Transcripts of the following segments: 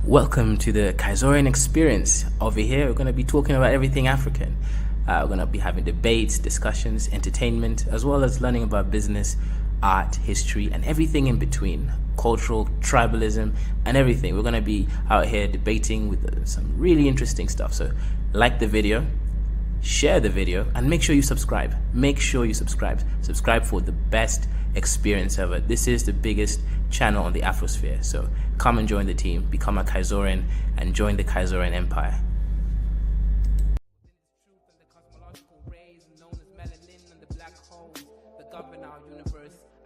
Welcome to the Kaizorian experience. Over here, we're going to be talking about everything African. We're going to be having debates, discussions, entertainment, as well as learning about business, art, history, and everything in between. Cultural, tribalism, and everything. We're going to be out here debating with some really interesting stuff. So, like the video, share the video, and make sure you subscribe. Make sure you subscribe. Subscribe for the best experience ever. This is the biggest channel on the Afrosphere. So come and join the team, become a Kaizorian, and join the Kaizorian Empire.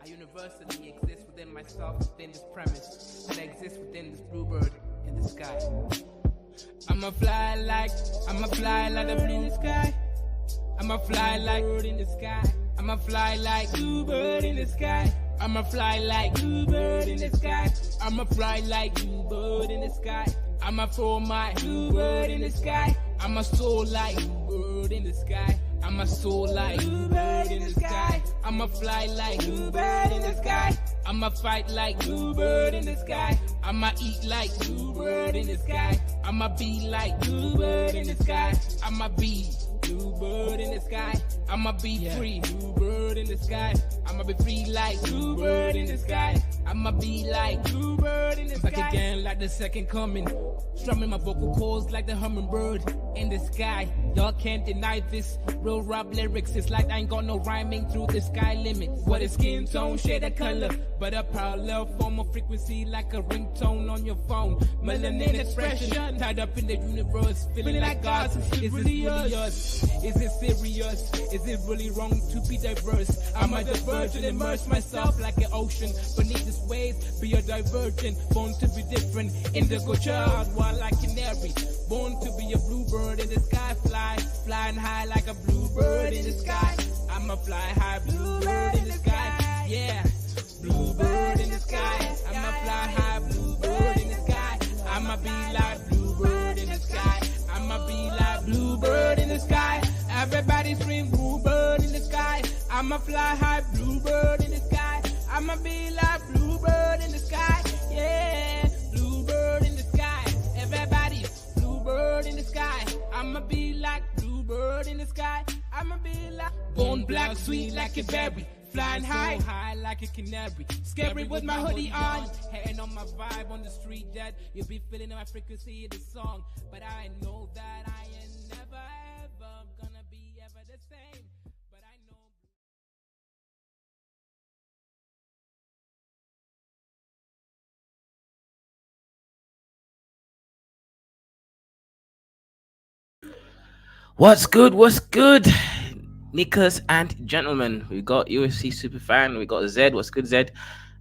Universally exist within myself, within this premise, and I exist within this bluebird in the sky. I'ma fly like the blue in the sky. I'ma fly like bird in the sky. I'ma fly like bluebird in the sky. I'ma fly like bluebird in the sky. I'ma fly like bluebird in the sky. I'ma throw my bluebird in the sky. I'ma soar like bluebird in the sky. I'ma soar like bluebird in the sky. I'ma fly like bluebird in the sky. I'ma fight like bluebird in the sky. I'ma eat like bluebird in the sky. I'ma be like bluebird in the sky. I'ma be bluebird in the sky. I'ma be free, bluebird in the sky. I'ma be free like bluebird in the sky. I'ma be like bluebird in the sky. Back again like the second coming. Strumming my vocal cords like the hummingbird in the sky. Y'all can't deny this. Real rap lyrics, it's like I ain't got no rhyming through the sky limit. What is skin tone, shade of color, but a parallel form of frequency like a ringtone on your phone. Melanin expression, tied up in the universe, feeling like God. Is it really us? Is it serious? Is it really wrong to be diverse? I'm a divergent, immerse myself like an ocean beneath its waves. Be a divergent, born to be different. Indigo child, wild like canary. Born to be a bluebird in the sky, flying high like a bluebird in the sky. I'ma fly high, bluebird in the sky. Yeah, bluebird in the sky. I'ma fly high, bluebird in the sky. I'ma be like bluebird in the sky. I'ma be like bluebird in the sky. Everybody scream bluebird in the sky. I'ma fly high, bluebird in the sky. I'ma be like bluebird in the sky. Yeah, bluebird in the sky. Everybody, bluebird in the sky. I'ma be like bluebird in the sky. I'ma be like born black, sweet like a berry. Flying high like a canary. Scary with my hoodie on. Hating on my vibe on the street that you'll be feeling my frequency of the song. But I know that I ain't never ever gonna be ever the same. But I know. What's good? What's good? Nickers and gentlemen, we got UFC Superfan, we got Zed, what's good Zed,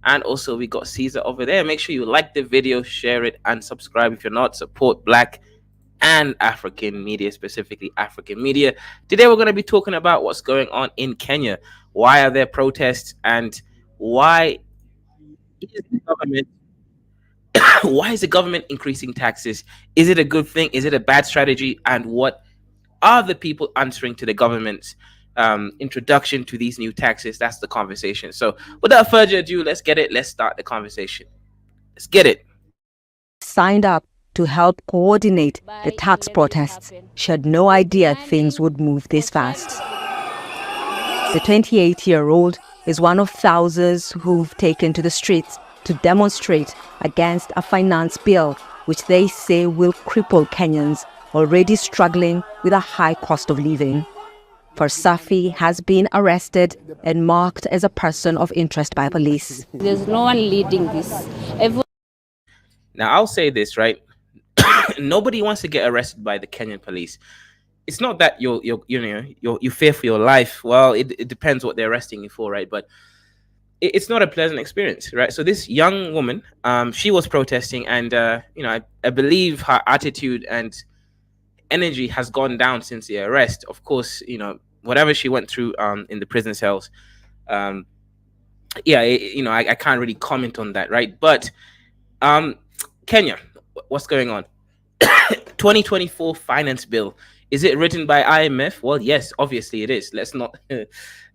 and also we got Caesar over there. Make sure you like the video, share it, and subscribe if you're not. Support Black and African media, specifically African media. Today we're going to be talking about what's going on in Kenya. Why are there protests, and why is the government why is the government increasing taxes? Is it a good thing? Is it a bad strategy? And what are the people answering to the government's introduction to these new taxes? That's the conversation. So without further ado, let's get it. Let's start the conversation. Let's get it. Signed up to help coordinate the tax protests. She had no idea things would move this fast. The 28-year-old is one of thousands who've taken to the streets to demonstrate against a finance bill which they say will cripple Kenyans already struggling with a high cost of living. Safi has been arrested and marked as a person of interest by police. There's no one leading this. Now, I'll say this, right? Nobody wants to get arrested by the Kenyan police. It's not that you fear for your life. Well, it depends what they're arresting you for, right? But it's not a pleasant experience, right? So this young woman, she was protesting, and I believe her attitude and energy has gone down since the arrest. Of course, whatever she went through in the prison cells, I can't really comment on that, right? But Kenya, what's going on? 2024 finance bill Is it written by IMF? Well, yes, obviously it is. Let's not,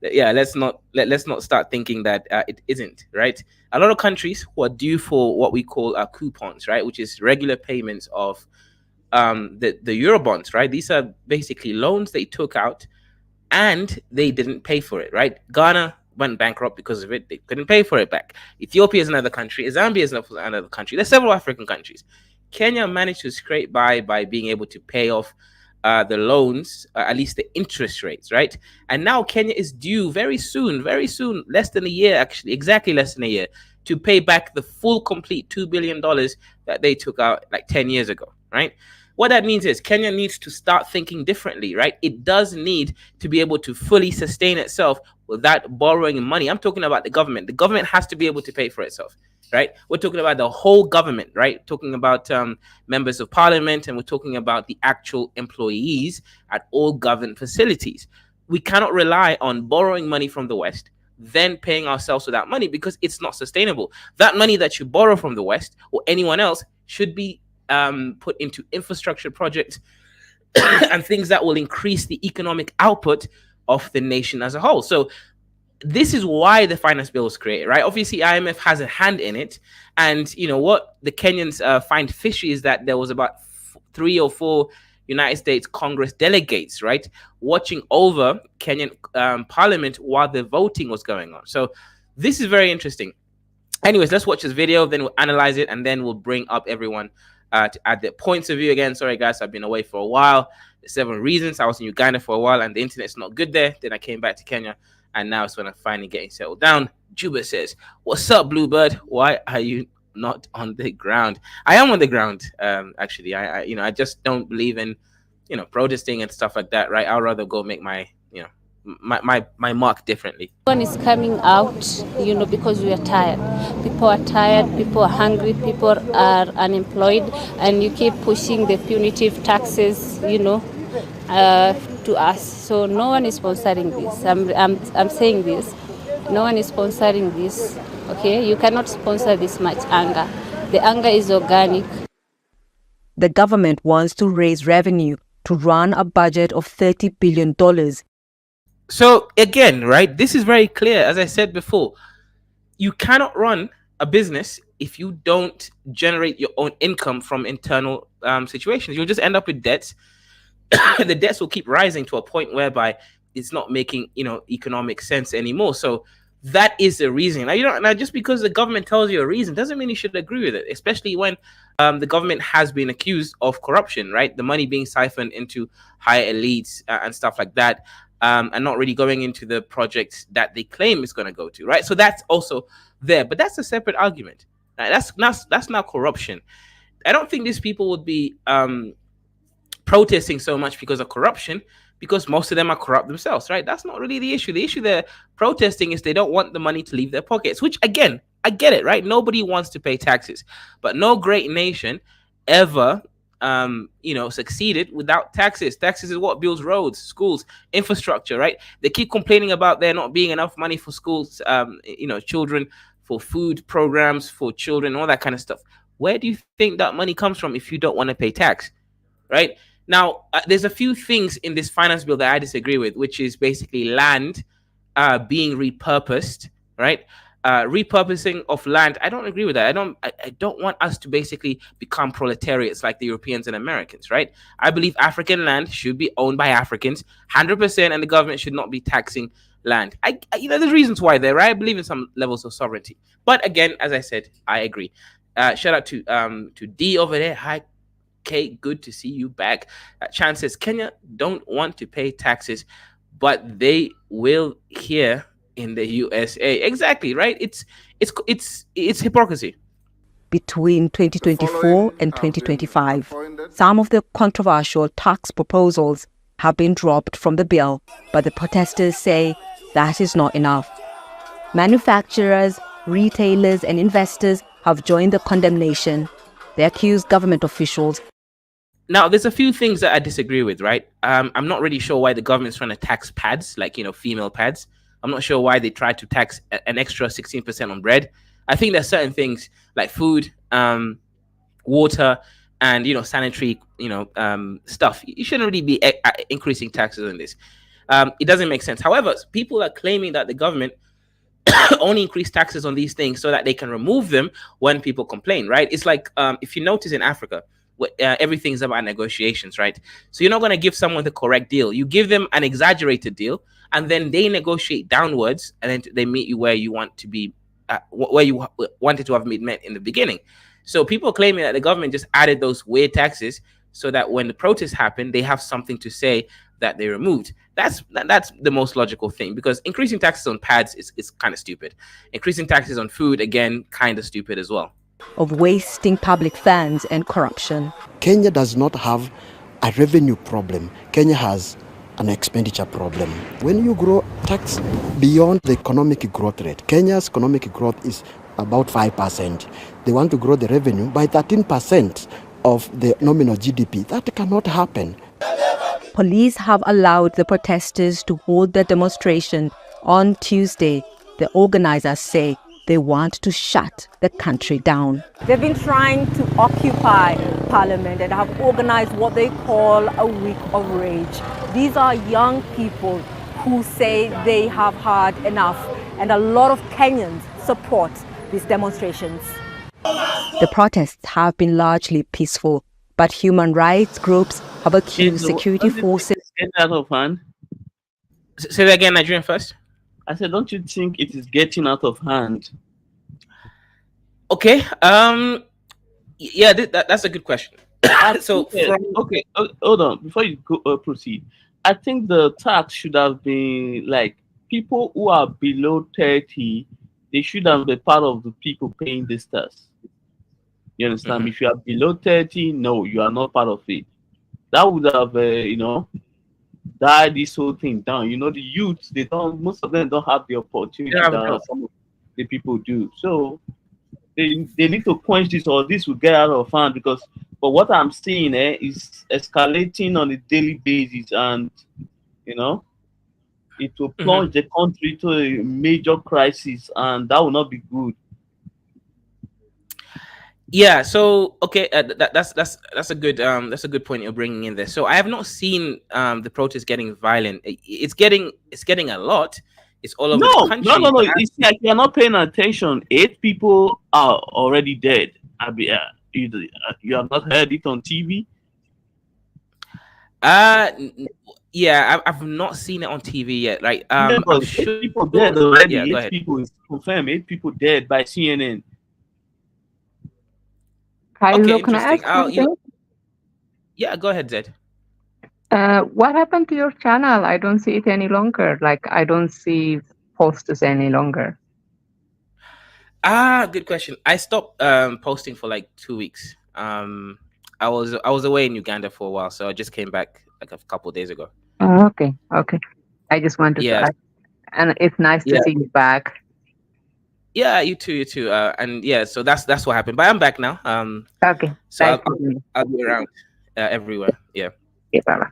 yeah, let's not start thinking that it isn't, right? A lot of countries who are due for what we call coupons, right, which is regular payments of the Eurobonds, right? These are basically loans they took out and they didn't pay for it, right? Ghana went bankrupt because of it. They couldn't pay for it back. Ethiopia is another country. Zambia is another country. There's several African countries. Kenya managed to scrape by being able to pay off the loans, at least the interest rates, right? And now Kenya is due very soon, less than a year, actually, exactly less than a year, to pay back the full complete $2 billion that they took out like 10 years ago, right? What that means is Kenya needs to start thinking differently, right? It does need to be able to fully sustain itself without borrowing money. I'm talking about the government. The government has to be able to pay for itself, right? We're talking about the whole government, right? Talking about members of parliament, and we're talking about the actual employees at all government facilities. We cannot rely on borrowing money from the West, then paying ourselves with that money, because it's not sustainable. That money that you borrow from the West or anyone else should be put into infrastructure projects and things that will increase the economic output of the nation as a whole. So this is why the finance bill was created, right? Obviously, IMF has a hand in it, and you know what the Kenyans find fishy is that there was about 3 or 4 United States Congress delegates, right, watching over Kenyan Parliament while the voting was going on. So this is very interesting. Anyways, let's watch this video, then we'll analyze it, and then we'll bring up everyone to add their points of view. Again, sorry guys, I've been away for a while. There's 7 reasons. I was in Uganda for a while and the internet's not good there. Then I came back to Kenya, and now it's when I'm finally getting settled down. Juba says, "What's up, Bluebird? Why are you not on the ground?" I am on the ground. Actually, I just don't believe in, protesting and stuff like that, right? I'd rather go make my, my mark differently. One is coming out, because we are tired. People are tired, people are hungry, people are unemployed, and you keep pushing the punitive taxes, to us. So no one is sponsoring this. I'm saying this. No one is sponsoring this. Okay, you cannot sponsor this much anger. The anger is organic. The government wants to raise revenue to run a budget of $30 billion. So again, right, this is very clear. As I said before, you cannot run a business if you don't generate your own income from internal situations. You'll just end up with debts. The debts will keep rising to a point whereby it's not making economic sense anymore. So that is the reason. Now just because the government tells you a reason doesn't mean you should agree with it, especially when the government has been accused of corruption, right? The money being siphoned into higher elites and stuff like that. And not really going into the projects that they claim it's going to go to, right? So that's also there, but that's a separate argument. Right? That's not corruption. I don't think these people would be protesting so much because of corruption, because most of them are corrupt themselves, right? That's not really the issue. The issue they're protesting is they don't want the money to leave their pockets, which again, I get it, right? Nobody wants to pay taxes, but no great nation ever succeeded without taxes. Taxes is what builds roads, schools, infrastructure, right? They keep complaining about there not being enough money for schools, children, for food programs for children, all that kind of stuff. Where do you think that money comes from if you don't want to pay tax, right? Now, there's a few things in this finance bill that I disagree with, which is basically land being repurposed, right? Repurposing of land, I don't agree with that. I don't want us to basically become proletariats like the Europeans and Americans, right? I believe African land should be owned by Africans 100%, and the government should not be taxing land. There's reasons why there, right? I believe in some levels of sovereignty, but again, as I said, I agree. Shout out to D over there. Hi, Kate, good to see you back. Chan says Kenya don't want to pay taxes, but they will here in the USA. Exactly, right? It's hypocrisy. Between 2024 and 2025, some of the controversial tax proposals have been dropped from the bill, but the protesters say that is not enough. Manufacturers, retailers, and investors have joined the condemnation. They accuse government officials. Now, there's a few things that I disagree with, right? I'm not really sure why the government's trying to tax pads, like, female pads. I'm not sure why they tried to tax an extra 16% on bread. I think there's certain things like food, water, and sanitary stuff. You shouldn't really be increasing taxes on this. It doesn't make sense. However, people are claiming that the government only increase taxes on these things so that they can remove them when people complain, right? It's like, if you notice in Africa, everything's about negotiations, right? So you're not going to give someone the correct deal. You give them an exaggerated deal, and then they negotiate downwards, and then they meet you where you want to be, where you wanted to have met in the beginning. So people claiming that the government just added those weird taxes so that when the protests happen, they have something to say that they removed. That's the most logical thing, because increasing taxes on pads is kind of stupid. Increasing taxes on food, again, kind of stupid as well. Of wasting public funds and corruption. Kenya does not have a revenue problem. Kenya has an expenditure problem. When you grow tax beyond the economic growth rate, Kenya's economic growth is about 5%. They want to grow the revenue by 13% of the nominal GDP. That cannot happen. Police have allowed the protesters to hold their demonstration on Tuesday. The organizers say they want to shut the country down. They've been trying to occupy Parliament and have organized what they call a week of rage. These are young people who say they have had enough, and a lot of Kenyans support these demonstrations. The protests have been largely peaceful, but human rights groups have accused security forces. Getting out of hand. Say that again, Nigerian first. I said, don't you think it is getting out of hand? Okay. Yeah, that's a good question. So, hold on. Before you go proceed, I think the tax should have been like people who are below 30. They should have been part of the people paying this tax. You understand? Mm-hmm. If you are below 30, no, you are not part of it. That would have, died this whole thing down. The youth, most of them don't have the opportunity that some of the people do. So they need to quench this, or this will get out of hand, because but what I'm seeing is escalating on a daily basis, and it will plunge the country to a major crisis, and that will not be good. Yeah. So okay, that's a good point you're bringing in there. So I have not seen the protest getting violent. It's getting a lot. It's all over the country. No. It's like you're not paying attention. 8 people are already dead. You have not heard it on TV. Yeah, I've not seen it on TV yet. Right? I'm sure 8 people dead already. Yeah, 8 people is confirmed. 8 people dead by CNN. Okay, interesting. Yeah, go ahead, Zed. What happened to your channel? I don't see it any longer. Like, I don't see posters any longer. Good question. I stopped posting for like 2 weeks. I was away in Uganda for a while, so I just came back like a couple of days ago. Oh, okay. I just wanted to ask. And it's nice to see you back. Yeah, you too. And yeah, so that's what happened. But I'm back now. Okay. So I'll be around everywhere. Yeah. Okay, bye-bye.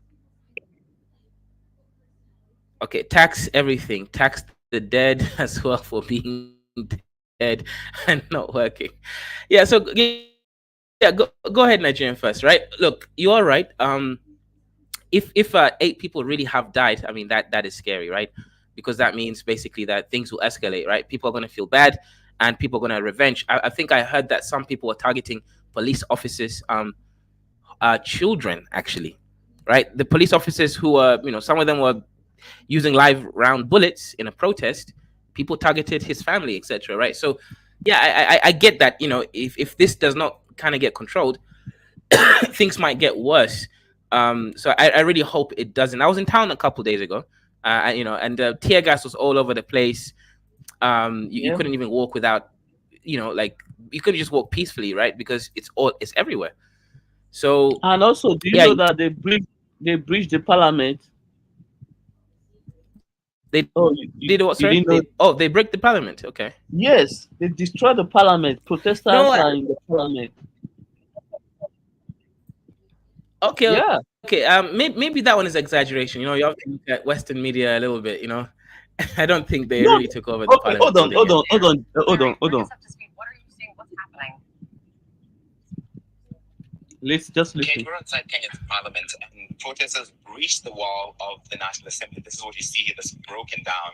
Okay, tax everything. Tax the dead as well for being dead and not working. Yeah. So yeah, go ahead, Nigerian first. Right. Look, you are right. If 8 people really have died, I mean that is scary, right? Because that means basically that things will escalate, right? People are going to feel bad, and people are going to revenge. I think I heard that some people were targeting police officers, children, actually, right? The police officers who were, some of them were using live round bullets in a protest. People targeted his family, etc., right? So, yeah, I get that. If this does not kind of get controlled, things might get worse. So I really hope it doesn't. I was in town a couple of days ago. And tear gas was all over the place. You couldn't even walk without, like you couldn't just walk peacefully, right? Because it's everywhere. So and also, do you know that they breached the parliament? They did what? Sorry? They break the parliament. Okay. Yes, they destroyed the parliament. Protesters are in the parliament. Okay. Yeah. Okay, maybe that one is exaggeration. You have to look at Western media a little bit. I don't think they really took over the parliament. Hold on. What are you saying? What's happening? Let's just listen. Okay, we're outside Kenya's parliament, and protesters breached the wall of the National Assembly. This is what you see here, this broken down.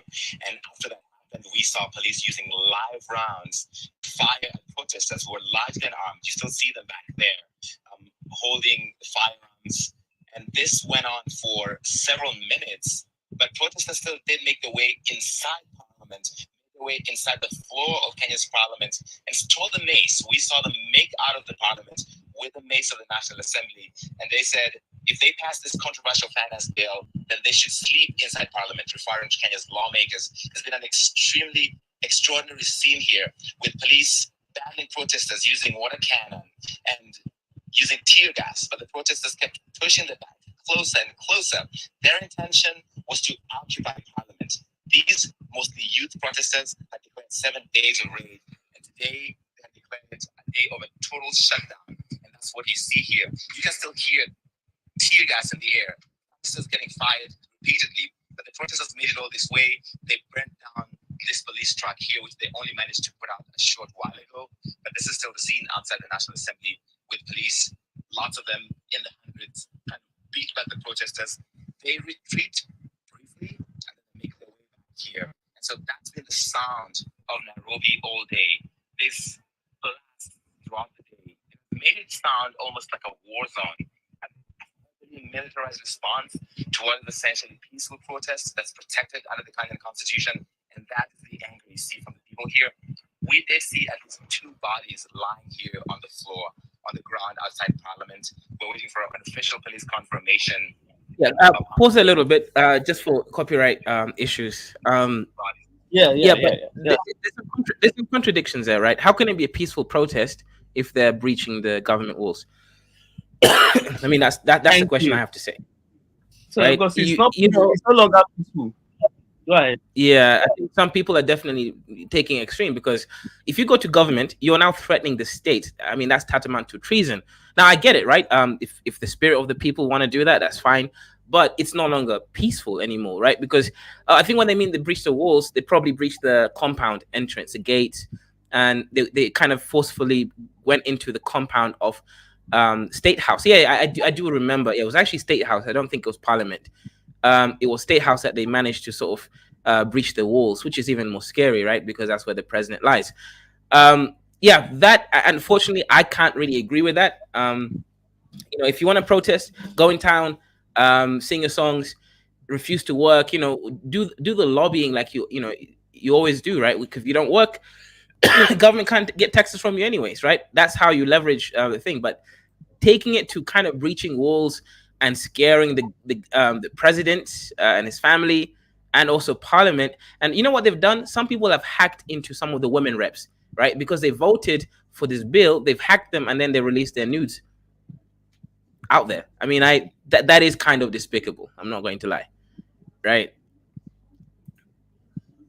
And after that happened, we saw police using live rounds fire at protesters who were largely unarmed. You still see them back there, holding firearms. And this went on for several minutes, but protesters still did make their way inside parliament, their way inside the floor of Kenya's parliament, and stole the mace. We saw them make out of the parliament with the mace of the National Assembly. And they said if they pass this controversial finance bill, then they should sleep inside parliament, referring to Kenya's lawmakers. There's been an extremely extraordinary scene here with police battling protesters using water cannon and using tear gas, but the protesters kept pushing them back closer and closer. Their intention was to occupy parliament. These mostly youth protesters had declared 7 days of rage, and today they had declared it a day of a total shutdown. And that's what you see here. You can still hear tear gas in the air. Protesters getting fired repeatedly, but the protesters made it all this way. They burnt down this police truck here, which they only managed to put out a short while ago. But this is still the scene outside the National Assembly with police, lots of them in the hundreds, kind of beat back the protesters. They retreat briefly and then make their way back here. And so that's been the sound of Nairobi all day. This blast throughout the day made it sound almost like a war zone. A militarized response to what is essentially peaceful protest that's protected under the Kenyan Constitution. And that is the anger you see from the people here. We did see at least 2 bodies lying here on the floor, on the ground outside Parliament. We're waiting for an official police confirmation. Yeah, pause a little bit, just for copyright issues. There's some contradictions there, right? How can it be a peaceful protest if they're breaching the government walls? I mean, that's the question I have to say. So right? Because it's no longer peaceful. Right. Yeah, I think some people are definitely taking extreme, because if you go to government, you're now threatening the state. I mean, that's tantamount to treason. Now, I get it, right? If the spirit of the people want to do that, that's fine. But it's no longer peaceful anymore, right? Because I think when they mean they breached the walls, they probably breached the compound entrance, the gates, and they kind of forcefully went into the compound of State House. Yeah, I do remember. It was actually State House. I don't think it was Parliament. It was State House that they managed to sort of breach the walls, which is even more scary, right? Because that's where the president lies. Yeah, that unfortunately I can't really agree with that. If you want to protest, go in town, sing your songs, refuse to work. Do the lobbying like you always do, right? Because if you don't work, government can't get taxes from you anyways, right? That's how you leverage the thing. But taking it to kind of breaching walls and scaring the president and his family, and also Parliament. And you know what they've done? Some people have hacked into some of the women reps, right? Because they voted for this bill, they've hacked them, and then they released their nudes out there. I mean, that is kind of despicable. I'm not going to lie, right?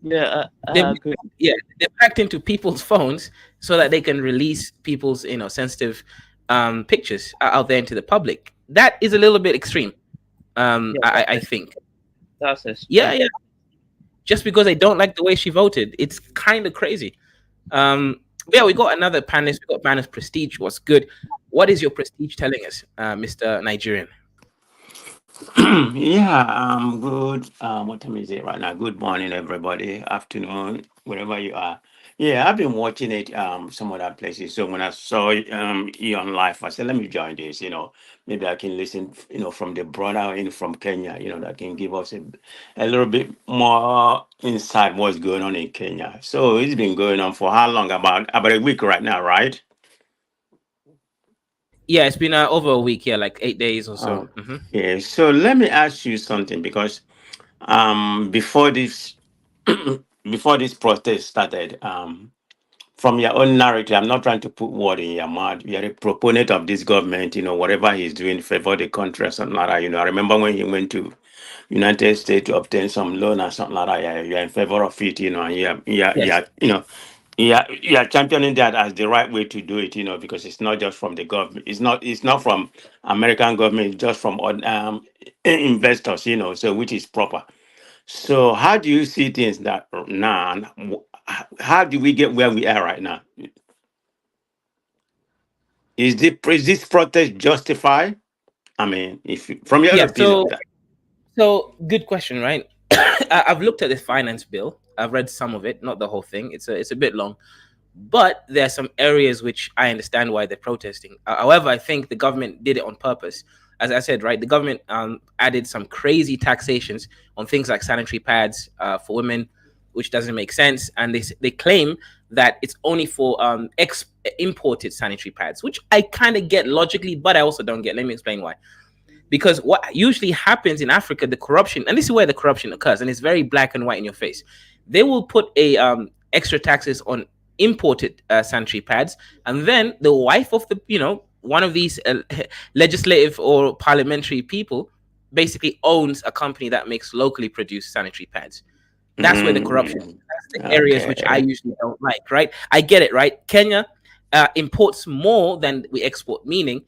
Yeah, they've hacked into people's phones so that they can release people's sensitive pictures out there into the public. That is a little bit extreme. I think. That's extreme. Yeah. Just because they don't like the way she voted, it's kind of crazy. Yeah, we got another panelist. We got panelist Prestige. What's good? What is your Prestige telling us, Mr. Nigerian? Yeah, good. What time is it right now? Good morning, everybody. Afternoon, wherever you are. Yeah, I've been watching it some other places. So when I saw you on live, I said, let me join this. Maybe I can listen, from the brother from Kenya, that can give us a little bit more insight what's going on in Kenya. So it's been going on for how long? About a week right now, right? Yeah, it's been over a week, like 8 days or so. Yeah, so let me ask you something, because before this before this protest started, from your own narrative, I'm not trying to put word in your mouth. You're a proponent of this government, whatever he's doing favor the country or something like that. I remember when he went to United States to obtain some loan or something like that. You're in favor of it, and you're championing that as the right way to do it, because it's not just from the government. It's not from American government. It's just from investors, so which is proper. So how do you see things that now? How do we get where we are right now? is this protest justified? I mean, if you, from your Yeah. opinion, So good question, right? I've looked at the finance bill. I've read some of it, not the whole thing. It's a bit long, but there are some areas which I understand why they're protesting. However, I think the government did it on purpose. As I said, right, the government added some crazy taxations on things like sanitary pads for women, which doesn't make sense, and they claim that it's only for imported sanitary pads, which I kind of get logically, but I also don't get. Let me explain why. Because what usually happens in Africa, the corruption, and this is where the corruption occurs, and it's very black and white in your face. They will put a extra taxes on imported sanitary pads, and then the wife of the one of these legislative or parliamentary people basically owns a company that makes locally produced sanitary pads. That's where the corruption. That's the areas which I okay. usually don't like. Right? I get it. Right? Kenya imports more than we export, meaning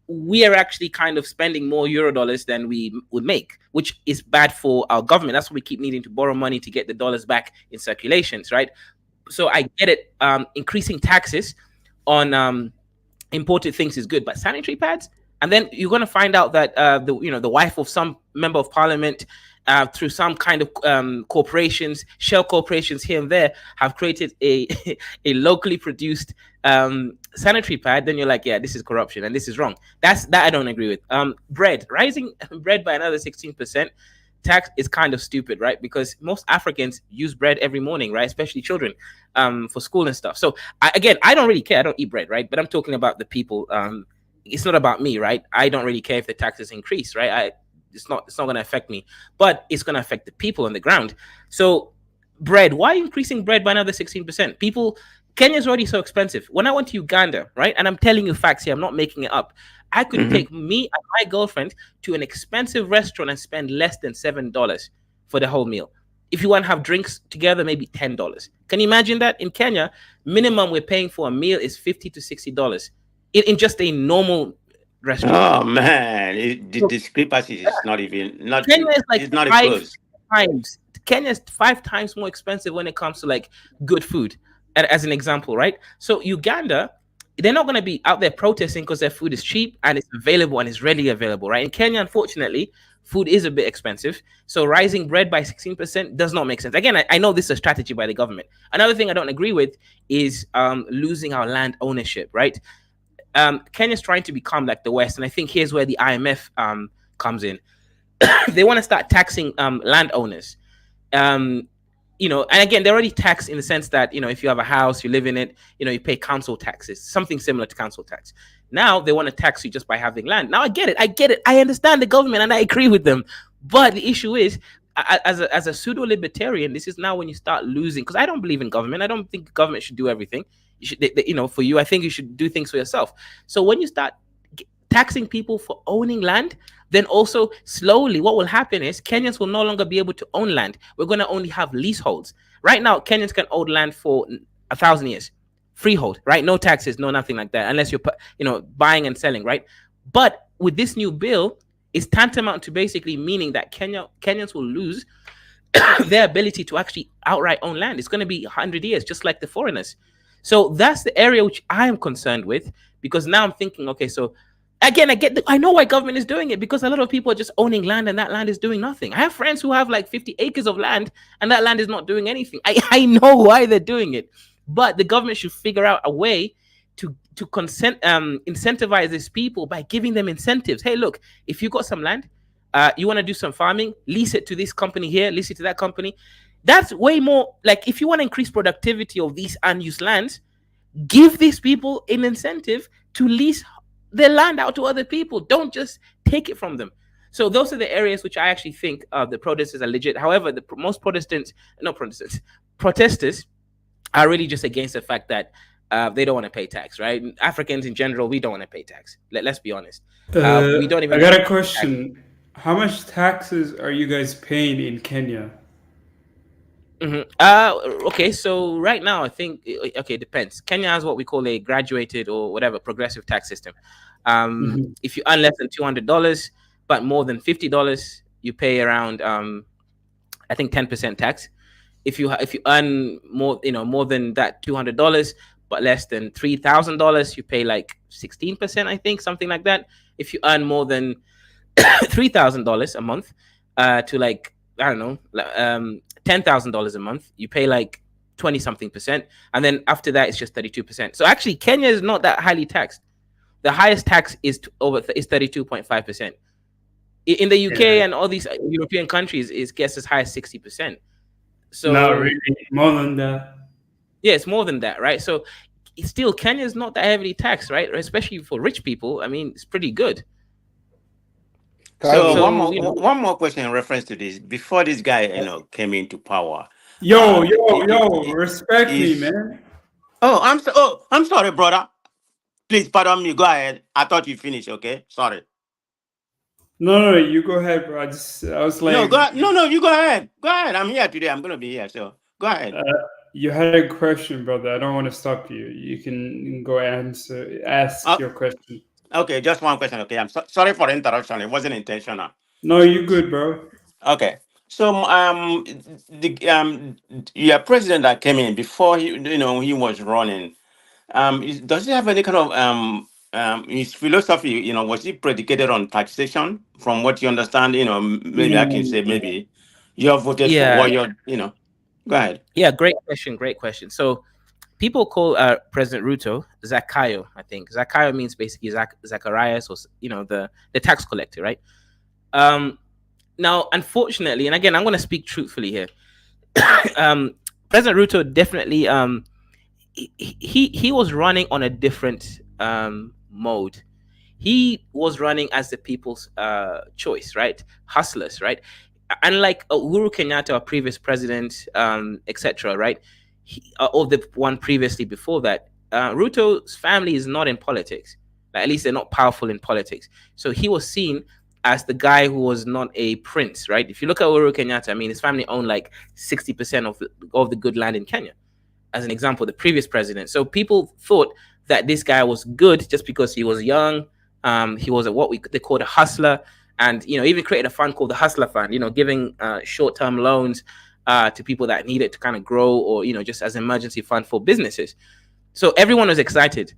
we are actually kind of spending more euro dollars than we would make, which is bad for our government. That's why we keep needing to borrow money to get the dollars back in circulations, right? So I get it. Increasing taxes on imported things is good, but sanitary pads, and then you're going to find out that the wife of some member of parliament, through some kind of corporations, shell corporations here and there, have created a a locally produced sanitary pad. Then you're like, yeah, this is corruption and this is wrong. That I don't agree with. Bread rising bread by another 16%. Tax is kind of stupid, right? Because most Africans use bread every morning, right? Especially children, for school and stuff. So I don't really care. I don't eat bread, right? But I'm talking about the people. It's not about me, right? I don't really care if the taxes increase, right? It's not going to affect me, but it's going to affect the people on the ground. So bread, why increasing bread by another 16%? People, Kenya's already so expensive. When I went to Uganda, right, and I'm telling you facts here, I'm not making it up. I could take me and my girlfriend to an expensive restaurant and spend less than $7 for the whole meal. If you want to have drinks together, maybe $10. Can you imagine that? In Kenya, minimum we're paying for a meal is $50 to $60 in just a normal restaurant. Oh man, the So discrepancy is not even not Kenya is like it's not even five close. times. Kenya is 5 times more expensive when it comes to like good food, as an example, right? So Uganda, they're not going to be out there protesting because their food is cheap and it's available and it's readily available, right? In Kenya, unfortunately, food is a bit expensive. So rising bread by 16% does not make sense. Again, I know this is a strategy by the government. Another thing I don't agree with is losing our land ownership, right? Kenya's trying to become like the West, and I think here's where the IMF comes in. They want to start taxing landowners. Um, and again, they're already taxed in the sense that if you have a house, you live in it, you pay council taxes, something similar to council tax. Now they want to tax you just by having land. Now I get it. I understand the government, and I agree with them. But the issue is, as a pseudo libertarian, this is now when you start losing. Because I don't believe in government. I don't think government should do everything. You should, for you, I think you should do things for yourself. So when you start taxing people for owning land, then also slowly what will happen is Kenyans will no longer be able to own land. We're going to only have leaseholds. Right now, Kenyans can own land for 1,000 years, freehold, right? No taxes, no nothing like that, unless you're buying and selling, right? But with this new bill, it's tantamount to basically meaning that Kenyans will lose their ability to actually outright own land. It's going to be 100 years, just like the foreigners. So that's the area which I am concerned with, because now I'm thinking, okay, so again, I know why government is doing it, because a lot of people are just owning land and that land is doing nothing. I have friends who have like 50 acres of land and that land is not doing anything. I know why they're doing it, but the government should figure out a way to incentivize these people by giving them incentives. Hey, look, if you got some land, you want to do some farming, lease it to this company here, lease it to that company. That's way more like, if you want to increase productivity of these unused lands, give these people an incentive to lease their land out to other people. Don't just take it from them. So those are the areas which I actually think the protesters are legit. However, most protesters are really just against the fact that they don't want to pay tax, right? Africans in general, we don't want to pay tax. Let's be honest. We don't even. I got a question. How much taxes are you guys paying in Kenya? Okay, so right now I think it depends. Kenya has what we call a graduated or whatever progressive tax system. If you earn less than $200 but more than $50, you pay around I think 10% tax. If you earn more than that $200 but less than $3,000, you pay like 16%, I think, something like that. If you earn more than $3,000 a month, to like, I don't know, $10,000 a month, you pay like 20 something percent, and then after that it's just 32%. So actually, Kenya is not that highly taxed. The highest tax is 32.5%. In the UK and all these European countries, it gets as high as 60%. So not really, more than that. Yeah, it's more than that, right? So still, Kenya is not that heavily taxed, right? Especially for rich people. I mean, it's pretty good. So So, one more question in reference to this. Before this guy, came into power. Yo, he- respect me, he's- man. I'm sorry, brother. Please pardon me. Go ahead. I thought you finished. Okay, sorry. No, you go ahead, bro. I was like, No, you go ahead. Go ahead. I'm here today. I'm gonna be here. So go ahead. You had a question, brother. I don't want to stop you. You can go ask your question. Okay, just one question. Okay, I'm sorry for the interruption. It wasn't intentional. No, you good, bro. Okay. So the your president that came in before he was running, does he have any kind of his philosophy, was he predicated on taxation? From what you understand, maybe I can say maybe you have voted for yeah, what go ahead. yeah, great question. So people call President Ruto Zakayo. I think Zakayo means basically Zacharias, or the tax collector, right? Now, unfortunately, and again, I'm going to speak truthfully here. President Ruto definitely he was running on a different mode. He was running as the people's choice, right? Hustlers, right? Unlike Uhuru Kenyatta, our previous president, etc., right? Or the one previously before that, Ruto's family is not in politics. At least they're not powerful in politics. So he was seen as the guy who was not a prince, right? If you look at Uhuru Kenyatta, I mean, his family owned like 60% of the good land in Kenya, as an example, the previous president. So people thought that this guy was good just because he was young. He was they called a hustler, and even created a fund called the Hustler Fund. Giving short-term loans to people that need it to kind of grow, or just as an emergency fund for businesses. So everyone was excited.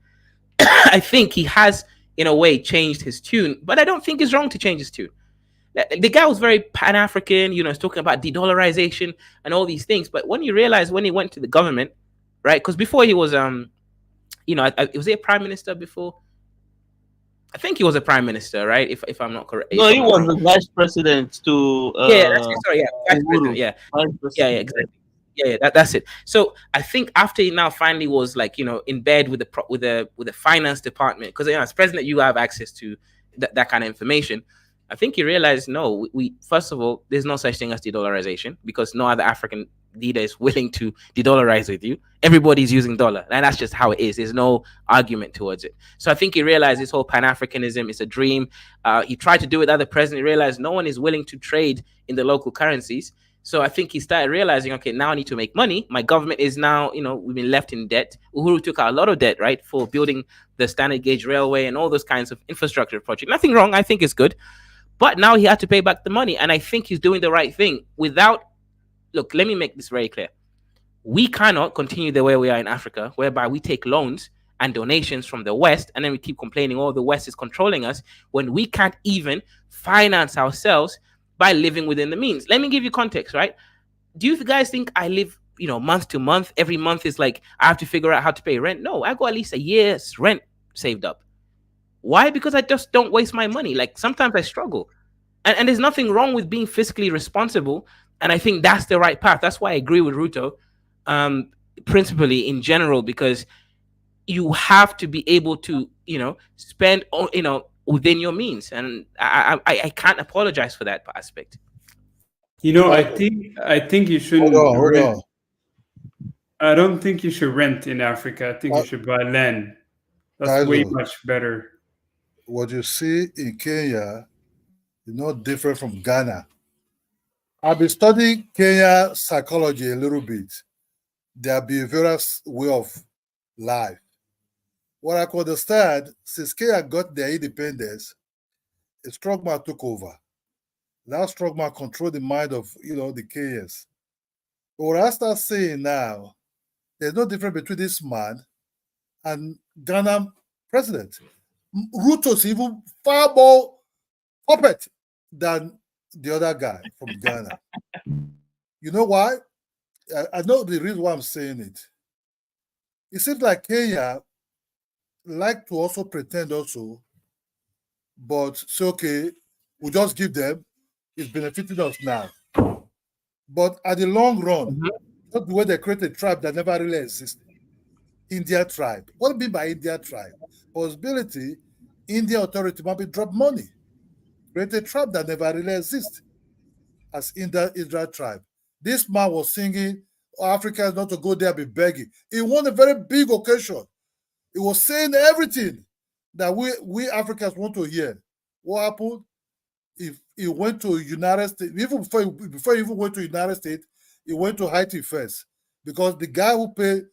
I think he has, in a way, changed his tune, but I don't think it's wrong to change his tune. The guy was very Pan-African, he's talking about de-dollarization and all these things. But when you realize, when he went to the government, right? Because before he was, was he a prime minister before? I think he was a prime minister, right? If I'm not correct. No, he was the vice president to. Vice president. Yeah, exactly. Yeah, that's it. So I think after he now finally was like in bed with the finance department, because as president you have access to that kind of information. I think he realized, no, we first of all, there's no such thing as de-dollarization, because no other African leader is willing to de-dollarize with you. Everybody's using dollar, and that's just how it is. There's no argument towards it. So I think he realized this whole Pan-Africanism is a dream. He tried to do it with other presidents. He realized no one is willing to trade in the local currencies. So I think he started realizing, okay, now I need to make money. My government is now, we've been left in debt. Uhuru took out a lot of debt, right, for building the standard gauge railway and all those kinds of infrastructure projects. Nothing wrong. I think it's good. But now he had to pay back the money. And I think he's doing the right thing look, let me make this very clear. We cannot continue the way we are in Africa, whereby we take loans and donations from the West, and then we keep complaining, the West is controlling us, when we can't even finance ourselves by living within the means. Let me give you context, right? Do you guys think I live, month to month? Every month is like I have to figure out how to pay rent? No, I got at least a year's rent saved up. Why? Because I just don't waste my money. Like sometimes I struggle. And there's nothing wrong with being fiscally responsible. And I think that's the right path. That's why I agree with Ruto, principally in general, because you have to be able to, spend, within your means. And I can't apologize for that aspect. I think you shouldn't rent. I don't think you should rent in Africa. I think you should buy land. That's way much better. What you see in Kenya is not different from Ghana. I've been studying Kenya psychology a little bit, their behavioral way of life. What I can understand, since Kenya got their independence, a strongman took over. That strongman controlled the mind of the Kenyans. But what I start saying now, there's no difference between this man and Ghana president. Ruto is even far more puppet than the other guy from Ghana. You know why? I know the reason why I'm saying it. It seems like Kenya like to also pretend also, but say, okay, we'll just give them, it's benefiting us now. But at the long run, not the way they create a tribe that never really existed. India tribe. What do you mean by India tribe? Possibility, Indian authority might be drop money. Create a tribe that never really exists as Israel tribe. This man was singing, Africans not to go there be begging. He won a very big occasion. He was saying everything that we Africans want to hear. What happened? If he went to United States, even before he even went to United States, he went to Haiti first because the guy who paid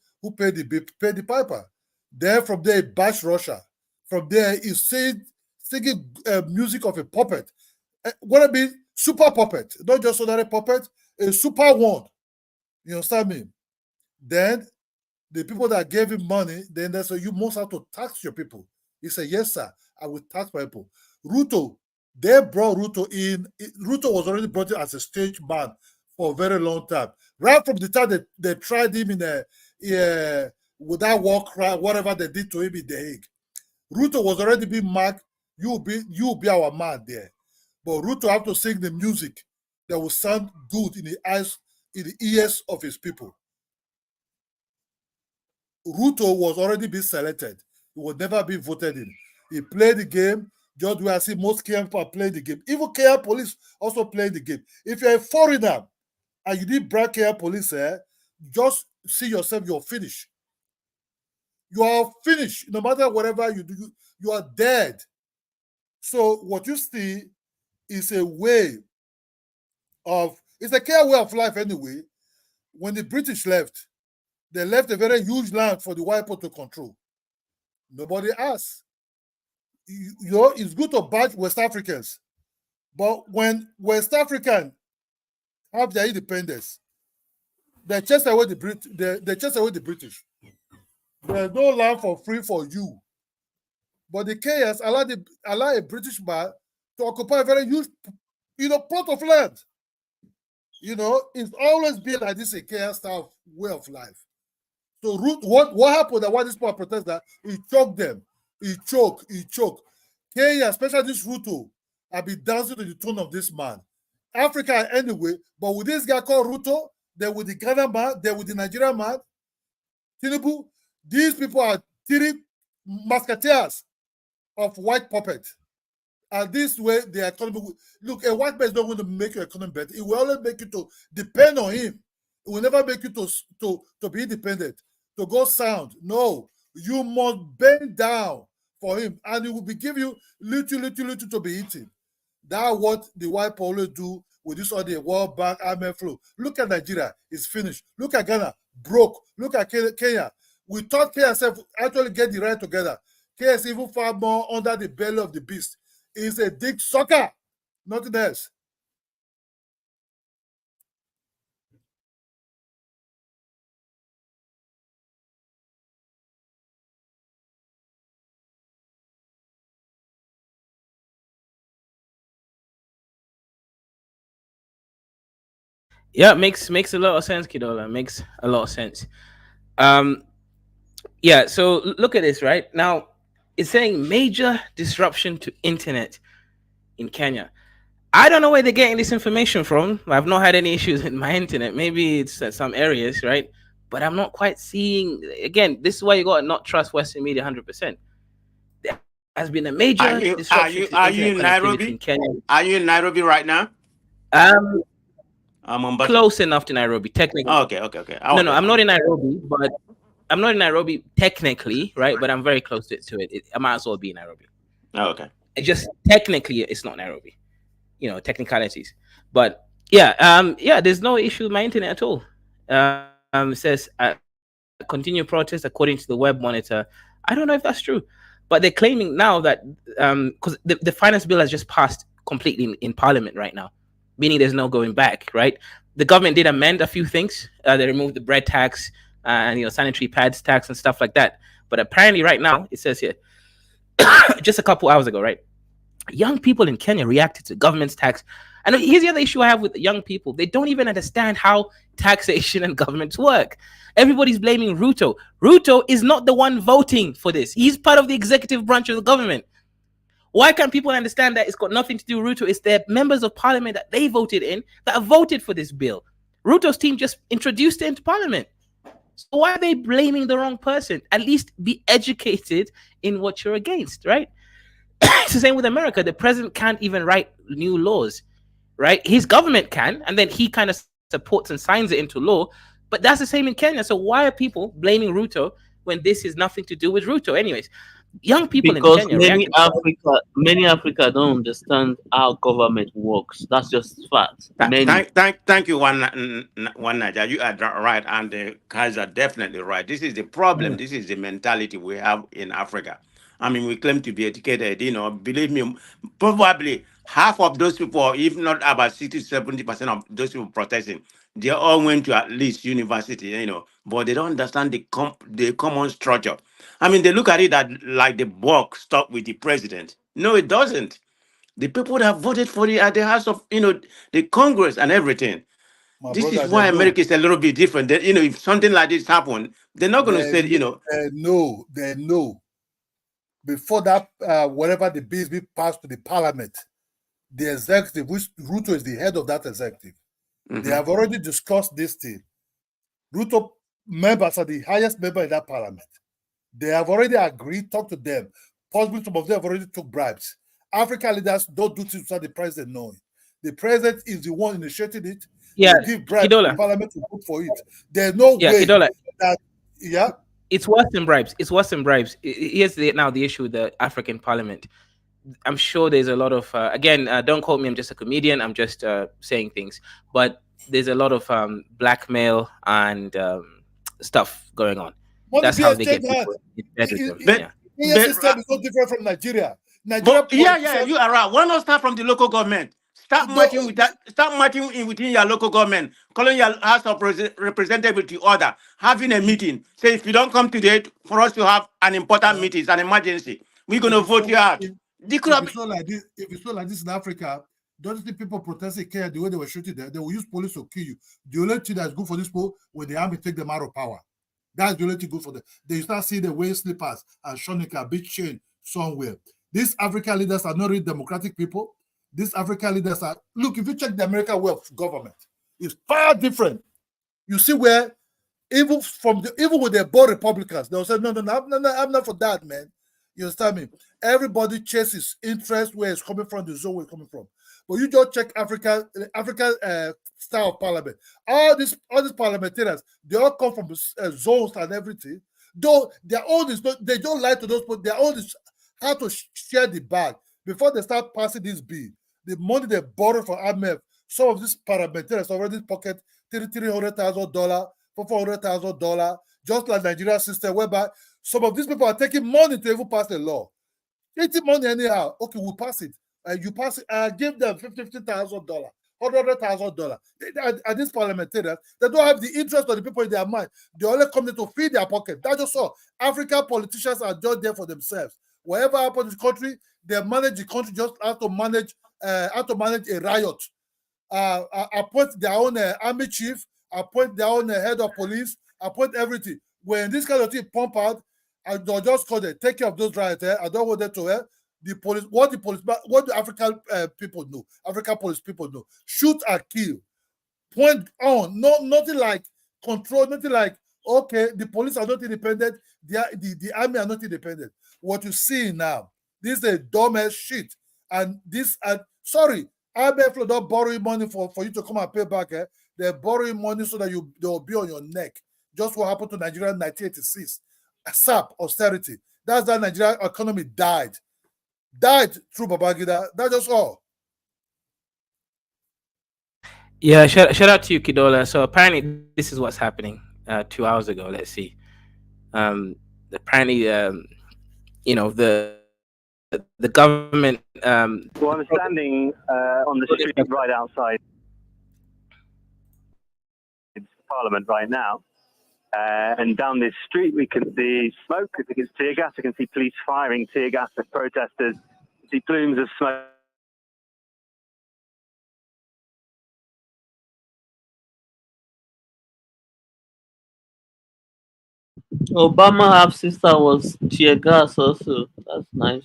the piper. Then from there he bashed Russia. From there he singing music of a puppet. What I mean, super puppet, not just ordinary puppet, a super one. You understand me? Then the people that gave him money, then they said, you must have to tax your people. He said, yes, sir, I will tax my people. Ruto, they brought Ruto in. Ruto was already brought in as a stage man for a very long time. Right from the time they tried him with that war crime, whatever they did to him in The Hague. Ruto was already being marked, you'll be our man there. But Ruto have to sing the music that will sound good in the ears of his people. Ruto was already being selected. He would never be voted in. He played the game, just where I see most Kenyan people play the game. Even Kenya police also play the game. If you're a foreigner and you did brag Kenya police, just see yourself, you're finished. You are finished. No matter whatever you do, you are dead. So what you see is a way of, it's a Kenya way of life anyway. When the British left, they left a very huge land for the white people to control. Nobody asked. It's good to bash West Africans, but when West Africans have their independence, they chase away the British. There's no land for free for you. But the Kenyans allow a British man to occupy a very huge, plot of land. It's always been like this, a Kenyan style way of life. So what happened and why this people protest that? He choked them. He choked. Kenya, especially this Ruto, have been dancing to the tune of this man. Africa anyway, but with this guy called Ruto, then with the Ghana man, then with the Nigerian man, Tinubu, these people are 3 musketeers of white puppet. And this way, the economy look, a white man is not going to make your economy better. It will only make you to depend on him. It will never make you to be independent, to go sound. No, you must bend down for him, and he will be give you little to be eating. That's what the white people always do with this all the World Bank, IMF flow. Look at Nigeria, it's finished. Look at Ghana, broke. Look at Kenya. We thought Kenya actually get the right together. Kenya is even far more under the belly of the beast. It's a dick sucker, nothing else. Yeah, makes a lot of sense, Kidola. Makes a lot of sense. Yeah, so look at this, right? Now, it's saying major disruption to internet in Kenya. I don't know where they're getting this information from. I've not had any issues with my internet. Maybe it's at some areas, right? But I'm not quite seeing. Again, this is why you got to not trust Western media 100%. There has been a major disruption to internet connectivity in Kenya. Are you in Nairobi right now? Close enough to Nairobi, technically. Okay. No, I'm not in Nairobi, but I'm not in Nairobi technically, right? But I'm very close to it. I might as well be in Nairobi. Oh, okay. It just technically, it's not Nairobi. Technicalities. But yeah, there's no issue with my internet at all. It says continue protest according to the web monitor. I don't know if that's true, but they're claiming now that because the finance bill has just passed completely in Parliament right now, meaning there's no going back, right? The government did amend a few things. They removed the bread tax and sanitary pads tax and stuff like that. But apparently right now, it says here, just a couple hours ago, right? Young people in Kenya reacted to government's tax. And here's the other issue I have with young people. They don't even understand how taxation and governments work. Everybody's blaming Ruto. Ruto is not the one voting for this. He's part of the executive branch of the government. Why can't people understand that it's got nothing to do with Ruto? It's their members of parliament that they voted in that have voted for this bill. Ruto's team just introduced it into parliament. So why are they blaming the wrong person? At least be educated in what you're against, right? It's the same with America. The president can't even write new laws, right? His government can, and then he kind of supports and signs it into law. But that's the same in Kenya. So why are people blaming Ruto when this is nothing to do with Ruto? Anyways, young people because in Kenya many Africa don't understand how government works. That's just fact. Thank you, one Naja. You are right, and the guys are definitely right. This is the problem. This is the mentality we have in Africa. I mean, we claim to be educated. Believe me, probably half of those people, if not about 60-70% of those people protesting, they all went to at least university. But they don't understand the common structure. I mean, they look at it that like the buck stopped with the president. No, it doesn't. The people that voted for it at the House of, the Congress and everything. This is why America is a little bit different. If something like this happen, they're not going to say, They know. Before that, whatever the bills be passed to the parliament, the executive, which Ruto is the head of that executive, they have already discussed this thing. Ruto members are the highest member in that parliament. They have already agreed, talk to them. Possibly some of them have already took bribes. African leaders don't do things without the president knowing. The president is the one initiating it. Yeah, they give bribes to the parliament to vote for it. There's no way that it's worse than bribes. It's worse than bribes. Here's now the issue with the African parliament. I'm sure there's a lot of again, don't quote me, I'm just a comedian, I'm just saying things, but there's a lot of blackmail and stuff going on. That's how they get people in bed with them. The system is so different from Nigeria. You are right. Why not start from the local government? Start matching within your local government, calling your House of Representatives to order, having a meeting. Say, if you don't come today for us to have an important meeting, it's an emergency, we're going to vote you out. If it's not like this in Africa, don't you think people protesting Kenya the way they were shooting there? They will use police to kill you. The only thing that's good for this people when the army take them out of power. That's the only thing good for them. They start seeing the wearing slippers and Shonika, big chain somewhere. These African leaders are not really democratic people. These African leaders are, look, if you check the American way of government, it's far different. You see where even with their bold Republicans, they'll say, no, I'm not for that, man. You understand me? Everybody chases interest where it's coming from, the zone where it's coming from. But you just check African style of parliament. All these parliamentarians, they all come from zones and everything. Though their own is not, they don't lie to those people. Their own is how to share the bag before they start passing this bill. The money they borrow from IMF, some of these parliamentarians already pocket $300,000, $400,000, just like Nigeria system, whereby some of these people are taking money to even pass the law. Taking money anyhow. Okay, we'll pass it. You pass it. Give them $50,000, $100,000. And these parliamentarians, they don't have the interest of the people in their mind. They only come there to feed their pocket. That's just all. African politicians are just there for themselves. Whatever happens in the country, they manage the country just how to manage a riot. Appoint their own army chief, appoint their own head of police, appoint everything. When this kind of thing pump out, they'll just call them, take care of those riots. I don't want them to the police. What do African people know? African police people know. Shoot and kill. Point on. No, nothing like control. Nothing like okay. The police are not independent. The army are not independent. What you see now, this is a dumbass shit. And this sorry, IMF will not borrow money for you to come and pay back. They're borrowing money so that they will be on your neck. Just what happened to Nigeria in 1986. SAP, austerity. That's how Nigerian economy died. Died through Babangida. That's just all. Yeah, shout out to you, Kidola. So apparently this is what's happening 2 hours ago. Let's see. Apparently, the government. Well, I'm standing on the street right outside Parliament right now, And down this street, we can see smoke. I think it's tear gas. I can see police firing tear gas at protesters. I see plumes of smoke. Obama half sister was tear gas also. That's nice.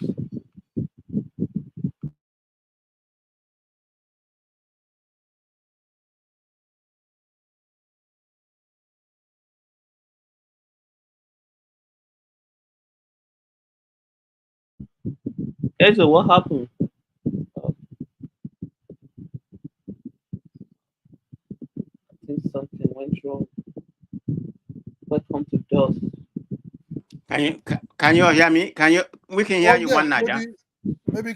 Okay, so what happened? I think something went wrong. Welcome to dust. Can you hear me? We can hear Oh you, yeah, one Naja. maybe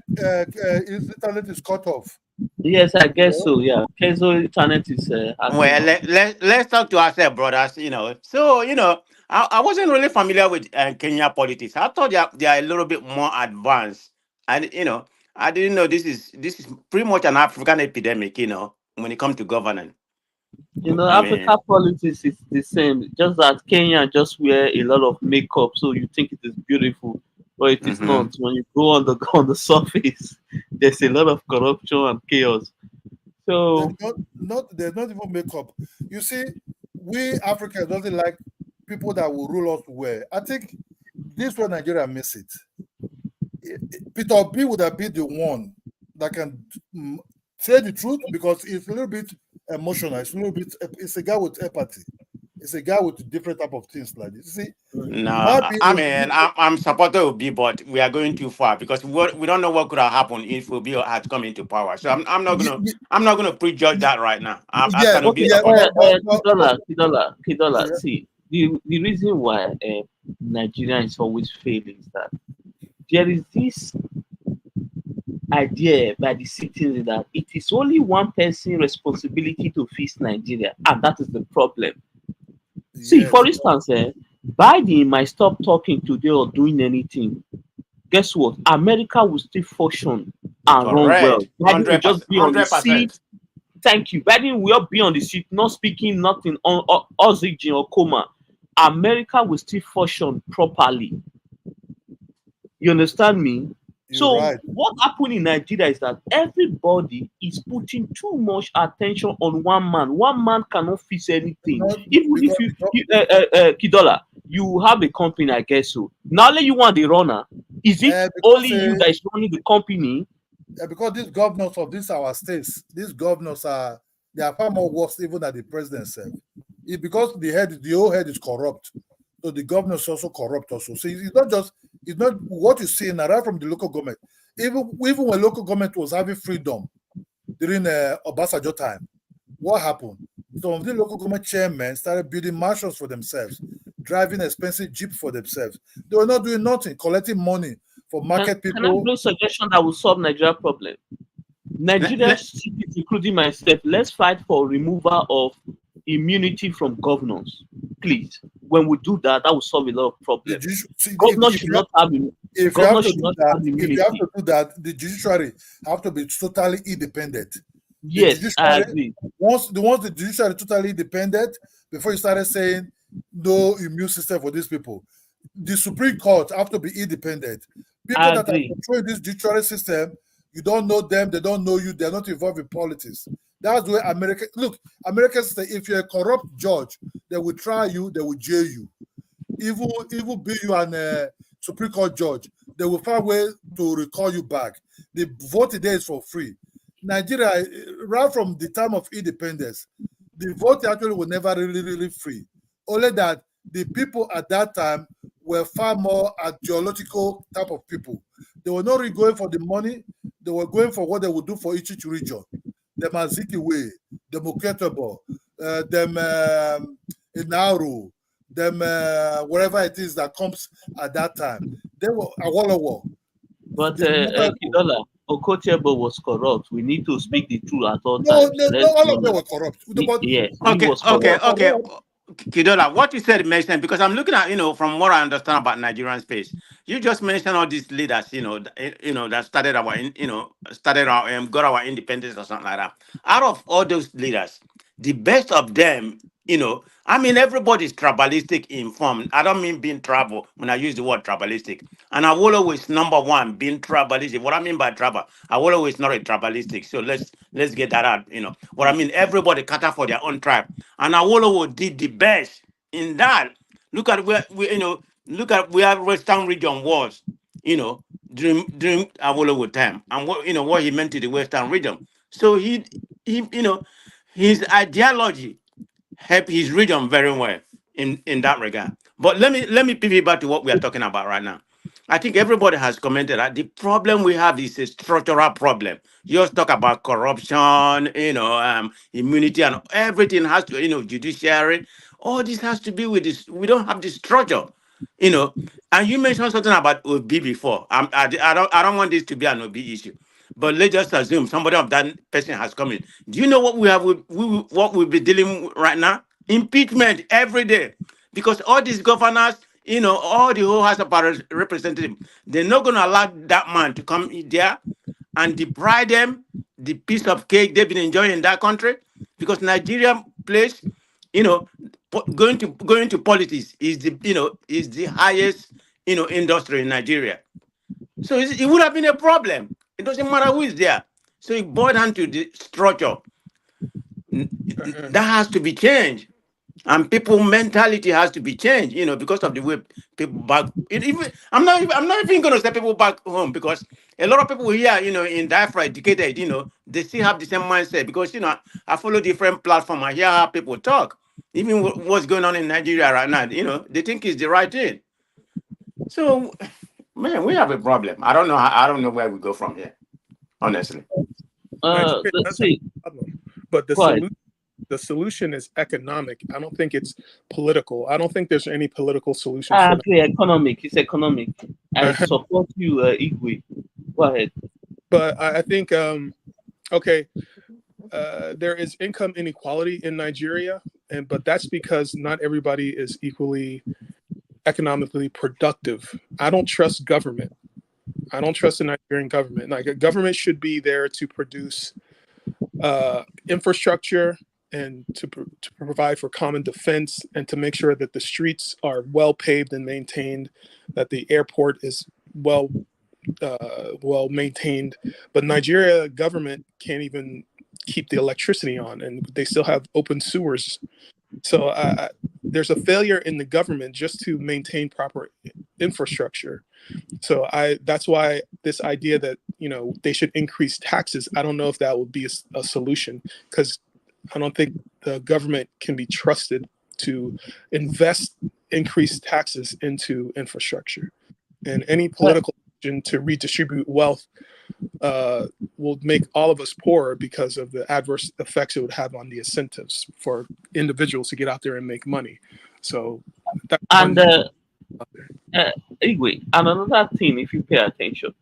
his internet is cut off. Yes, I guess so. Yeah, Kenzo internet is Well, acting up. let's talk to ourselves, brothers. So I wasn't really familiar with Kenya politics. I thought they are a little bit more advanced, and I didn't know this is pretty much an African epidemic. When it comes to governance. I Africa mean, politics is the same. Just that Kenya just wear a lot of makeup, so you think it is beautiful, but it is mm-hmm. not. When you go on the on the surface, there's a lot of corruption and chaos. So There's not even makeup. You see, we Africans doesn't like people that will rule us well. I think this one Nigeria miss it. Peter Obi would have been the one that can say the truth because it's a little bit emotional. It's a guy with empathy. It's a guy with different type of things like this. You see, no, I mean, I'm supporter of Obi, but we are going too far because we don't know what could have happened if Obi had come into power. So I'm not gonna prejudge that right now. I yeah, can okay, be supporter. Kidola. Yeah. See, the reason why Nigeria is always failing is that there is this idea by the citizens that it is only one person's responsibility to fix Nigeria, and that is the problem. See, for instance, Biden might stop talking today or doing anything. Guess what? America will still function and run well. Correct. Biden will just 100%. be on the seat. 100%. Thank you. Biden will be on the seat, not speaking nothing on oxygen or coma. America will still function properly. You understand me? You're right. What happened in Nigeria is that everybody is putting too much attention on one man. One man cannot fix anything. Even if Kidola, you have a company, I guess so. Now let you want the runner. Is it only you that is running the company? Because these governors of these our states, these governors are far more worse even than the president said. Because the whole head is corrupt. So the governors also corrupt also. So it's not what you see now right from the local government. Even when local government was having freedom during Obasanjo time, what happened? Some of the local government chairmen started building mansions for themselves, driving expensive jeep for themselves. They were not doing nothing, collecting money for market people. Can I bring suggestion that will solve Nigeria problem? Nigeria, including myself, let's fight for removal of immunity from governors. Please, when we do that, that will solve a lot of problems. Governors should not have immunity. If you have to do that, the judiciary have to be totally independent. Yes, I agree. Once the judiciary totally independent, before you started saying no immune system for these people, the Supreme Court have to be independent. People that are controlling this judiciary system, you don't know them, they don't know you, they're not involved in politics. That's where America say if you're a corrupt judge, they will try you, they will jail you. Even be you an Supreme Court judge, they will find a way to recall you back. The vote today is for free. Nigeria, right from the time of independence, the vote actually was never really free. Only that the people at that time were far more ideological type of people. They were not really going for the money, they were going for what they would do for each region. Them Azikiwe, them Oketebo, them Inaru, them whatever it is that comes at that time. They were Awolowo. But Kidola, Okotebo was corrupt. We need to speak the truth at all times. No, all of them were corrupt. Yes, okay. Kidola, what you said makes sense because I'm looking at, from what I understand about Nigerian space. You just mentioned all these leaders, that started our, got our independence or something like that. Out of all those leaders, the best of them, I mean, everybody's tribalistic informed. I don't mean being tribal when I use the word tribalistic. And I will always number one being tribalistic. What I mean by tribal, I will always not a tribalistic. So let's get that out. What I mean, everybody cater for their own tribe. And Awolowo did the best in that. Look at where where Western region was, during Awolowo time, and what he meant to the Western region. So his ideology help his region very well in that regard. But let me pivot back to what we are talking about right now. I think everybody has commented that the problem we have is a structural problem. You just talk about corruption, immunity, and everything has to, judiciary. All this has to be with this. We don't have this structure, And you mentioned something about OB before. I don't want this to be an OB issue. But let's just assume somebody of that person has come in. Do you know what we have? What we'll be dealing with right now? Impeachment every day, because all these governors, all the whole House of Representatives, they're not going to allow that man to come in there and deprive them the piece of cake they've been enjoying in that country, because Nigeria place, going to politics is the highest industry in Nigeria. So it would have been a problem. It doesn't matter who is there. So it boiled down to the structure. That has to be changed. And people mentality has to be changed, because of the way people back. I'm not even going to say people back home, because a lot of people here, in diaspora educated, they still have the same mindset. Because I follow different platforms. I hear how people talk. Even what's going on in Nigeria right now, they think it's the right thing. So, man, we have a problem. I don't know where we go from here, honestly. Let's see. But the solution is economic. I don't think it's political. I don't think there's any political solution. Economic. It's economic. I support you, Igwe. Go ahead. But I think, there is income inequality in Nigeria, but that's because not everybody is equally economically productive. I don't trust government. I don't trust the Nigerian government. Like, a government should be there to produce infrastructure and to provide for common defense, and to make sure that the streets are well paved and maintained, that the airport is well maintained. But Nigeria government can't even keep the electricity on, and they still have open sewers. So there's a failure in the government just to maintain proper infrastructure. So that's why this idea that they should increase taxes, I don't know if that would be a solution, because I don't think the government can be trusted to invest increased taxes into infrastructure. And any political action to redistribute wealth will make all of us poorer, because of the adverse effects it would have on the incentives for individuals to get out there and make money. So anyway, and another thing, if you pay attention,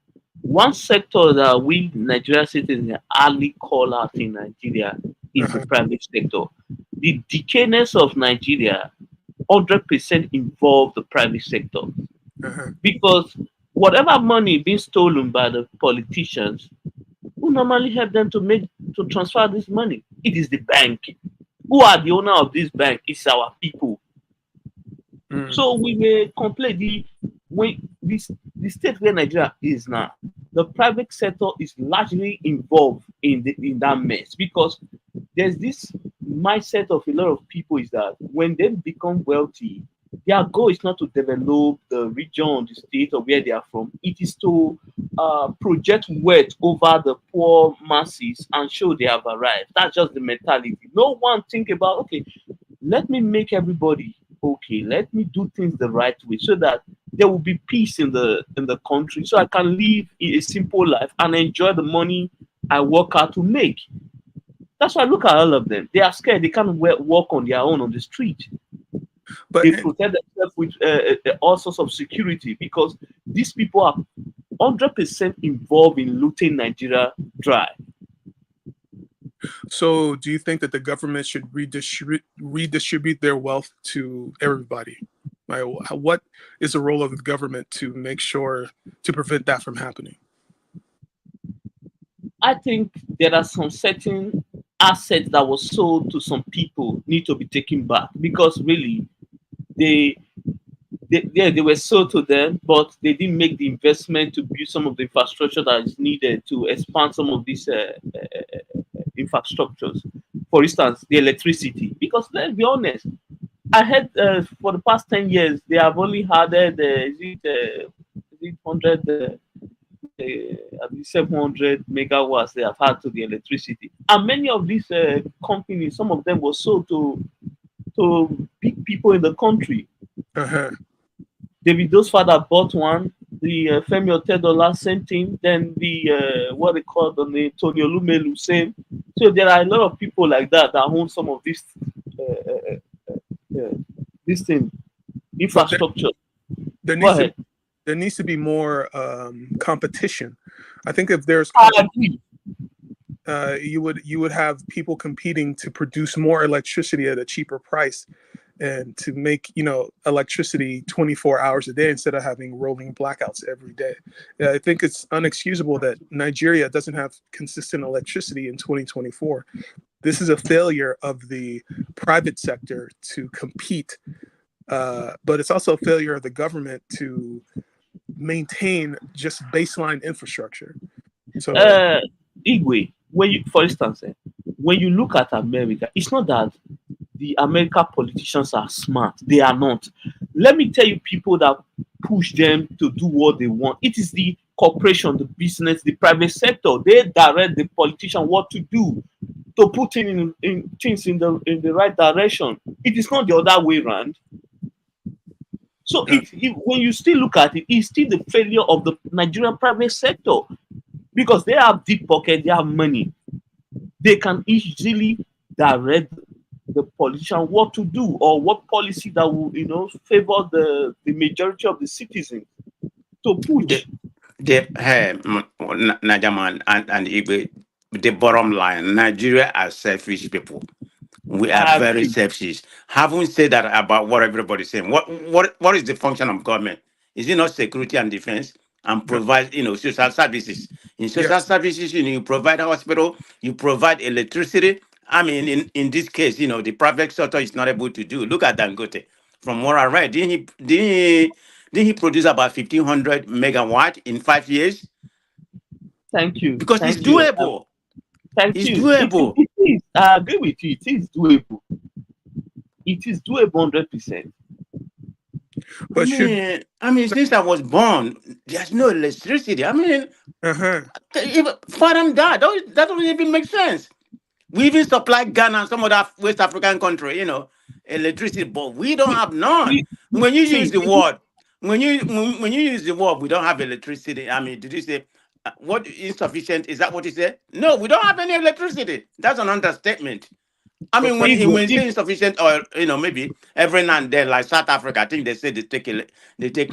one sector that we Nigerian citizens hardly call out in Nigeria is the private sector. The decadence of Nigeria 100% involve the private sector, because whatever money being stolen by the politicians, who normally help them to transfer this money? It is the bank. Who are the owner of this bank? It's our people. So we may complain the state where Nigeria is now, the private sector is largely involved in that mess, because there's this mindset of a lot of people is that when they become wealthy, their goal is not to develop the region, the state, or where they are from. It is to project wealth over the poor masses and show they have arrived. That's just the mentality. No one think about, okay, let me make everybody okay. Let me do things the right way, so that there will be peace in the country, so I can live a simple life and enjoy the money I work hard to make. That's why I look at all of them. They are scared. They can't walk on their own on the street. But they protect themselves with all sorts of security, because these people are 100% involved in looting Nigeria dry. So do you think that the government should redistribute their wealth to everybody? Like, what is the role of the government to make sure to prevent that from happening? I think there are some certain assets that was sold to some people need to be taken back, because really they they were sold to them, but they didn't make the investment to build some of the infrastructure that is needed to expand some of these infrastructures. For instance, the electricity. Because let's be honest, I heard for the past 10 years they have only added is it 100 at least 700 megawatts they have had to the electricity, and many of these companies, some of them were sold to big people in the country. Davido's father bought one. The Femi Otedola, same thing. Then the what they call the Tony Olumelu, same. So there are a lot of people like that that own some of this thing, infrastructure. There needs to be more competition. I think if there's you would have people competing to produce more electricity at a cheaper price, and to make electricity 24 hours a day instead of having rolling blackouts every day. I think it's unexcusable that Nigeria doesn't have consistent electricity in 2024. This is a failure of the private sector to compete, but it's also a failure of the government to maintain just baseline infrastructure. So, Igwe, for instance, when you look at America, it's not that the American politicians are smart. They are not. Let me tell you, people that push them to do what they want. It is the corporation, the business, the private sector. They direct the politician what to do, to put in things in the right direction. It is not the other way around. So when you still look at it, it's still the failure of the Nigerian private sector, because they have deep pocket, they have money. They can easily direct the politician what to do, or what policy that will favor the majority of the citizens to push. Najaman and Igwe, the bottom line, Nigeria are selfish people. We are very selfish. Haven't said that about what everybody's saying. What is the function of government? Is it not security and defense and provide social services? In social services, you provide hospital, you provide electricity. I mean, in this case, the private sector is not able to do. Look at Dangote. From what I read, didn't he produce about 1,500 megawatt in 5 years? Thank you. Because it's doable. It's doable. It is. I agree with you. It is doable. It is doable 100%. But since I was born, there's no electricity. I mean, for them that doesn't even make sense. We even supply Ghana and some other West African country, electricity, but we don't have none. When you use the word, when you use the word, we don't have electricity. I mean, did you say what insufficient? Is that what you said? No, we don't have any electricity. That's an understatement. I mean, when you say insufficient, or maybe every now and then, like South Africa, I think they say they take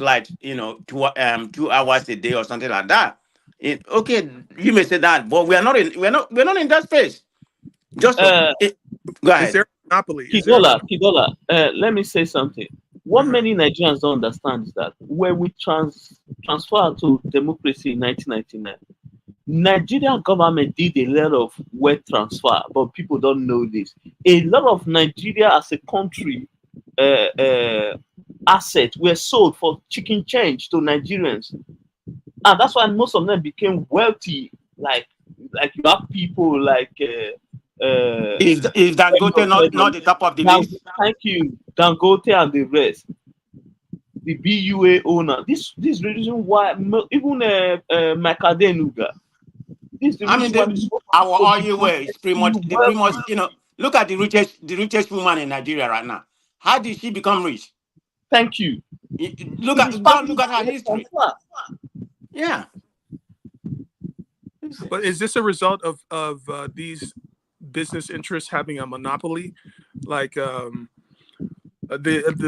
light, 2 hours a day or something like that. Okay, you may say that, but we're not in that space. Just go ahead. Is there a monopoly? Kidola, let me say something. What many Nigerians don't understand is that when we transfer to democracy in 1999, Nigerian government did a lot of wealth transfer, but people don't know this. A lot of Nigeria as a country assets were sold for chicken change to Nigerians, and that's why most of them became wealthy. Like you have people like. Is Dangote not the top of the list? Thank you, Dangote and the rest. The BUA owner. This is the reason why even Makadenuga. Our oil well is pretty much look at the richest woman in Nigeria right now. How did she become rich? Thank you. Look at her history. Yeah. But is this a result of these business interests having a monopoly? Like the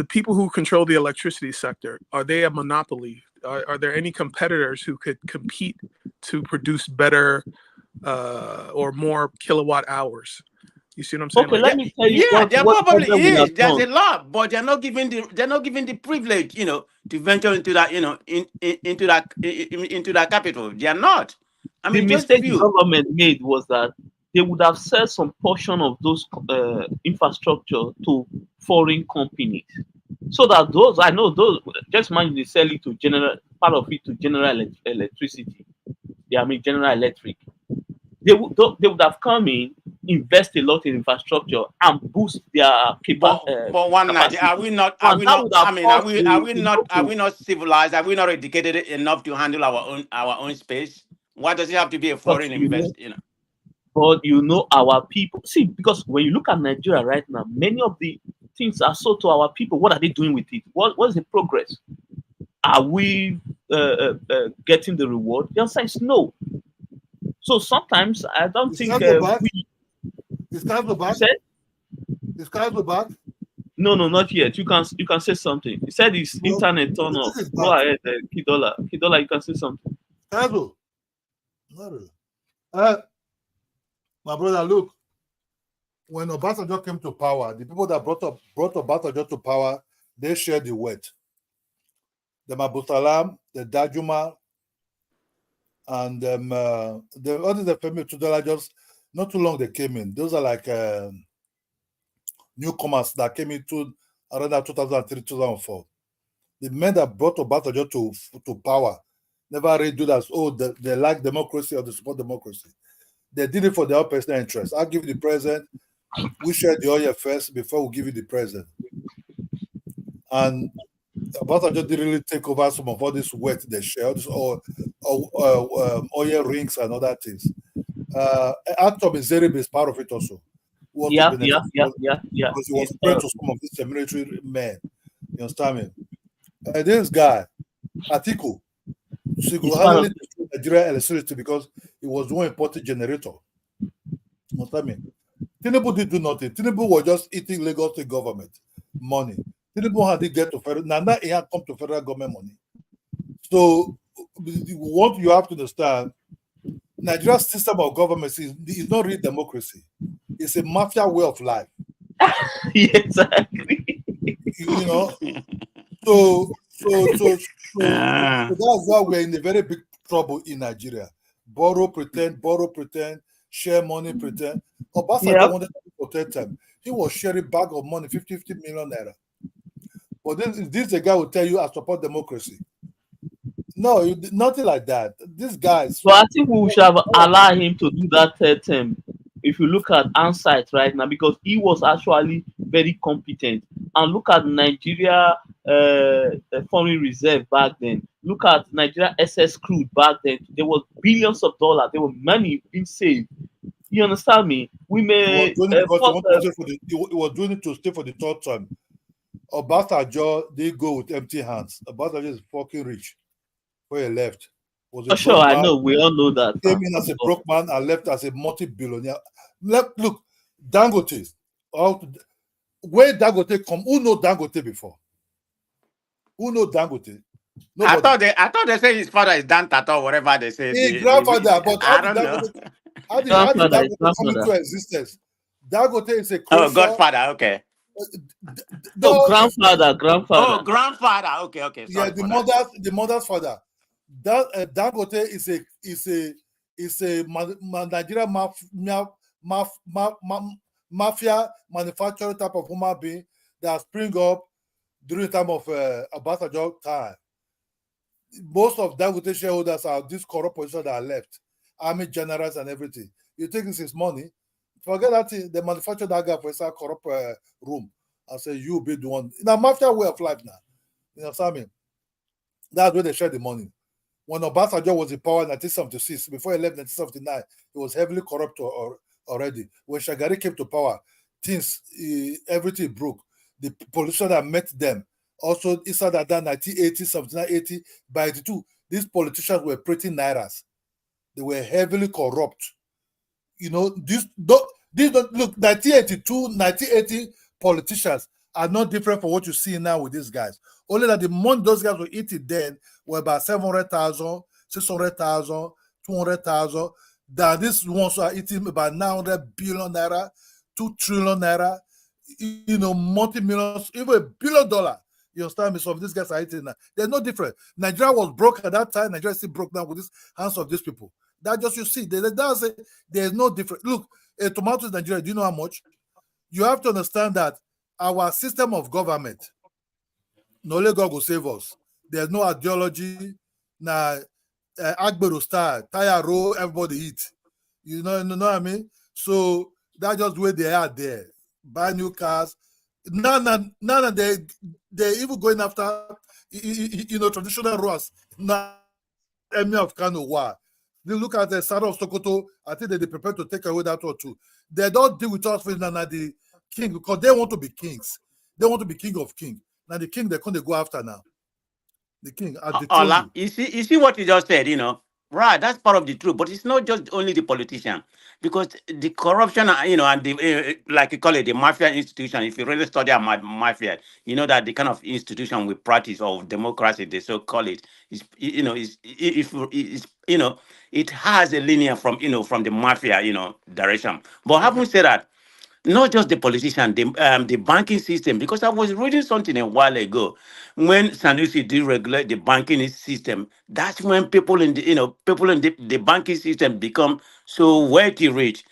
people who control the electricity sector, are they a monopoly? Are there any competitors who could compete to produce better or more kilowatt hours? You see what I'm saying? Okay, let me tell you. Yeah, there probably is. There's a lot, but they're not given the privilege, to venture into that, into that capital. They are not. I mean, the mistake the government made was that they would have sold some portion of those infrastructure to foreign companies, so that those, I know those, just imagine they sell it to general, part of it to general electricity. I mean General Electric. They would have come in, invest a lot in infrastructure, and boost their But one night, capacity, are and we that not? would have I mean, caused are we not civilized? Are we not educated enough to handle our own space? Why does it have to be a but foreign invest? You know. but our people, see, because when you look at Nigeria right now, many of the things are sold to our people. What are they doing with it? What's the progress? Are we getting the reward? The answer is no. So sometimes I don't think back? we. Is Castro back? Said? Is Castro back? No, not yet. You can say something. He said his internet turn off. Go ahead, Kidola. Kidola, you can say something. Castro. My brother, look. When Obasanjo came to power, the people that brought Obasanjo to power, they shared the wealth. The Mabusalam, the Dajuma, and the others that came to Dola, just not too long they came in. Those are like newcomers that came into around 2003, 2004. The men that brought Obasanjo to power never really do that. Oh, they like democracy or they support democracy. They did it for their own personal interest. I'll give you the president. We share the oil first before we give you the president. And Obasanjo didn't really take over some of all this wealth they share, all this oil rings and other things. Actor Zerib is part of it also. Yeah. Because he was friends with some of these military men. You understand me? This guy, Atiku, single-handedly destroyed Nigeria electricity because he was one important generator. You understand me? Tinubu did do nothing. Tinubu was just eating Lagos state government money. Tinubu had to get to federal. Now he had come to federal government money. So what you have to understand, Nigeria's system of government is not really democracy. It's a mafia way of life. Yes, I agree. You know, so that's why we're in a very big trouble in Nigeria. Borrow, pretend, share money, pretend. Obasanjo wanted to protect them. He was sharing bag of money, 50 million naira. But this is a guy who tell you I support democracy. No, nothing like that. This guy is. So I think we should have allowed him to do that third term. If you look at Ansight right now, because he was actually very competent. And look at Nigeria foreign reserve back then. Look at Nigeria SS crude back then. There was billions of dollars. There were money being saved. You understand me? We may. He was doing it to stay for the third term. Obasanjo did go with empty hands. Obasanjo is fucking rich. Where he left. Sure, I know. We all know that. Came in as a broke man and left as a multi-billionaire. Look, Dangote. Where Dangote come? Who know Dangote before? Who know Dangote? Nobody. I thought they say his father is Dan Tata or whatever they say. His grandfather, but I don't know. How did Dangote come into existence? Dangote is a closer. Oh, Godfather. Okay. Grandfather. Oh, grandfather. Okay. Sorry, yeah, the mother's father. That Dangote is a Nigerian mafia manufacturer type of human being that spring up during the time of Obasanjo time. Most of Dangote shareholders are these corrupt positions that are left, army generals and everything. You think this is money? Forget that thing. They manufacture that guy for a corrupt room and say you be the one. In a mafia way of life now. You know what I mean? That's where they share the money. When Obasanjo was in power in 1976, before he left 1979, he was heavily corrupt already. When Shagari came to power, everything broke. The politicians that met them, also inside that 1980, 1980, by 82, these politicians were pretty nairas. They were heavily corrupt. You know, these don't look, 1982, 1980 politicians are not different from what you see now with these guys. Only that the money those guys were eating then were about 700,000, 600,000, 200,000. That these ones are eating about 900 billion naira, 2 trillion naira, you know, multi-millions, even $1 billion. You You understand me? Some of these guys are eating now. They're no different. Nigeria was broke at that time. Nigeria still broke down with these hands of these people. That just you see. There's no different. Look, a tomato in Nigeria, do you know how much? You have to understand that our system of government, no only God will save us. There's no ideology. Now, Agbero style, tire roll, everybody eat. You know what I mean? So that's just where they are there. Buy new cars. None, they're even going after, traditional rulers. Now, Emir of Kano, why? They look at the Sada of Sokoto, I think they prepare to take away that one too. They don't deal with us with the king because they want to be kings. They want to be king of king. Now the king, they're going to go after now. The king at the throne. You see what you just said, right? That's part of the truth, but it's not just only the politician, because the corruption, and the like you call it, the mafia institution. If you really study about mafia, you know that the kind of institution we practice of democracy, they so call it, is it has a linear from the mafia, direction. But having said that, not just the politician, the banking system, because I was reading something a while ago. When Sanusi deregulate the banking system, that's when people in the banking system become so wealthy rich.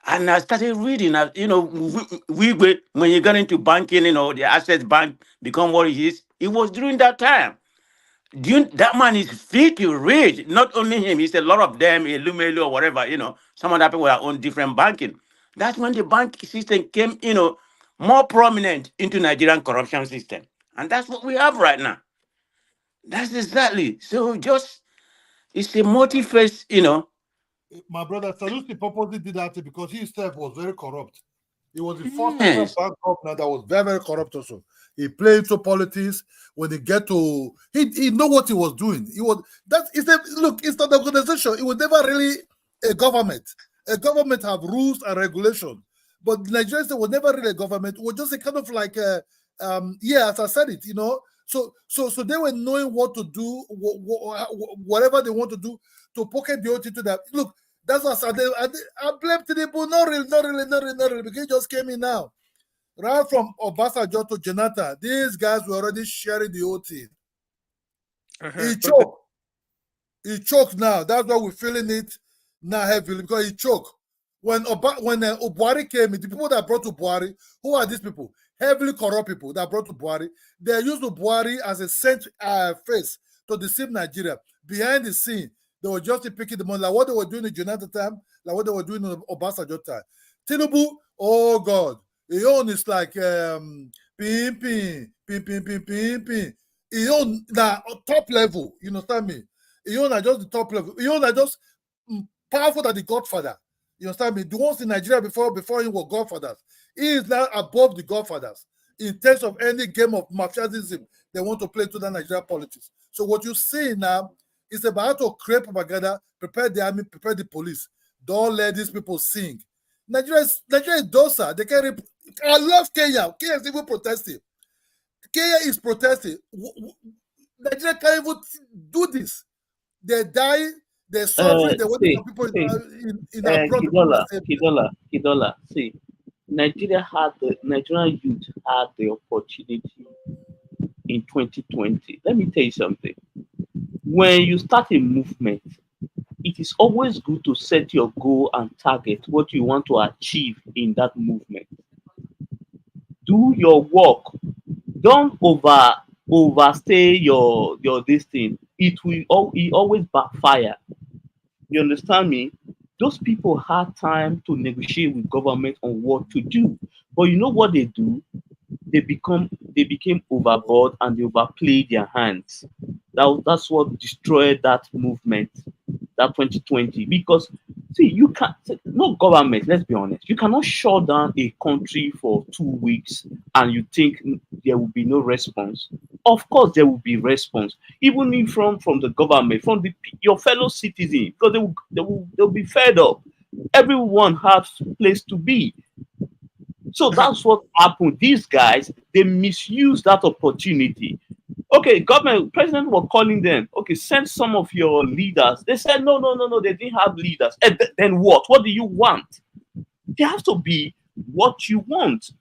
And I started reading, when you got into banking, the Access Bank become what it is. It was during that time. That man is filthy rich. Not only him, it's a lot of them, Lumelu or whatever, some of the people that own different banking. That's when the banking system came, more prominent into Nigerian corruption system. And that's what we have right now. That's exactly. So it's a multi-phase, My brother Sanusi purposely did that because he himself was very corrupt. He was the first central bank governor that was very, very corrupt also. He played into politics. When he get to, he know what he was doing. It's not an organization. It was never really a government. A government have rules and regulations. But Nigeria was never really a government. It was just a kind of like, as I said it, So they were knowing what to do, whatever they want to do to pocket the OT to that. Look, that's what I blame Tinubu. Not really, because he just came in now. Right from Obasanjo to Jonathan, these guys were already sharing the OT. He choked. He choked now. That's why we're feeling it now heavily, because he choked. When Buhari came in, the people that brought to Buhari, who are these people? Heavily corrupt people that brought to Buhari. They used Buhari as a face to deceive Nigeria. Behind the scene, they were just picking the money, like what they were doing in Jonathan time, like what they were doing in Obasanjo time. Tinubu, oh God, he own is like pin. He own now top level. You understand me? He own just the top level. He own just powerful than the Godfather. You understand me? The ones in Nigeria before him were Godfathers. He is now above the Godfathers in terms of any game of mafiaism they want to play to the Nigerian politics. So what you see now is about to create propaganda, prepare the army, prepare the police. Don't let these people sing. Nigeria is docile. They can. I love Kenya. Kenya is even protesting. Kenya is protesting. Nigeria can't even do this. They die. They're suffering. They want people in abroad. Kidola. See, Nigerian youth had the opportunity in 2020. Let me tell you something. When you start a movement, it is always good to set your goal and target what you want to achieve in that movement. Do your work. Don't overstay your this thing. It always backfire. You understand me? Those people had time to negotiate with government on what to do. But you know what they do? They became overboard and they overplayed their hands. That's what destroyed that movement, that 2020. Because see, you can't, no government, let's be honest, you cannot shut down a country for 2 weeks and you think there will be no response. Of course there will be response, even if from the government, from your fellow citizens, because they'll be fed up. Everyone has place to be. So that's what happened. These guys, they misused that opportunity. Okay, president was calling them. Okay, send some of your leaders. They said, no, they didn't have leaders. And then what? What do you want? They have to be what you want.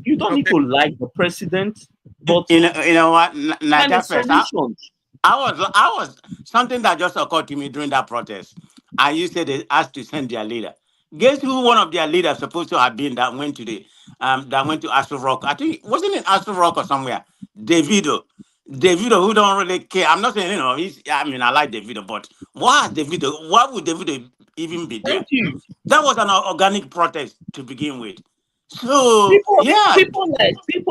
You don't need to like the president. But you know what, kind Naija of first. solutions. I was something that just occurred to me during that protest. And you said they asked to send their leader. Guess who one of their leaders supposed to have been that went to Aso Rock? I think wasn't it Aso Rock or somewhere? Davido. Davido, who don't really care. I'm not saying, I mean I like Davido, but why Davido? Why would Davido even be there? Thank you. That was an organic protest to begin with. So yeah, People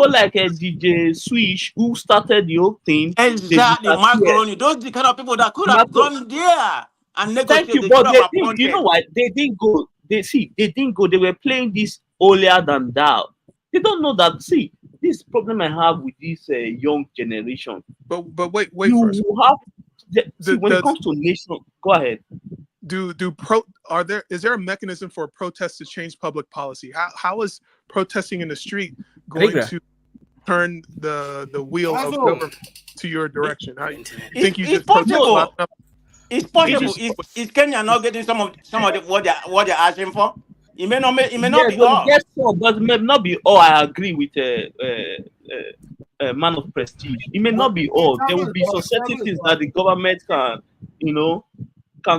like DJ Swish who started the whole thing. exactly. Macaroni. Those the kind of people that could have gone there and Thank negotiated. you, They but should they have didn't. appointed. You know why they didn't go? They didn't go. They were playing this holier than thou. They don't know that. See, this problem I have with this young generation. But wait you first. have when it comes to nation. Go ahead. Is there a mechanism for protests to change public policy? How is protesting in the street going to turn the wheel of government to your direction? How you think you just possible? It's possible. Is Kenya not getting some of what they're asking for? It may not be all. Yes, but it may not be all. I agree with man of prestige. It may not be all. There will be some certain things that the government can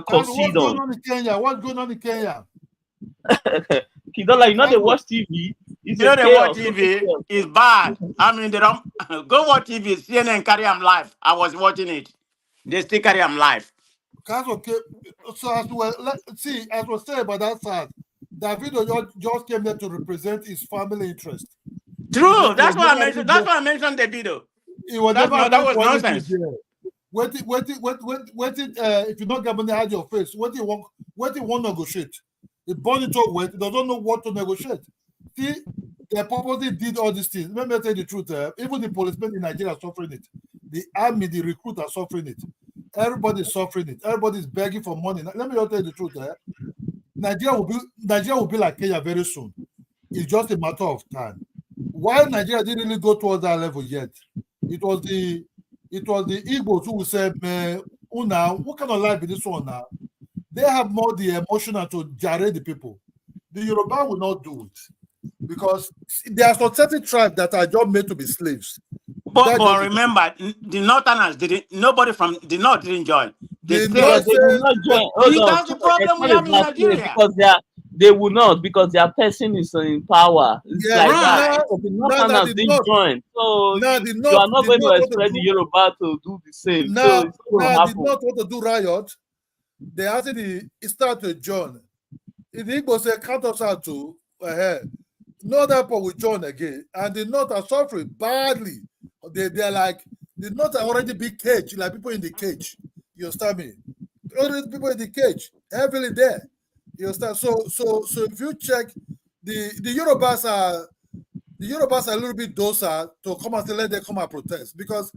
concede on. What's going on in Kenya? What's going on in Kenya? Kidola, you know they watch TV. You know they watch TV. It's bad. I mean, they don't go watch TV. CNN carry them live. I was watching it. They still carry them live. Okay. So as we say about that side, Davido just came there to represent his family interest. True. That's why I mentioned. That's why I mentioned Davido. That was nonsense. Wait, if you don't get money out of your face, what do you want to negotiate? It burn it up, they don't know what to negotiate. See, they purposely did all these things. Let me tell you the truth. Even the policemen in Nigeria are suffering it. The army, the recruits are suffering it. Everybody's suffering it. Everybody's begging for money. Let me tell you the truth. Nigeria will be like Kenya very soon. It's just a matter of time. Why Nigeria didn't really go towards that level yet? It was the Igbos who said, man, what kind of life is this one now? They have more the emotional to gyrate the people. The Yoruba will not do it because there are some certain tribes that are just made to be slaves. But remember, the Northerners nobody from the North didn't join. They did not join. That's the problem we have in Nigeria. Because they will not, because their person is in power. It's like that. So the Northerners didn't join. So you are not going to expect the Yoruba to do the same. Now, so it's going to happen. Did not want to do riot. They actually start to join. If the Igbo say count us out to no other people will join again, and the North are suffering badly. They're like the North are already big cage, like people in the cage. You understand me? Already people in the cage, heavily there. You understand? So if you check the Yorubas are a little bit docile to come and say let them come and protest because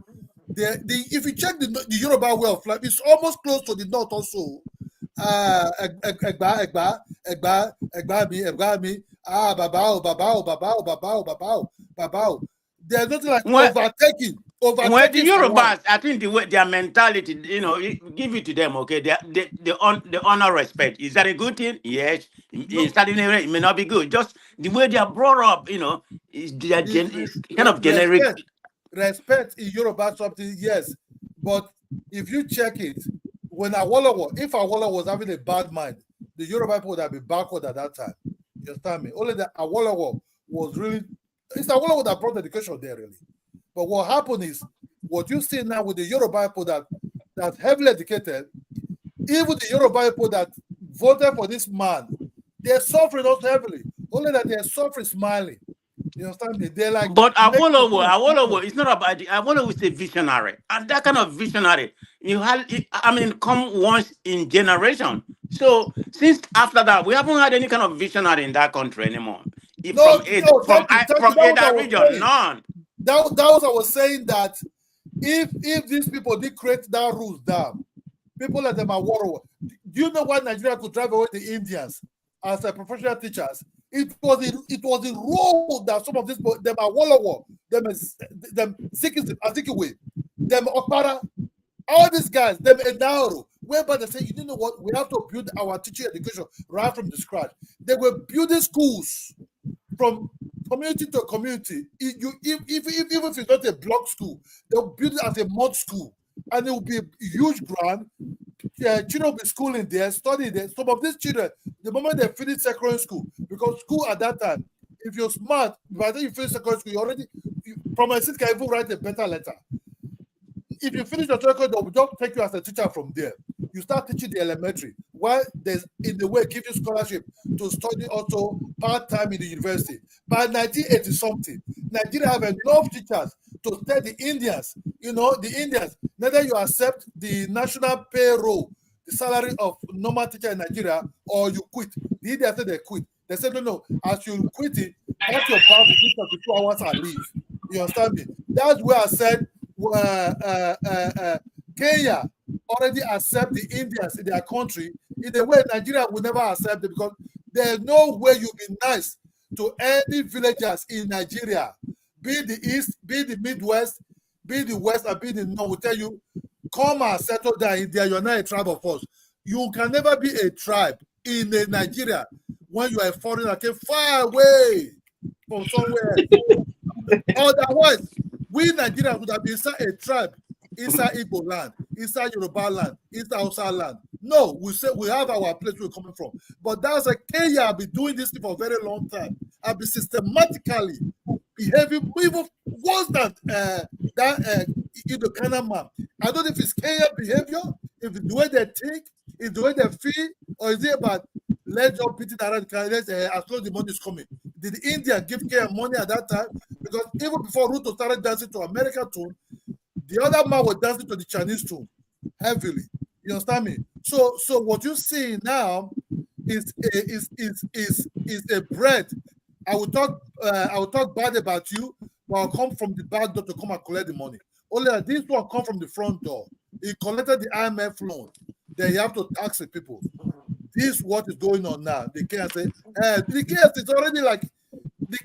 if you check the Yoruba way of life, it's almost close to the North also. Babao. There's nothing like overtaking. When the Yorubas, I think their mentality, give it to them, okay? They honor respect. Is that a good thing? Yes. In certain area, it may not be good. Just the way they are brought up, is kind of generic. Respect in Yoruba something, yes. But if you check it, if Awolowo was having a bad mind, the Yoruba people would have been backward at that time. You understand me? Only that Awolowo was really, it's Awolowo that brought education there, really. But what happened is, what you see now with the Yoruba people that's heavily educated, even the Yoruba people that voted for this man, they're suffering also heavily. Only that they're suffering smiling. You understand me? They're like. But Awolowo, it's not about Awolowo is a visionary, and that kind of visionary, come once in generation. So since after that, we haven't had any kind of visionary in that country anymore. From Ada region, none. That was what I was saying, that if these people did create that rules down, people like them are war. Do you know why Nigeria could drive away the Indians as professional teachers? It was the role that some of these people, them are war, them Azikiwe, them Okpara, all these guys, them Edaoro, whereby they say, you know what, we have to build our teaching education right from the scratch. They were building schools from community to community. Even if it's not a block school, they'll build it as a mod school, and it will be a huge grant. Children will be schooling there, studying there. Some of these children, the moment they finish secondary school, because school at that time, if you're smart, by the time you finish secondary school, from a seat can even write a better letter. If you finish your secondary, they'll just take you as a teacher from there. You start teaching the elementary, while there's in the way give you scholarship to study also part-time in the university. By 1980 something, Nigeria have enough teachers to tell the Indians, the Indians, neither you accept the national payroll, the salary of normal teacher in Nigeria, or you quit. The Indians said they quit. They said, no, as you quit it, cut your power to 2 hours and leave. You understand me? That's where I said Kenya already accept the Indians in their country in a way Nigeria will never accept it, because there's no way you'll be nice to any villagers in Nigeria, be the East, be the Midwest, be the West, and be the North, will tell you, come and settle down in there. You're not a tribe of us. You can never be a tribe in Nigeria when you are a foreigner, came far away from somewhere else. Otherwise, we Nigerians would have been inside a tribe, inside Igbo land, inside Yoruba land, inside Hausa land. No, we say we have our place we're coming from. But that's a Kenya have been doing this thing for a very long time. I've been systematically behaving even worse than the Ghana man. I don't know if it's Kenya behavior, if it's the way they think, it's the way they feel, or is it about let's just beat it around the candidates as long as the money is coming. Did the Indian give Kenya money at that time? Because even before Ruto started dancing to American tune, the other man was dancing to the Chinese tune heavily. You understand me? So what you see now is a bread. I will talk bad about you, but I'll come from the back door to come and collect the money. Only that this one come from the front door. He collected the IMF loan. Then you have to tax the people. This is what is going on now. They can't say the case is already like the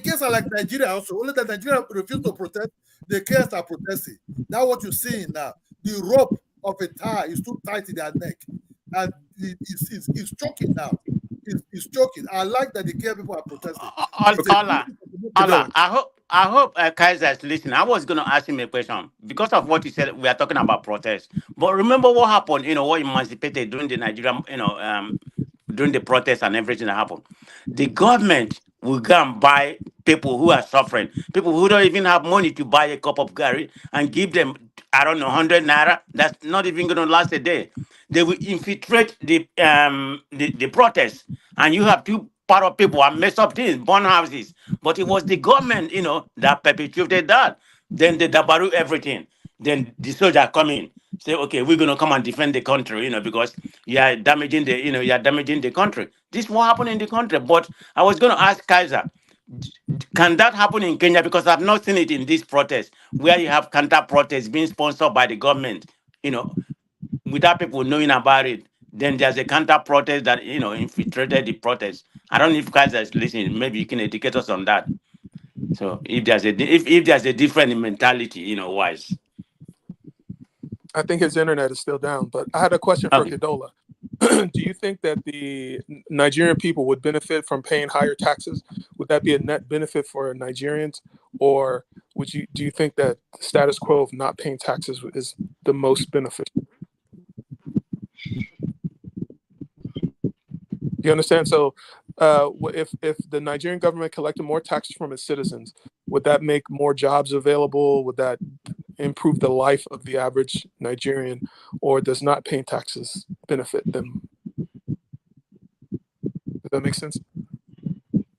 case are like Nigeria also. Only that Nigeria refuse to protest, the case are protesting. That's what you're seeing now. The rope of a tie is too tight in their neck, and it's choking now. It's choking. I like that the care people are protesting. Allah, I hope Kaiser is listening. I was going to ask him a question because of what he said. We are talking about protest, but remember what happened? What emancipated during the Nigerian, during the protests and everything that happened. The government will go and buy people who are suffering, people who don't even have money to buy a cup of curry, and give them, I don't know, 100 naira. That's not even going to last a day. They will infiltrate the protests, and you have two part of people and mess up things, burn houses. But it was the government, that perpetuated that. Then they dabaru everything. Then the soldier come in, say, okay, we're gonna come and defend the country, because you are damaging the country. This is what happened in the country. But I was gonna ask Kaiser, can that happen in Kenya? Because I've not seen it in this protest, where you have counter protests being sponsored by the government, without people knowing about it. Then there's a counter protest that infiltrated the protest. I don't know if Kaiser is listening. Maybe you can educate us on that. So if there's a different mentality, wise. I think his internet is still down. But I had a question for Kedola. Do you think that the Nigerian people would benefit from paying higher taxes? Would that be a net benefit for Nigerians, or do you think that the status quo of not paying taxes is the most beneficial? You understand? So if the Nigerian government collected more taxes from its citizens, would that make more jobs available? Would that improve the life of the average Nigerian, or does not paying taxes benefit them? Does that make sense?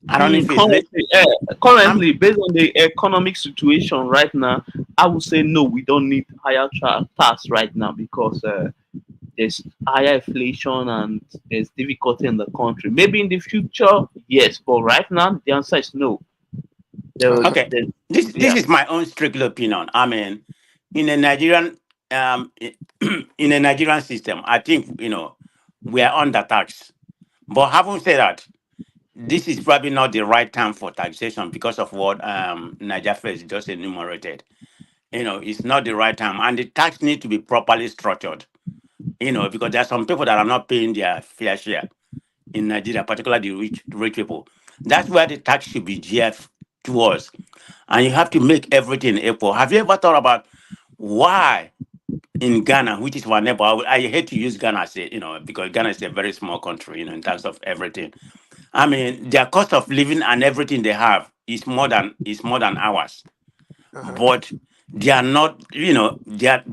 I don't know if currently, based on the economic situation right now, I would say no, we don't need higher tax right now, because there's higher inflation and there's difficulty in the country. Maybe in the future, yes, but right now the answer is no. This is my own strict opinion. I mean, in a Nigerian system, I think we are under tax. But having said that, this is probably not the right time for taxation because of what Niger First just enumerated. It's not the right time, and the tax needs to be properly structured. Because there are some people that are not paying their fair share in Nigeria, particularly the rich people. That's where the tax should be geared towards. And you have to make everything equal. Have you ever thought about why in Ghana, which is our neighbor? I hate to use Ghana as a, because Ghana is a very small country, in terms of everything. I mean, their cost of living and everything they have is more than ours. But they are not, they're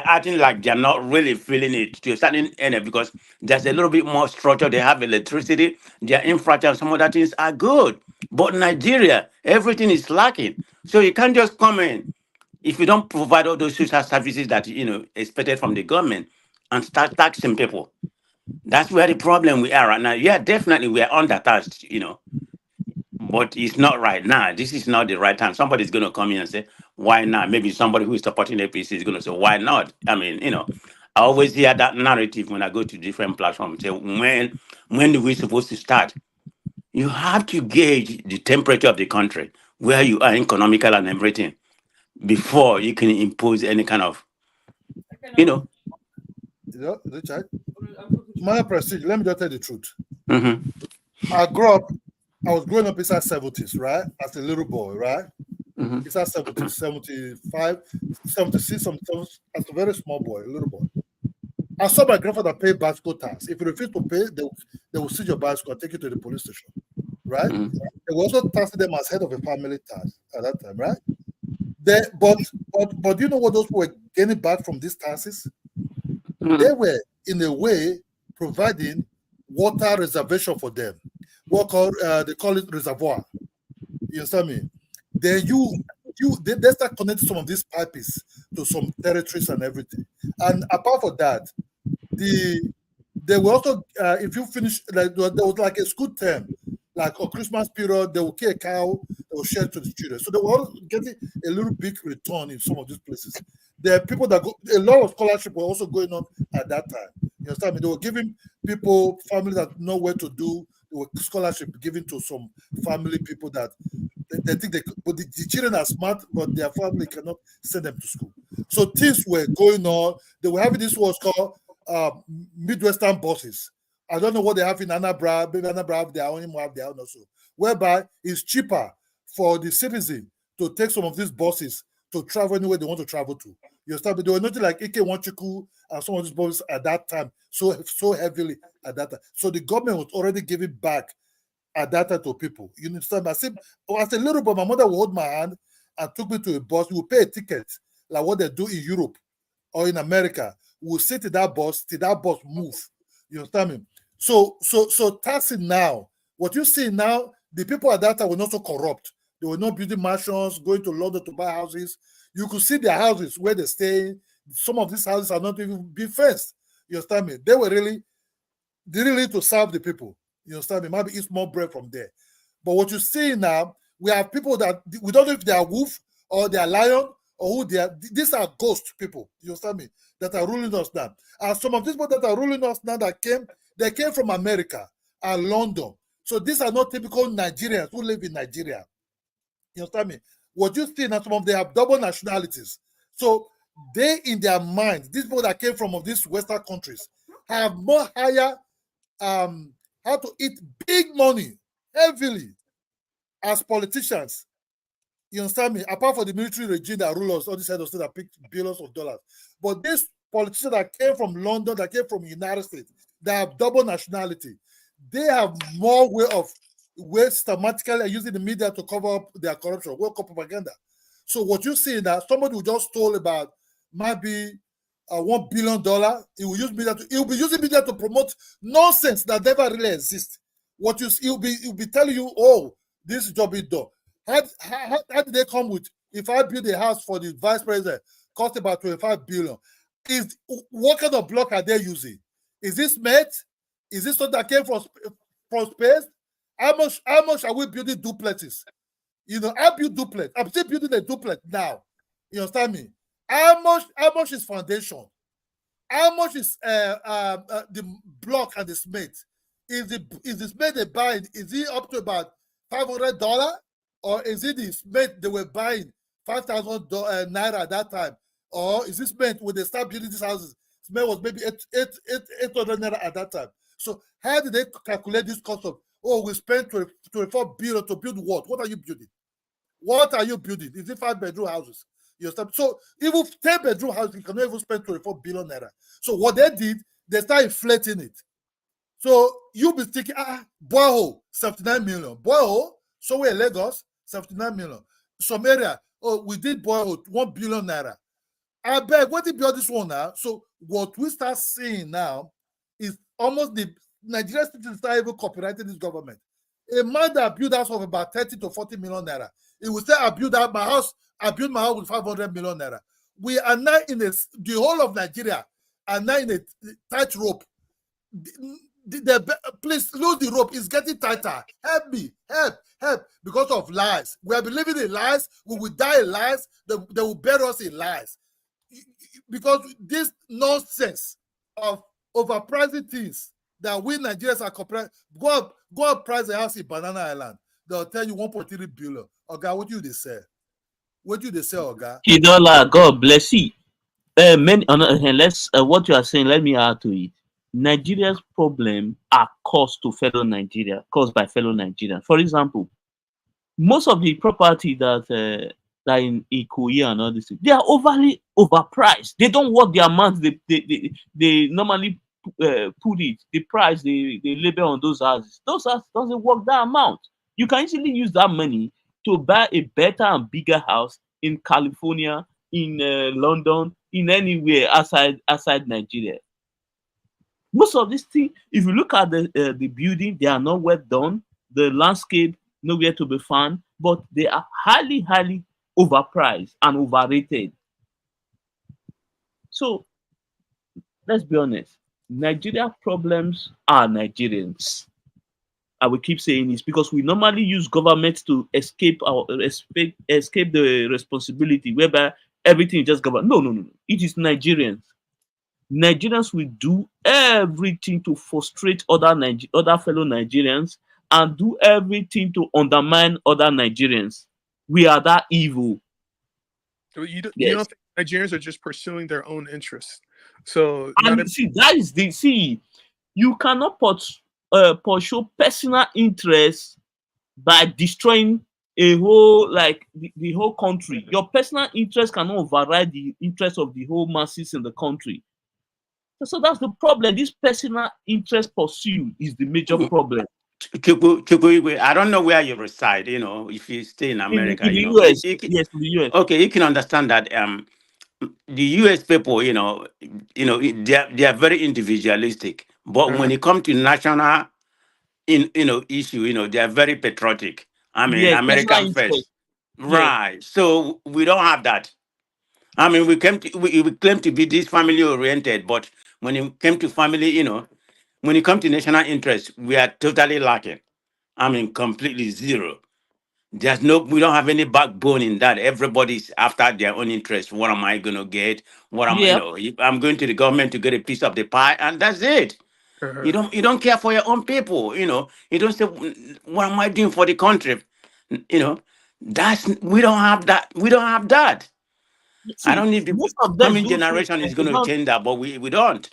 acting like they're not really feeling it to a certain end, because there's a little bit more structure. They have electricity, their infrastructure, some other things are good. But Nigeria, everything is lacking. So you can't just come in if you don't provide all those social services that expected from the government and start taxing people. That's where the problem we are right now. Yeah, definitely we are undertaxed. But it's not right now. This is not the right time. Somebody's going to come in and say, why not? Maybe somebody who is supporting APC is going to say, why not? I mean, I always hear that narrative when I go to different platforms. Say, when are we supposed to start? You have to gauge the temperature of the country, where you are economical and everything, before you can impose any kind of, Richard, my prestige, let me just tell the truth. Mm-hmm. I was growing up inside 70s, right? As a little boy, right? Mm-hmm. Inside 70s, 75, 76, 77, as a very small boy, a little boy. I saw my grandfather pay bicycle tax. If you refuse to pay, they will seize your bicycle and take you to the police station, right? Mm-hmm. They were also taxing them as head of a family tax at that time, right? But do you know what those people were getting back from these taxes? Mm-hmm. They were, in a way, providing water reservation for them. They call it reservoir. You understand me? Then they start connecting some of these pipes to some territories and everything. And apart from that, they will also, if you finish, like there was like a school term, like a Christmas period, they will kill a cow, they will share it to the children. So they were all getting a little big return in some of these places. There are people that a lot of scholarship were also going on at that time. You understand me? They were giving people, families that know where to do, there were scholarship given to some family people that they think but the children are smart, but their family cannot send them to school. So things were going on. They were having this what's called Midwestern buses. I don't know what they have in Anambra. Maybe Anambra have their own, have their own also. Whereby it's cheaper for the citizen to take some of these buses to travel anywhere they want to travel to. You understand? But they were nothing like Ike Wanchuku and some of these buses at that time, so heavily at that time. So the government was already giving back at that time to people. You understand? As a little boy, my mother would hold my hand and took me to a bus. We would pay a ticket, like what they do in Europe or in America. We will sit in that bus till that bus move. You understand me? So taxing now, what you see now, the people at that time were not so corrupt. They were not building mansions, going to London to buy houses. You could see their houses where they stay. Some of these houses are not even being fenced. You understand me? They really to serve the people. You understand me? Maybe eat more bread from there. But what you see now, we have people that we don't know if they are wolf or they are lion or who they are. These are ghost people. You understand me? That are ruling us now. And some of these people that are ruling us now they came from America and London. So these are not typical Nigerians who live in Nigeria. You understand me? What you see now, some of them have double nationalities. So they, in their minds, these people that came from these Western countries have more higher how to eat big money heavily as politicians. You understand me? Apart from the military regime that rule us, all these head of state that pick billions of dollars. But these politicians that came from London, that came from the United States, that have double nationality, they have more way systematically using the media to cover up their corruption, work up propaganda. So what you see now, somebody who just told about maybe $1 billion, he will use media he will be using media to promote nonsense that never really exists. What he'll be telling you, oh, this job is done. How did they come with, if I build a house for the vice president, cost about 25 billion? What kind of block are they using? Is this made? Is this something that came from space? How much are we building duplexes? I build duplex. I'm still building a duplex now. You understand me? How much is foundation? How much is the block and the cement? Is the cement they buy? Is it up to about $500, or is it the cement they were buying 5,000 naira at that time? Or is this cement when they start building these houses? Cement was maybe 800 naira at that time. So how did they calculate this cost of, oh, we spent 24 billion to build what? What are you building? What are you building? Is it 5-bedroom houses? You understand? So even 10-bedroom houses, you cannot even spend 24 billion naira. So what they did, they started inflating it. So you'll be thinking, borehole, 79 million. Borehole, somewhere in Lagos, 79 million. Some area, oh, we did borehole, 1 billion naira. I beg, what if you this one now? So what we start seeing now is almost the Nigerian citizens start even copyrighting this government. A man that built a house of about 30 to 40 million naira, it will say, I built my house with 500 million naira. We are now in the whole of Nigeria are now in a tight rope. Please lose the rope. It's getting tighter. Help me. Help. Because of lies. We are believing in lies. We will die in lies. They will bury us in lies. Because this nonsense of overpricing things that we Nigerians are comparing. Go up price a house in Banana Island. They'll tell you 1.3 billion. Okay, what do they say? What do they say, Oga? $1, God bless you. What you are saying, let me add to it. Nigeria's problem are caused by fellow Nigerians. For example, most of the property that in Ikoyi and all this, they are overpriced. They don't worth the amount they normally put it. The price they label on those houses. Those houses doesn't worth that amount. You can easily use that money to buy a better and bigger house in California, in London, in anywhere outside Nigeria. Most of these things, if you look at the building, they are not well done. The landscape nowhere to be found, but they are highly overpriced and overrated. So let's be honest. Nigeria problems are Nigerians. I will keep saying this because we normally use government to escape the responsibility, whereby everything is just government. No. It is Nigerians. Nigerians will do everything to frustrate other fellow Nigerians and do everything to undermine other Nigerians. We are that evil. You don't think Nigerians are just pursuing their own interests? So you cannot pursue personal interests by destroying a whole the whole country. Your personal interest cannot override the interest of the whole masses in the country. So that's the problem. This personal interest pursuit is the major problem. Chukwu, I don't know where you reside, if you stay in America. In the US. Yes, in the US. Okay, you can understand that the US people, they are very individualistic. But when it comes to national issue, they are very patriotic. I mean, yes, American first. Right. Yes. So we don't have that. I mean, we claim to be this family oriented, but when it came to family, when it comes to national interest, we are totally lacking. I mean, completely zero. We don't have any backbone in that. Everybody's after their own interest. What am I gonna get? I'm going to the government to get a piece of the pie, and that's it. You don't care for your own people. You don't say, what am I doing for the country? We don't have that. We don't have that. See, I don't need most of the them coming generation is going to change that, but we don't.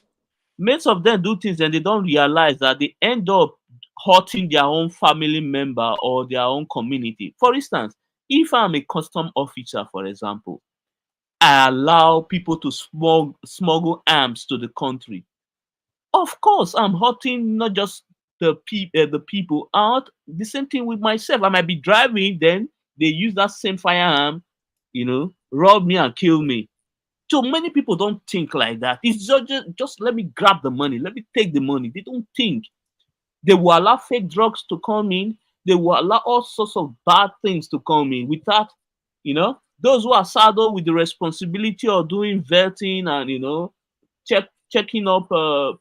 Most of them do things and they don't realize that they end up hurting their own family member or their own community. For instance, if I'm a custom officer, for example, I allow people to smuggle arms to the country. Of course, I'm hurting not just the people out. The same thing with myself. I might be driving, then they use that same firearm, rob me and kill me. So many people don't think like that. It's just let me grab the money. Let me take the money. They don't think. They will allow fake drugs to come in. They will allow all sorts of bad things to come in without, those who are saddled with the responsibility of doing vetting and, checking up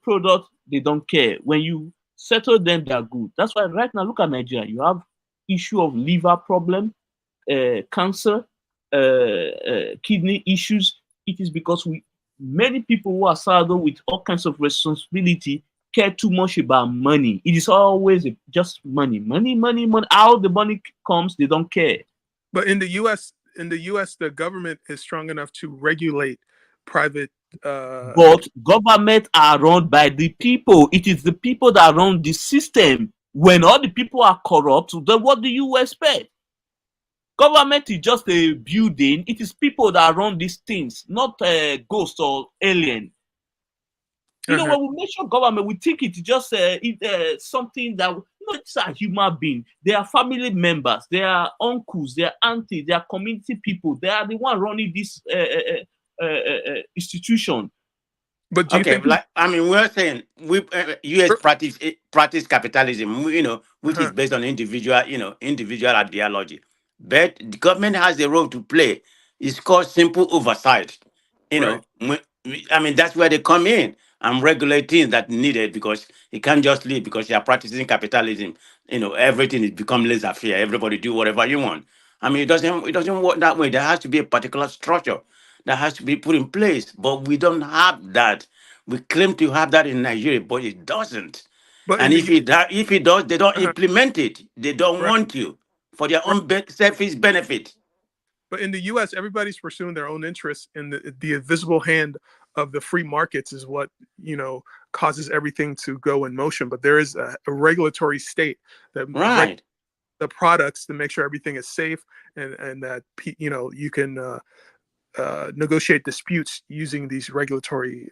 products, they don't care. When you settle them, they are good. That's why right now, look at Nigeria. You have issue of liver problem, cancer, kidney issues. It is because many people who are saddled with all kinds of responsibility care too much about money. It is always just money. How the money comes, they don't care. But in the U.S., the government is strong enough to regulate private. But government are run by the people. It is the people that run the system. When all the people are corrupt, then what do you expect? Government is just a building. It is people that run these things, not ghosts or alien. You know, when we mention government, we think it's just something that it's a human being. They are family members, they are uncles, they are aunties, they are community people. They are the one running this institution. But do you think? Like I mean, we're saying U.S. practice capitalism, which is based on individual ideology. But the government has a role to play. It's called simple oversight. I mean, that's where they come in and regulate things that needed, because you can't just live because you are practicing capitalism. Everything is become laissez-faire. Everybody do whatever you want. I mean, it doesn't work that way. There has to be a particular structure that has to be put in place, but we don't have that. We claim to have that in Nigeria, but it doesn't. But and if it does, they don't implement it. They don't want to for their own selfish benefit. But in the U.S., everybody's pursuing their own interests, and the invisible hand of the free markets is what causes everything to go in motion. But there is a regulatory state that the products to make sure everything is safe, and that you can negotiate disputes using these regulatory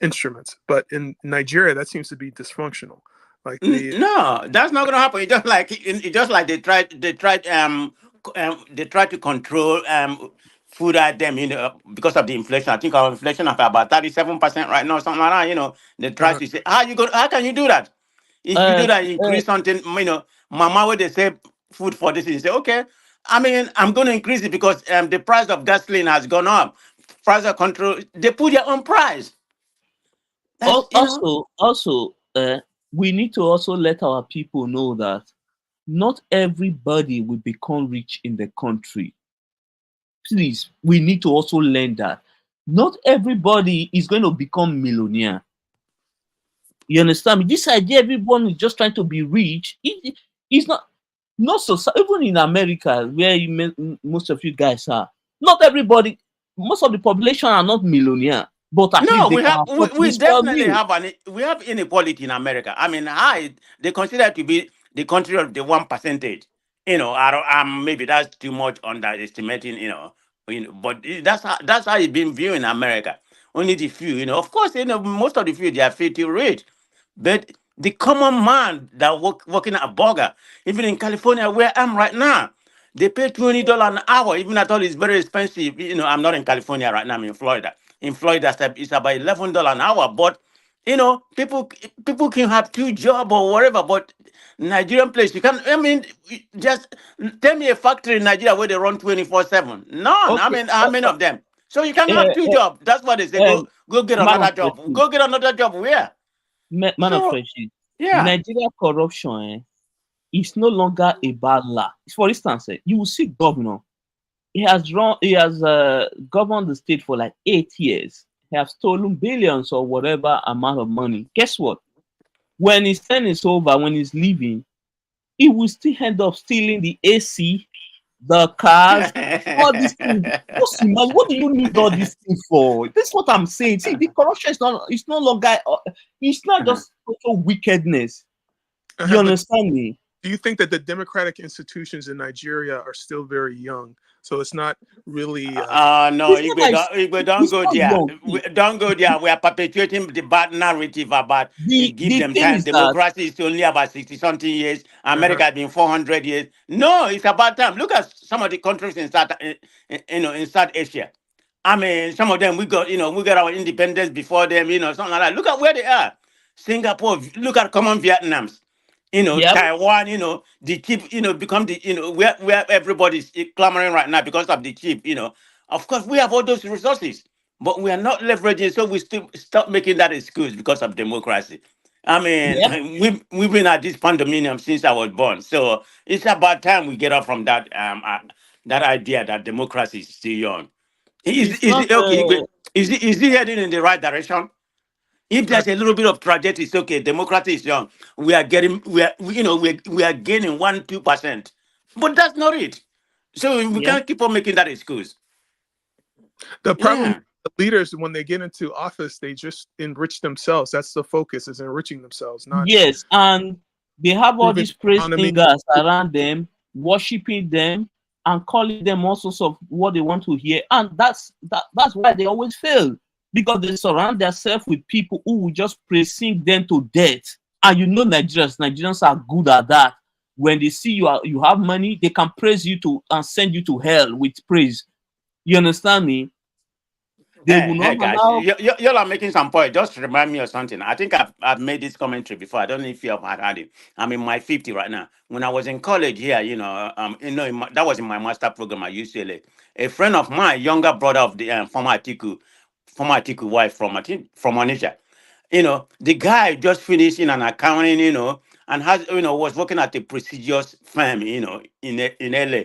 instruments. But in Nigeria, that seems to be dysfunctional. Like no, that's not going to happen. It's just like they tried to control food item, because of the inflation. I think our inflation is about 37% right now, something like that. They try to say, how can you do that? If you do that, increase something, mama, when they say food for this, you say, okay, I mean, I'm going to increase it because the price of gasoline has gone up. Price of control, they put their own price. Also, we need to also let our people know that not everybody will become rich in the country. Please, we need to also learn that not everybody is going to become millionaire. You understand me? This idea everyone is just trying to be rich. It's not so. Even in America, where most of you guys are, not everybody. Most of the population are not millionaire. But at least we definitely have inequality in America. I mean, they consider it to be the country of the 1%. Maybe that's too much underestimating. But that's how it's been viewed in America. Only the few. Of course, most of the few, they are filthy rich, but the common man that working at a burger, even in California where I'm right now, they pay $20 an hour. Even at all, it's very expensive. I'm not in California right now. I'm in Florida. In Florida, it's about $11 an hour. But people can have two jobs or whatever. But Nigerian place, you can. I mean, just tell me a factory in Nigeria where they run 24/7. None. Okay. I mean, how many of them? So you can have two jobs. That's what they say. Go get another job. Go get another job where? Man of friendship. Yeah. Nigeria corruption is no longer a bad law. For instance, you will see governor. He has governed the state for like 8 years. He has stolen billions or whatever amount of money. Guess what? When his term is over, when he's leaving, he will still end up stealing the AC, the cars, all these things. What do you need all these things for? This is what I'm saying. See, the corruption is no longer. It's not just total wickedness. You understand me? Do you think that the democratic institutions in Nigeria are still very young? So it's not really. No, Igwe, don't go there. Don't go there. We are perpetuating the bad narrative about give them time. Democracy is only about 60-something years. America has been 400 years. No, it's about time. Look at some of the countries in South Asia. I mean, some of them we got our independence before them. Something like that. Look at where they are. Singapore. Look at common Vietnams. Taiwan, the chip, become the, where everybody's clamoring right now because of the chip, Of course, we have all those resources, but we are not leveraging, so we still stop making that excuse because of democracy. I mean, we've been at this pandemonium since I was born, so it's about time we get up from that that idea that democracy is still young. Is it heading in the right direction? If there's a little bit of trajectory, it's okay. Democracy is young. We are gaining 1-2%, but that's not it. So we can't keep on making that excuse. The problem the leaders, when they get into office, they just enrich themselves. That's the focus, is enriching themselves, not Yes, and they have all improving these praise economy. singers around them, worshiping them, and calling them all sorts of what they want to hear. And that's why they always fail, because they surround themselves with people who will just praise sing them to death. And Nigerians are good at that. When they see you have money, they can praise you to and send you to hell with praise. You understand me? They will Hey not guys, allow. y'all are making some point. Just remind me of something. I think I've made this commentary before. I don't know if you have had it. I'm in my 50 right now. When I was in college here, that was in my master program at UCLA. A friend of mine, younger brother of the former Atiku wife from, I think, from Onitsha. The guy just finished in an accounting, and was working at a prestigious firm, in LA.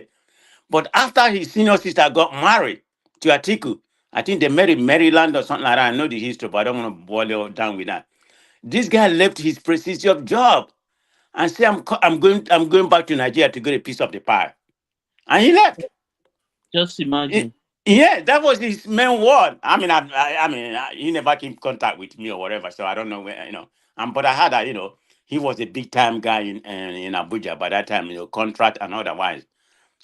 But after his senior sister got married to Atiku, I think they married in Maryland or something like that. I know the history, but I don't want to boil it down with that. This guy left his prestigious job and said, I'm going back to Nigeria to get a piece of the pie," and he left. Just imagine. Yeah, that was his main word. I mean, he never came in contact with me or whatever, so I don't know where. But I heard that he was a big time guy in Abuja by that time, contract and otherwise.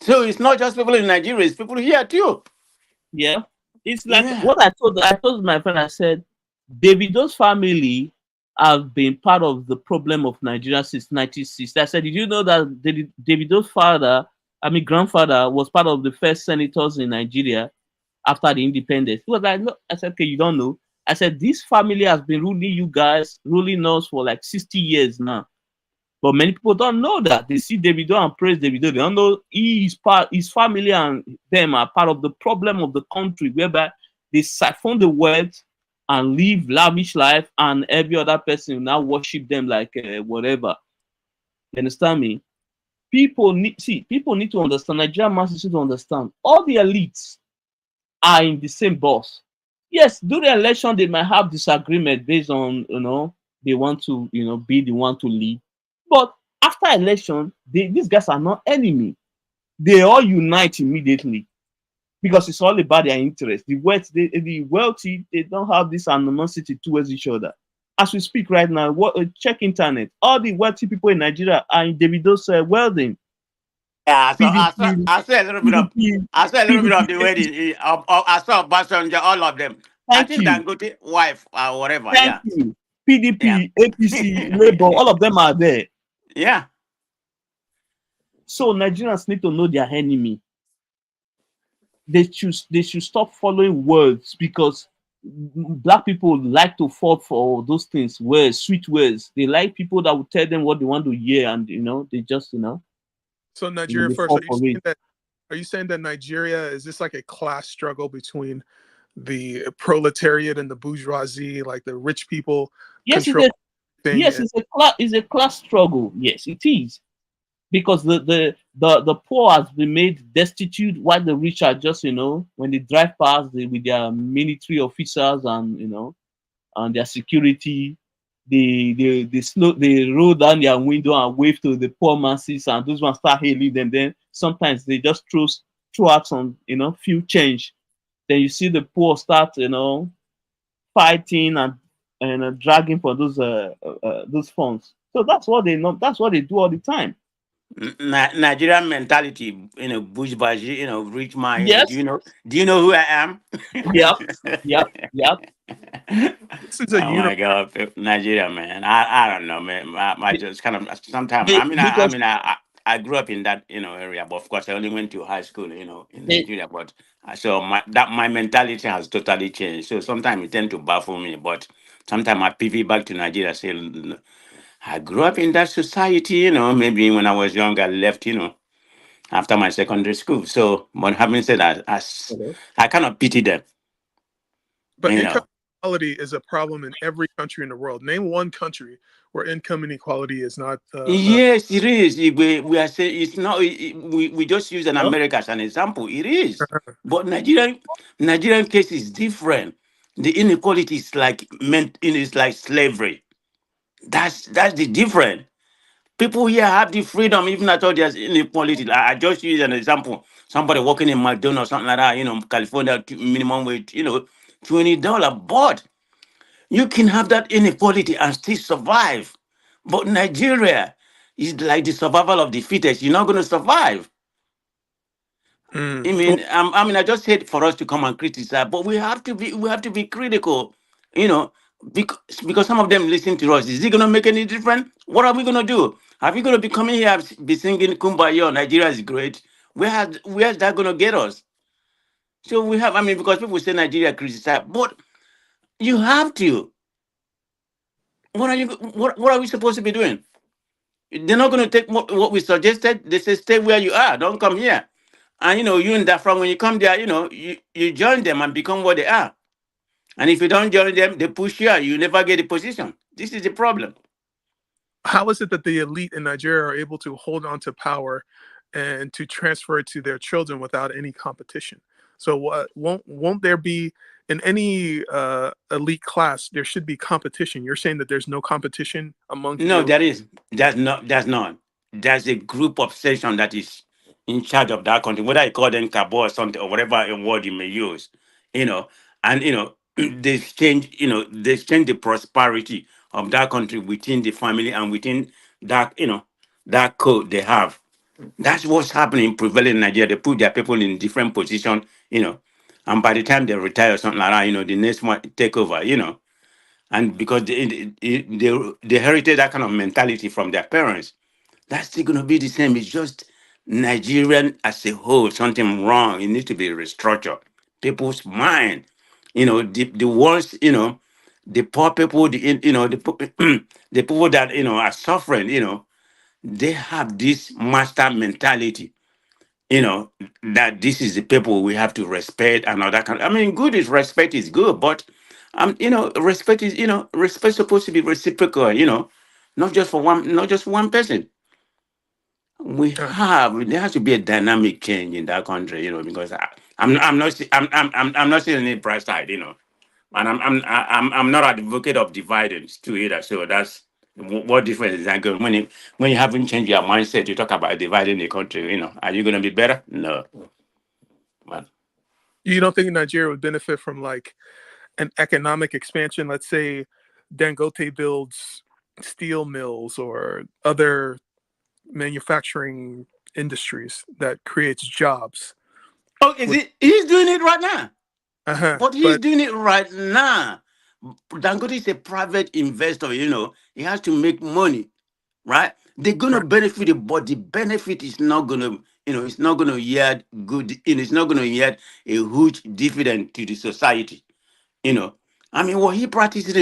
So it's not just people in Nigeria; it's people here too. Yeah. It's like Yeah. what I told my friend. I said, Davido's family have been part of the problem of Nigeria since 1960. I said, did you know that Davido's father, grandfather, was part of the first senators in Nigeria after the independence? He was like, no. I said, okay, you don't know. I said, this family has been ruling you guys, ruling us for like 60 years now. But many people don't know that. They see Davido and praise Davido. They don't know his family and them are part of the problem of the country, whereby they siphon the wealth and live lavish life, and every other person now worship them like whatever. You understand me? People need to understand. Nigerian masses need to understand. All the elites are in the same boss. Yes, during the election they might have disagreement based on they want to be the one to lead. But after election, these guys are not enemy. They all unite immediately because it's all about their interest. The wealthy, they don't have this animosity towards each other. As we speak right now, check internet. All the wealthy people in Nigeria are in Davido's welding. Yeah, so PDP, I saw a little bit of PDP, the wedding. I saw Bassonja, all of them. I Thank think you. Dangote wife or whatever. Thank Yeah. you. Yeah. PDP, APC, Labour, all of them are there. Yeah. So Nigerians need to know their enemy. They should stop following words, because black people like to fall for those things, words, sweet words. They like people that will tell them what they want to hear, and they just So Nigeria they first. fall for it. Are you saying that Nigeria is this like a class struggle between the proletariat and the bourgeoisie, like the rich people Yes, control thing? it's a class struggle. Yes, it is, because the poor has been made destitute, while the rich are just when they drive past with their military officers and their security, they roll down their window and wave to the poor masses, and those ones start hailing them. Then sometimes they just throw out some few change. Then you see the poor start fighting and dragging for those funds. So that's what they know. That's what they do all the time. Nigerian mentality, bourgeoisie, rich man. Yes. Do you know who I am? Yep. Yep. This is a Oh my God, Nigeria, man. I don't know, man. I just kind of sometimes. I grew up in that area, but of course I only went to high school, in Nigeria. But so my mentality has totally changed. So sometimes it tend to baffle me, but sometimes I pivot back to Nigeria. Say, I grew up in that society, maybe when I was young, I left, after my secondary school. So, but having said that, I kind of pity them. But income inequality is a problem in every country in the world. Name one country where income inequality is not. Yes, it is. We are saying it's not. We just use an America as an example. It is, but Nigerian case is different. The inequality is like it's like slavery. That's the difference. People here have the freedom, even at all there's inequality. I just use an example. Somebody working in McDonald's, something like that, California minimum wage, $20. But you can have that inequality and still survive. But Nigeria is like the survival of the fittest. You're not going to survive. I just said for us to come and criticize, but we have to be critical, you know, because some of them listen to us. Is it gonna make any difference? What are we gonna do? Are we gonna be coming here be singing Kumbaya? Nigeria is great. Where's that gonna get us? So we have, because people say Nigeria criticize, but you have to. What are we supposed to be doing? They're not gonna take what we suggested. They say stay where you are. Don't come here. And you in that from when you come there, you join them and become what they are. And if you don't join them, they push you out. You never get a position. This is the problem. How is it that the elite in Nigeria are able to hold on to power and to transfer it to their children without any competition? So won't there be in any elite class, there should be competition? You're saying that there's no competition among No, there is. That's not. There's a group of section that is in charge of that country, whether I call them cabo or something or whatever word you may use, and they change the prosperity of that country within the family and within that code they have. That's what's happening prevailing in Nigeria. They put their people in different position, and by the time they retire or something like that, the next one take over, and because they inherited that kind of mentality from their parents, that's still going to be the same. It's just Nigerian as a whole, something wrong. It needs to be restructured. People's mind, the ones, the poor people, the people that are suffering, they have this master mentality. That this is the people we have to respect and all that kind of, good is respect is good, but respect supposed to be reciprocal, not just one person. There has to be a dynamic change in that country, because I'm not seeing any bright side, and I'm not an advocate of dividends too either. So that's what difference is that going when you haven't changed your mindset, you talk about dividing the country, are you going to be better? No. But you don't think Nigeria would benefit from like an economic expansion? Let's say Dangote builds steel mills or other manufacturing industries that creates jobs. He's doing it right now. But he's But doing it right now. Dangote is a private investor, he has to make money, right? They're gonna benefit it, but the benefit is not gonna, it's not gonna yield good, it's not gonna yield a huge dividend to the society. What he practices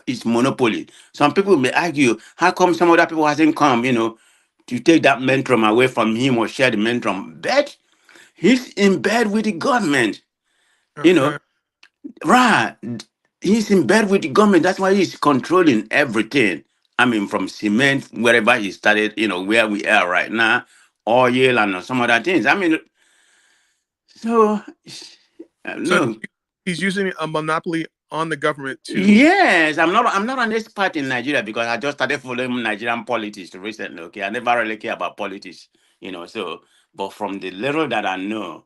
is monopoly. Some people may argue, how come some other people hasn't come, to take that mentrum away from him or share the mentrum? But he's in bed with the government, right? He's in bed with the government. That's why he's controlling everything. From cement, wherever he started, where we are right now, oil and some other things. So no. He's using a monopoly on the government to. Yes, I'm not an expert in Nigeria because I just started following Nigerian politics recently. Okay, I never really care about politics, So, but from the little that I know,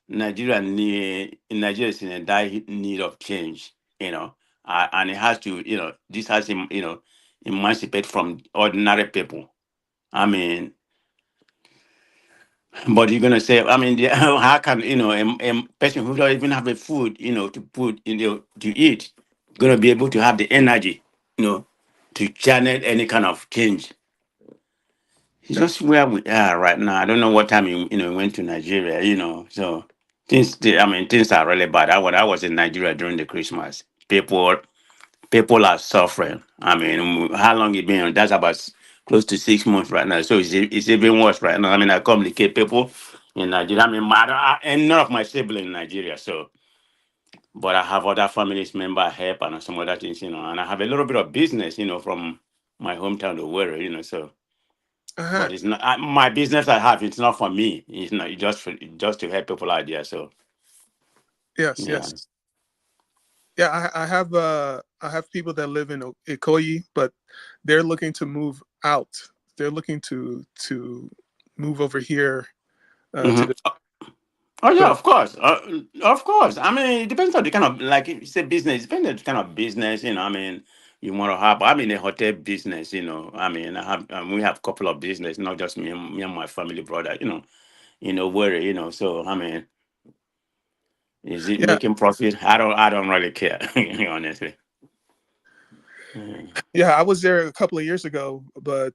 Nigeria is in a dire need of change, and it has to, this has him, emancipate from ordinary people. But you're gonna say, how can a person who don't even have a food, to put, to eat, gonna be able to have the energy, to channel any kind of change? Just where we are right now. I don't know what time you went to Nigeria, So things are really bad. I was in Nigeria during the Christmas. People are suffering. How long it been? That's about close to 6 months right now. So it's even worse right now. I communicate people in Nigeria. And none of my siblings in Nigeria. So, but I have other families member help and some other things, and I have a little bit of business, from my hometown of Owerri, So, but it's not my business. I have. It's not for me. It's not just to help people out there. So, Yes. Yeah, I have people that live in Ikoyi, but they're looking to move out. They're looking to move over here to the Oh yeah, So of course, of course. I mean, it depends on the kind of, like you say, business. It depends on the kind of business, I mean, you want to have. I'm in a hotel business, I mean, we have a couple of business, not just me and my family brother, where So I mean, is it yeah, making profit? I don't really care, honestly. Mm. yeah, I was there a couple of years ago, but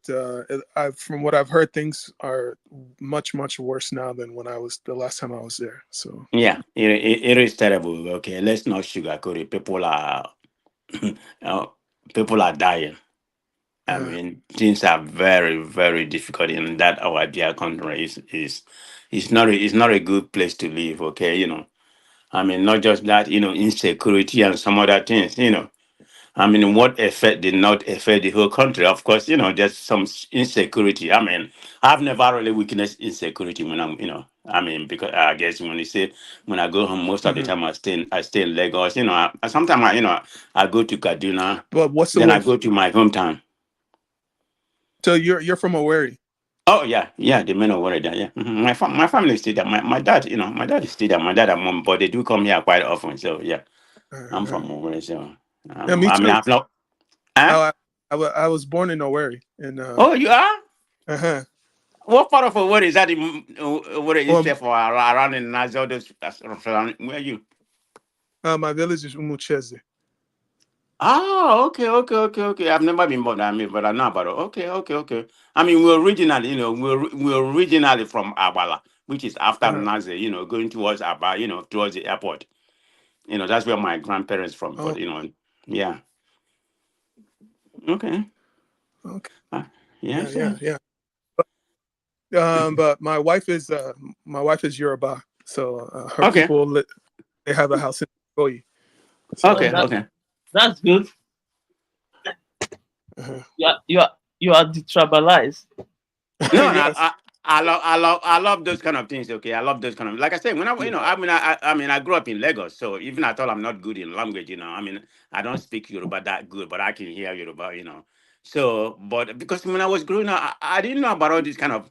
from what I've heard, things are much, much worse now than when I was the last time I was there. So Yeah, it is terrible. Okay, let's not sugarcoat it. Uh, people are dying. I uh, mean, things are very, very difficult in that our dear country is it's not a good place to live. Okay, I mean, not just that, insecurity and some other things. I mean, what effect did not affect the whole country? Of course, there's some insecurity. I mean, I've never really witnessed insecurity when I'm, I mean, because I guess when I go home, most of the mhm. time I stay in Lagos. Sometimes I go to Kaduna, But what's the then I way? go to my hometown. So you're from Owerri. Oh yeah, yeah, the men of Warrior, yeah. My family is still there. My dad, my dad is still there. My dad and mom, but they do come here quite often. So yeah, I'm Uh, from Warrior. So yeah, me I mean, too. I've not. Huh? I was born in Owerri, and Oh, you are? uh-huh. What part of Warrior is that? Warrior is Well, there for around in Nazio? Where are you? my village is Umucheze. Oh, okay, okay, okay, okay. I've never been born. I mean, but I know about it. Okay, okay, okay. I mean, we're originally, we're originally from Abala, which is after Uh-huh. Nazi, going towards Aba, towards the airport. That's where my grandparents from. But Oh, yeah. Okay. okay. Uh, yeah, Yeah, yeah, sure. yeah. But my wife is Yoruba, so her Okay. people they have a house in Koyi. Oh, So Okay. Okay. that's good. uh-huh. You are detribalized. No, and Yes. I love those kind of things. Okay, I love those kind of. Like I said, when I grew up in Lagos, so even at all, I'm not good in language. I mean, I don't speak Yoruba that good, but I can hear Yoruba. So, but because when I was growing up, I didn't know about all this kind of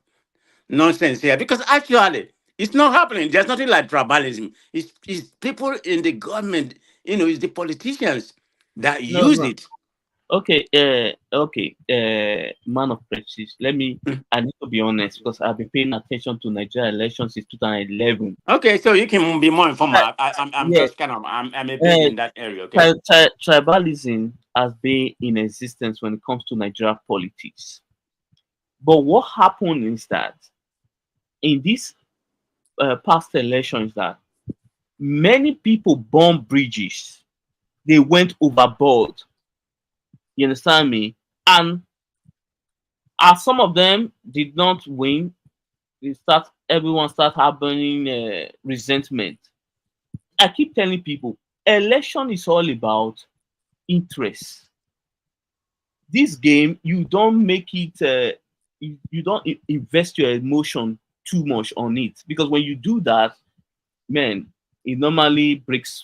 nonsense here. Because actually, it's not happening. There's nothing like tribalism. It's people in the government. It's the politicians that No, use no. it. Okay, man of precision. I need to be honest because I've been paying attention to Nigeria elections since 2011. Okay, so you can be more informal. I'm Yeah, just kind of I'm a bit uh, in that area. Okay. tribalism has been in existence when it comes to Nigeria politics. But what happened is that in these past elections, that many people burned bridges. They went overboard. You understand me? And as some of them did not win, everyone start having resentment. I keep telling people, election is all about interest. This game, you don't make it. You don't invest your emotion too much on it, because when you do that, man, it normally breaks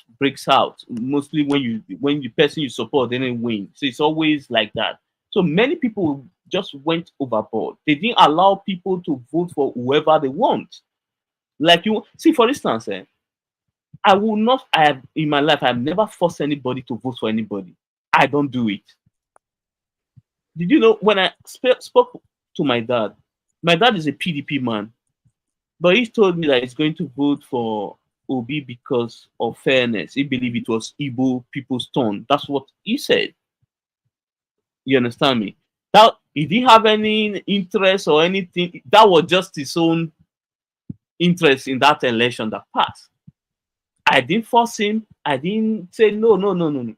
out. Mostly when the person you support didn't win, so it's always like that. So many people just went overboard. They didn't allow people to vote for whoever they want. Like, you see, for instance, I will not. I have in my life. I've never forced anybody to vote for anybody. I don't do it. Did you know when I spoke to my dad? My dad is a PDP man, but he told me that he's going to vote for Obi because of fairness. He believed it was Igbo people's turn. That's what he said. You understand me? That he didn't have any interest or anything. That was just his own interest in that election that passed. I didn't force him. I didn't say no, no, no, no, no.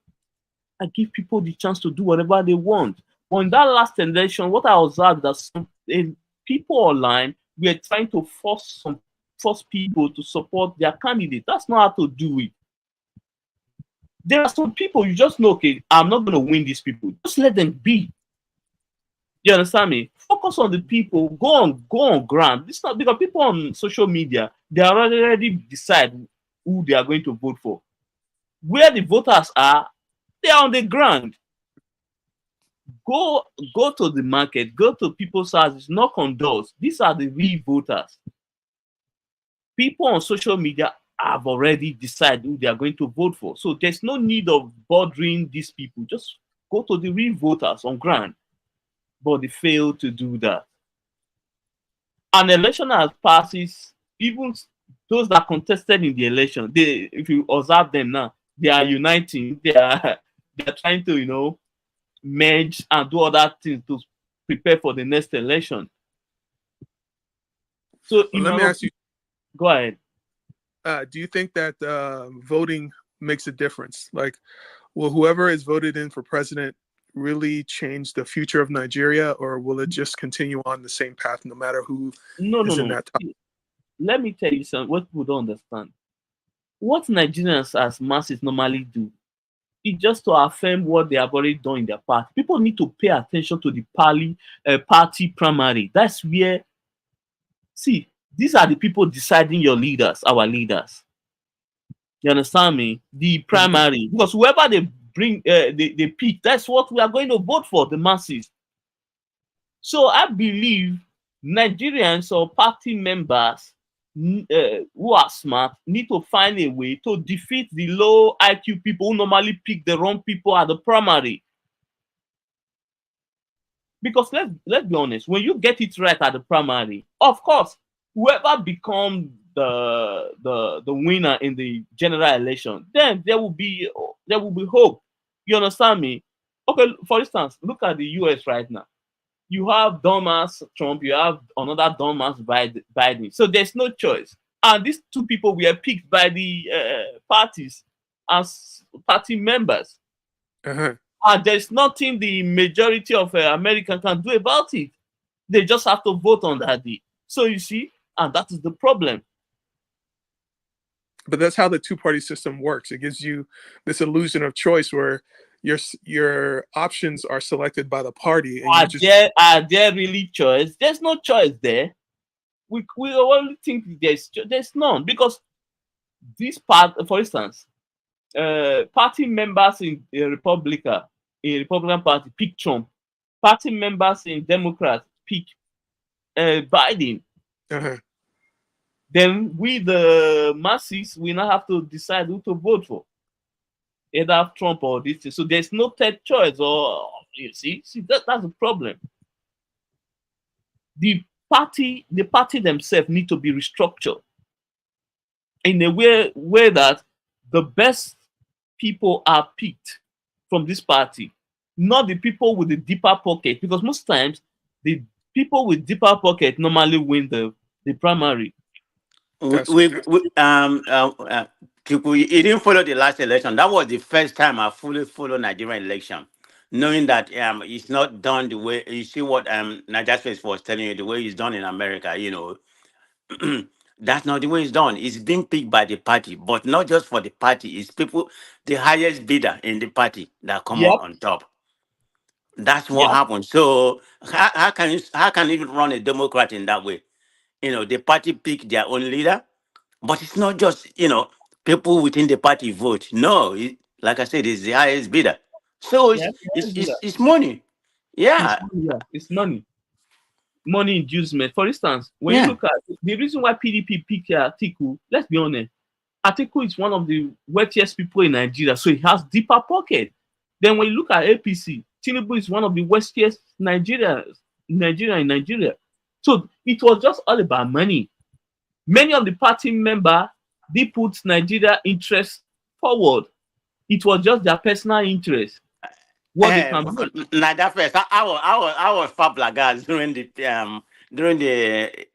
I give people the chance to do whatever they want. But in that last election, what I observed that some people online were trying to force people to support their candidate. That's not how to do it. There are some people you just know, okay, I'm not going to win these people. Just let them be. You understand me? Focus on the people. Go on ground. This not because people on social media, they already decide who they are going to vote for. Where the voters are, they are on the ground. Go to the market, go to people's houses, knock on doors. These are the real voters. people on social media have already decided who they are going to vote for. So there's no need of bothering these people. Just go to the real voters on ground. But they fail to do that. An election as passes, even those that contested in the election, they, if you observe them now, they are uniting. They are trying to, merge and do other things to prepare for the next election. So let me ask you, go ahead. Do you think that voting makes a difference? Like, will whoever is voted in for president really change the future of Nigeria, or will it just continue on the same path no matter who is in that top? Let me tell you something. What people don't understand. What Nigerians as masses normally do is just to affirm what they have already done in their party. People need to pay attention to the party primary. That's where, see, these are the people deciding your leaders, our leaders. You understand me? The primary, because whoever they bring, they pick, that's what we are going to vote for, the masses. So I believe Nigerians or party members who are smart need to find a way to defeat the low IQ people who normally pick the wrong people at the primary. Because let's be honest, when you get it right at the primary, of course, whoever becomes the winner in the general election, then there will be hope. You understand me? Okay, for instance, look at the US right now. You have dumbass Trump, you have another dumbass Biden. So there's no choice. And these two people were picked by the parties as party members. Uh-huh. And there's nothing the majority of Americans can do about it. They just have to vote on that day. So you see, and that is the problem. But that's how the two-party system works. It gives you this illusion of choice where your options are selected by the party. And are there really choice? There's no choice there. We only think there's none, because this part, for instance, party members in Republican Party pick Trump. Party members in Democrats pick Biden. Uh-huh. Then we, the masses, we now have to decide who to vote for, either Trump or this thing. So there's no third choice. Or you see that's the problem. The party themselves need to be restructured in a way that the best people are picked from this party, not the people with the deeper pocket, because most times the people with deeper pocket normally win the primary. You didn't follow the last election. That was the first time I fully followed Nigerian election, knowing that it's not done the way you see what Niger Space was telling you, the way it's done in America. That's not the way it's done. It's being picked by the party, but not just for the party. It's people, the highest bidder in the party that come out on top. That's what happens. So how can you run a Democrat in that way? The party pick their own leader, but it's not just people within the party vote. No, like I said, it's the highest bidder. So it's money. Yeah, it's money. Money inducement. For instance, when you look at the reason why PDP picked Atiku, let's be honest, Atiku is one of the wealthiest people in Nigeria, so he has deeper pocket. Then when you look at APC, Tinubu is one of the wealthiest Nigeria in Nigeria. So it was just all about money. Many of the party members, they put Nigeria interest forward. It was just their personal interest. What they can do. That first, I was flabbergasted during the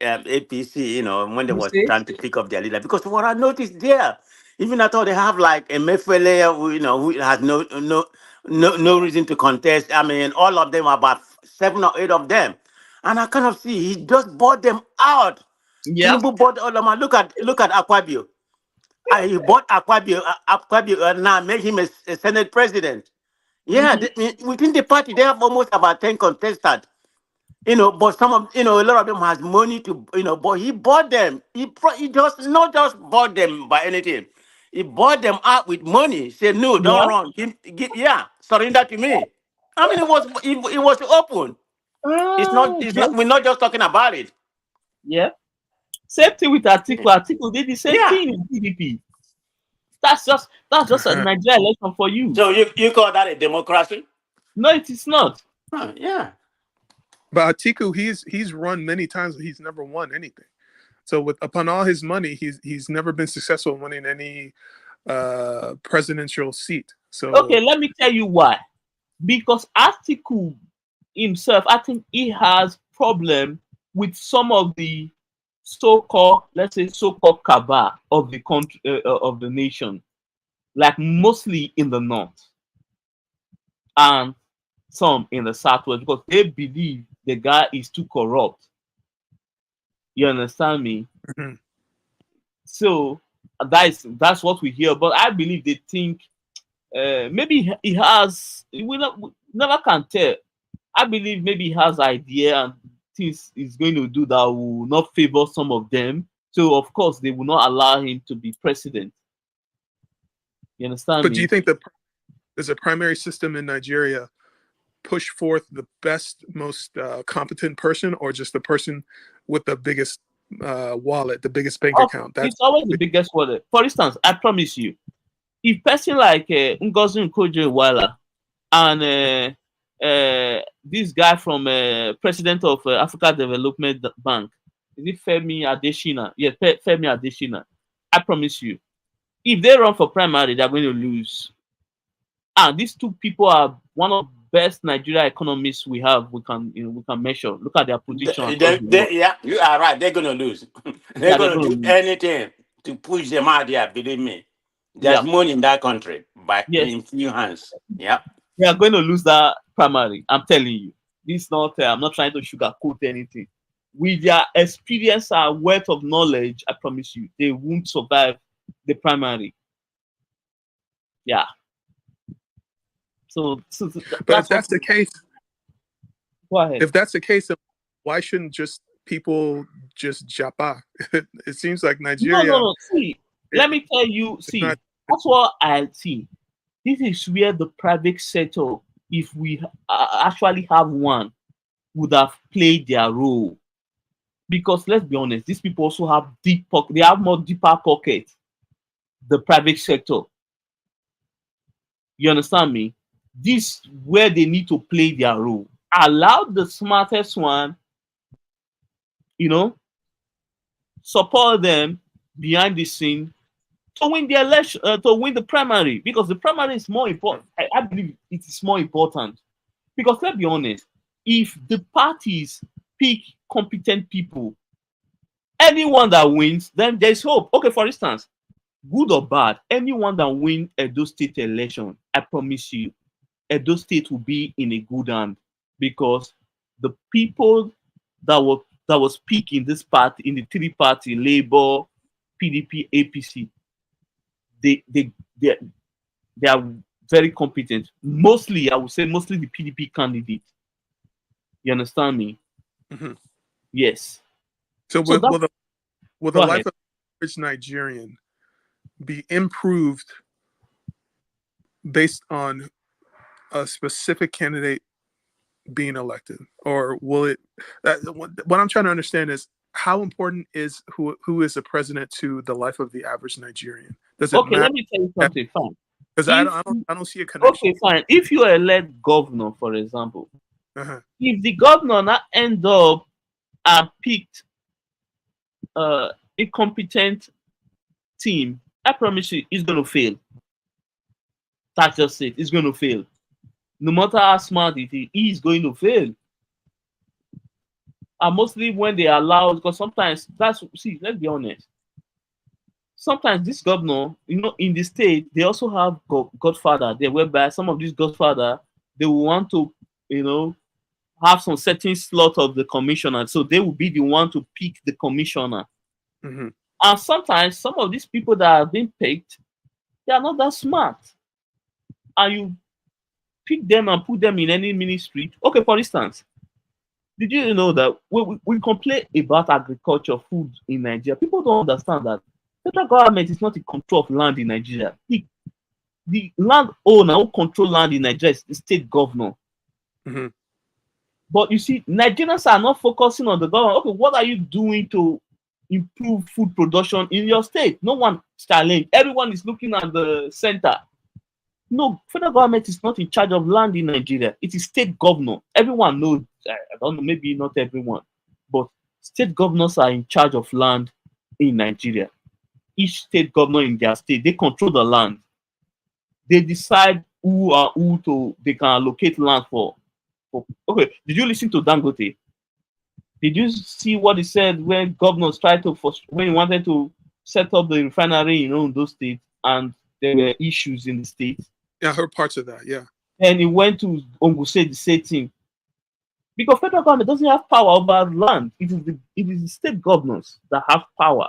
APC, when they was trying to pick up their leader, because what I noticed there, even I thought they have like a Mefele, who has no reason to contest. I mean, all of them, about 7 or 8 of them, and I kind of see he just bought them out. Yeah, Tinubu bought all of them. Look at Akpabio. He bought Akpabio now make him a Senate president. Yeah, within the party they have almost about 10 contestants. But some of a lot of them has money to but he bought them. He just not just bought them by anything. He bought them out with money. He said, no, don't run. Surrender to me. I mean, it was open. It's not. We're not just talking about it. Yeah. Same thing with Atiku. Atiku did the same thing in PDP. That's just a Nigeria election for you. So you call that a democracy? No, it is not. Yeah. But Atiku, he's run many times, but he's never won anything. So upon all his money, he's never been successful in winning any presidential seat. So okay, let me tell you why. Because Atiku himself, I think he has problem with some of the so-called cabal of the country of the nation, like mostly in the north and some in the southwest, because they believe the guy is too corrupt. You understand me? Mm-hmm. So that's what we hear. But I believe they think maybe he has. We never can tell. I believe maybe he has idea and things he's going to do that will not favor some of them. So of course they will not allow him to be president. You understand me? But do you think there's a primary system in Nigeria push forth the best, most competent person, or just the person with the biggest wallet, the biggest bank account? It's always the biggest wallet. For instance, I promise you, if person like Ngozi Okonjo-Iweala and this guy from president of Africa Development Bank, is it Femi Adesina? Yes, Femi Adesina. I promise you, if they run for primary, they're going to lose. And these two people are one of the best Nigeria economists we have. We can measure. Look at their position. Yeah, you are right. They're going to lose. They're going to do anything to push them out there. Believe me, there's money in that country, but in few hands. Yeah, they are going to lose that primary. I'm telling you. This not. I'm not trying to sugarcoat anything. With their experience and wealth of knowledge, I promise you, they won't survive the primary. Yeah. So but if that's the case, go ahead. If that's the case, why shouldn't just people just japa? It seems like Nigeria. No. See, let me tell you. See, that's what I see. This is where the private sector, if we actually have one, would have played their role. Because let's be honest, these people also have deep pocket. They have more deeper pockets. The private sector. You understand me? This where they need to play their role. Allow the smartest one, support them behind the scene to win the election, to win the primary, because the primary is more important. I believe it is more important. Because let's be honest, if the parties pick competent people, anyone that wins, then there's hope. Okay, for instance, good or bad, anyone that wins Edo State election, I promise you, Edo State will be in a good hand, because the people that was picking this party in the three party, Labour, PDP, APC, they are very competent. Mostly, I would say, mostly the PDP candidate. You understand me? Mm-hmm. Yes. So will the life of the average Nigerian be improved based on a specific candidate being elected, or will it? What I'm trying to understand is how important is who is the president to the life of the average Nigerian? Does it okay, matter? Let me tell you something. Fine. Because I don't see a connection. Okay, fine. If you elect governor, for example, if the governor not end up and picked a competent team, I promise you, it's going to fail. That's just it. It's going to fail. No matter how smart it is, he's going to fail. And mostly when they allow, because sometimes let's be honest. Sometimes this governor, in the state, they also have godfather. They whereby some of these godfather, they will want to, have some certain slot of the commissioner. So they will be the one to pick the commissioner. Mm-hmm. And sometimes some of these people that have been picked, they are not that smart. And you pick them and put them in any ministry. Okay, for instance, did you know that we complain about agriculture, food in Nigeria? People don't understand that federal government is not in control of land in Nigeria. The landowner who control land in Nigeria is the state governor. Mm-hmm. But you see, Nigerians are not focusing on the government. Okay, what are you doing to improve food production in your state. No one challenge. Everyone is looking at the center. No, federal government is not in charge of land in Nigeria. It is state governor. Everyone knows. I don't know, maybe not everyone, but state governors are in charge of land in Nigeria. Each state governor in their state, they control the land. They decide who they can allocate land for. Okay, did you listen to Dangote? Did you see what he said when governors tried to when he wanted to set up the refinery in Ondo State and there were issues in the state? Yeah, I heard parts of that. Yeah. And he went to Ondo State, the same thing. Because federal government doesn't have power over land. It is the state governors that have power.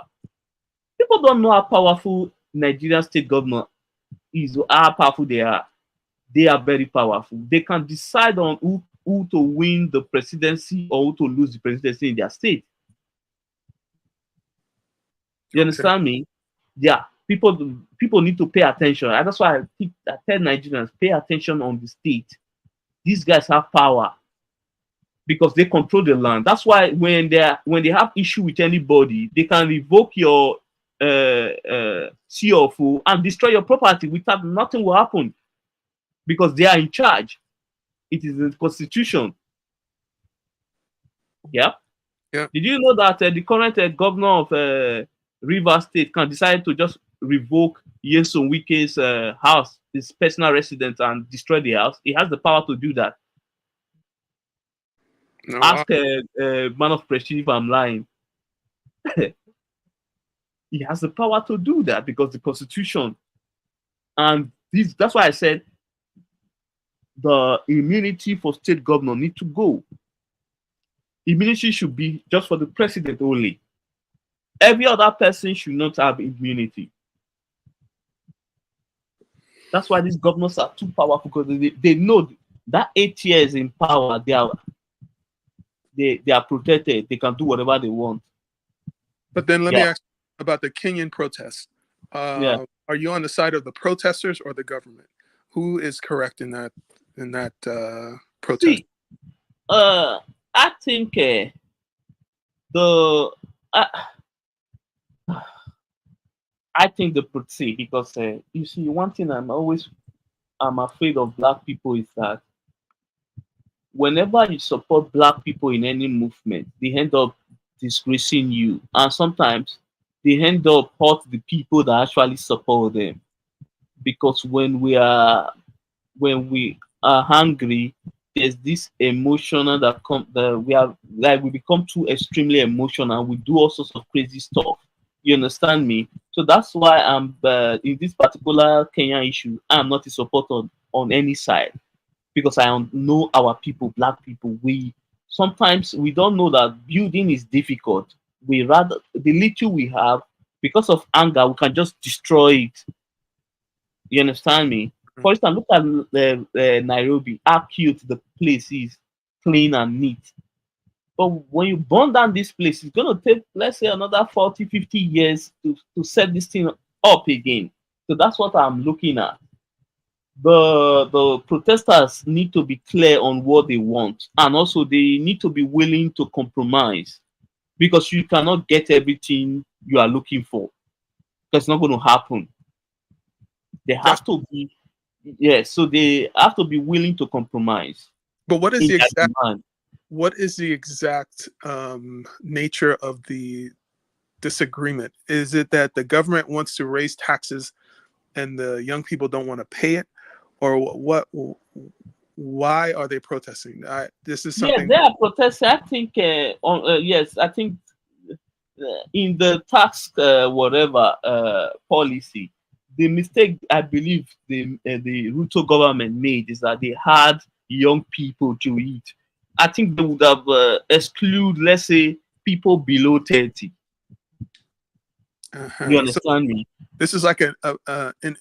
People don't know how powerful Nigerian state governor is, how powerful they are. They are very powerful. They can decide on who to win the presidency or who to lose the presidency in their state. You understand me? Yeah, people need to pay attention. And that's why I tell Nigerians, pay attention on the state. These guys have power because they control the land. That's why when they have issue with anybody, they can revoke your CFO and destroy your property without nothing will happen because they are in charge. It is the constitution. Yeah. Yeah. Did you know that the current governor of Rivers State can decide to just revoke Nyesom Wike's house, his personal residence, and destroy the house? He has the power to do that. No, Ask Man of Prestige if I'm lying. He has the power to do that because the constitution. And that's why I said the immunity for state governor need to go. Immunity should be just for the president only. Every other person should not have immunity. That's why these governors are too powerful because they know that 8 years in power, they are protected. They can do whatever they want. But then let me ask about the Kenyan protests. Yeah. Are you on the side of the protesters or the government? Who is correct in that protest? See, I think I think the see because you see one thing I'm afraid of black people is that whenever you support black people in any movement, they end up disgracing you, and sometimes they end up hurt the people that actually support them. Because when we are hungry, there's this emotional we become too extremely emotional and we do all sorts of crazy stuff. You understand me? So that's why I'm in this particular Kenya issue, I'm not in support on any side because I know our people, black people. Sometimes we don't know that building is difficult. We rather the little we have because of anger, we can just destroy it. You understand me? For instance, look at Nairobi, how cute the place is, clean and neat. But when you burn down this place, it's going to take, let's say, another 40, 50 years to set this thing up again. So that's what I'm looking at. The protesters need to be clear on what they want. And also, they need to be willing to compromise. Because you cannot get everything you are looking for. Because it's not going to happen. They have to be, so they have to be willing to compromise. But what is the exact nature of the disagreement? Is it that the government wants to raise taxes and the young people don't want to pay it, or what? Why are they protesting? This is something. Yeah, they are protesting. I think. Yes, I think in the tax policy, the mistake I believe the Ruto government made is that they had young people to eat. I think they would have exclude, let's say, people below 30. You understand me? This is like an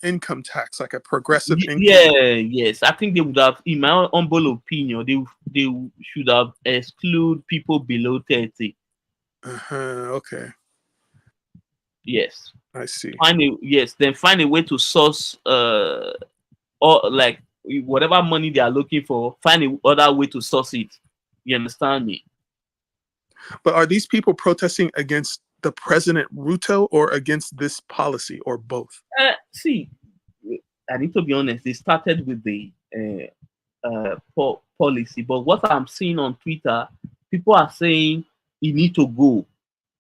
income tax, like a progressive income. Yes. I think they would have, in my humble opinion, they should have exclude people below 30. Okay. Yes. I see. Then find a way to source or like whatever money they are looking for, find another way to source it. You understand me? But are these people protesting against the President Ruto or against this policy, or both? See, I need to be honest. They started with the policy, but what I'm seeing on Twitter, people are saying he need to go,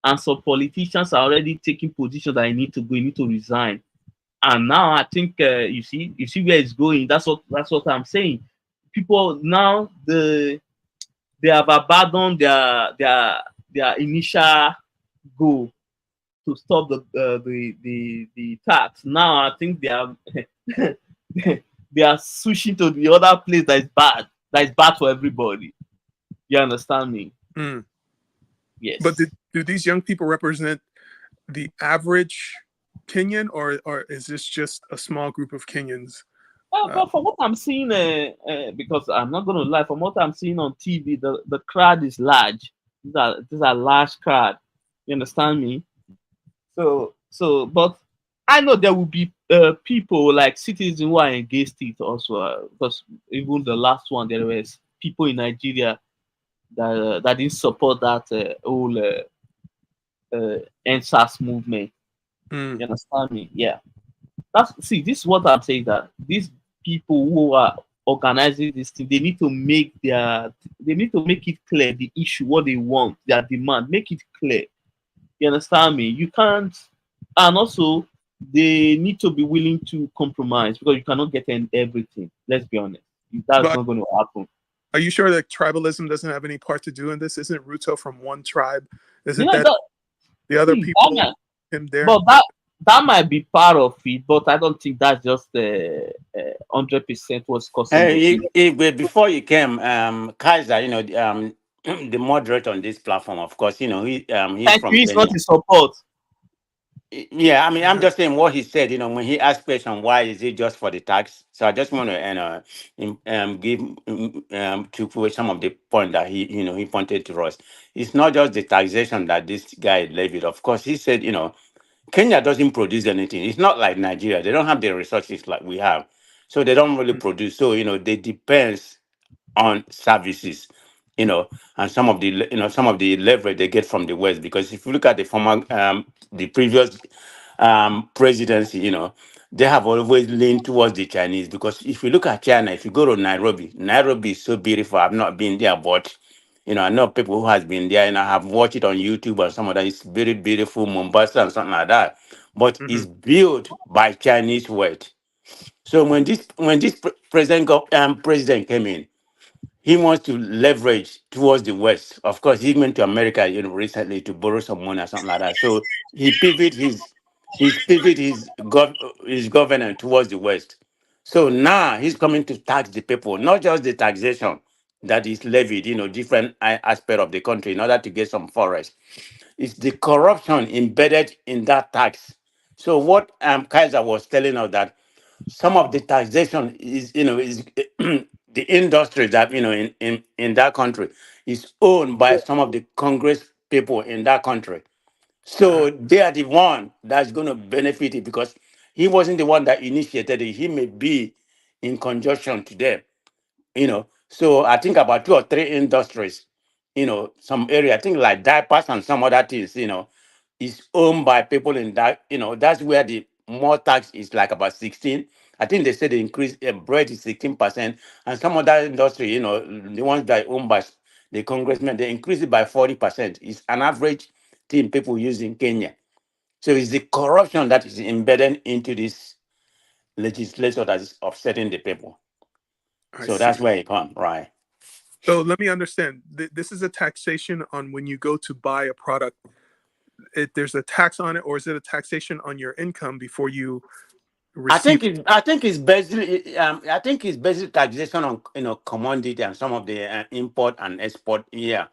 and some politicians are already taking position that he need to go, he need to resign. And now I think you see where it's going. That's what I'm saying. People now they have abandoned their initial goal to stop the tax. Now I think they are they are switching to the other place that is bad for everybody. You understand me? Mm. Yes. But do these young people represent the average Kenyan, or is this just a small group of Kenyans? But from what I'm seeing, because I'm not going to lie, from what I'm seeing on TV, the crowd is large. These are large crowd. You understand me? But I know there will be people like citizens who are against it also, because even the last one, there was people in Nigeria that didn't support that whole NSAS movement. You understand me? Yeah. This is what I'm saying, that these people who are organizing this thing, they need to make it clear, the issue, what they want, their demand, make it clear. You understand me? You can't, and also they need to be willing to compromise, because you cannot get everything. Let's be honest. That's not going to happen. Are you sure that tribalism doesn't have any part to do in this? Isn't Ruto from one tribe? Isn't the other people him there? But that might be part of it, but I don't think that's just 100% what's causing it. Before you came, Kaiser, the moderator on this platform, of course, he's from he's not in support. Yeah, I mean, I'm just saying what he said. When he asked question, why is it just for the tax? So I just want to give took away some of the point that he pointed to us. It's not just the taxation that this guy levied. Of course, he said, Kenya doesn't produce anything. It's not like Nigeria. They don't have the resources like we have, so they don't really produce. So they depends on services, and some of the leverage they get from the West. Because if you look at the previous presidency, they have always leaned towards the Chinese. Because if you look at China, if you go to Nairobi is so beautiful. I've not been there, but I know people who has been there, and I have watched it on YouTube and some of that. It's very beautiful, Mombasa and something like that. But it's built by Chinese wealth. So when this president came in, he wants to leverage towards the West. Of course, he went to America, recently to borrow some money or something like that. So he pivot his governance towards the West. So now he's coming to tax the people, not just the taxation that is levied, different aspect of the country in order to get some forest. It's the corruption embedded in that tax. So what Kaiser was telling us, that some of the taxation is the industry that in that country is owned by some of the Congress people in that country. So they are the one that's going to benefit it, because he wasn't the one that initiated it. He may be in conjunction to them. So I think about 2 or 3 industries, some area, I think like diapers and some other things, is owned by people in that, that's where the more tax is, like about 16. I think they said the increase bread is 16%, and some other industry, the ones that are owned by the congressmen, they increase it by 40%. It's an average thing people use in Kenya. So it's the corruption that is embedded into this legislation that is upsetting the people. So that's where it comes, right? So let me understand. This is a taxation on when you go to buy a product. There's a tax on it, or is it a taxation on your income before you receive? I think it's basically taxation on commodity and some of the import and export. Yeah,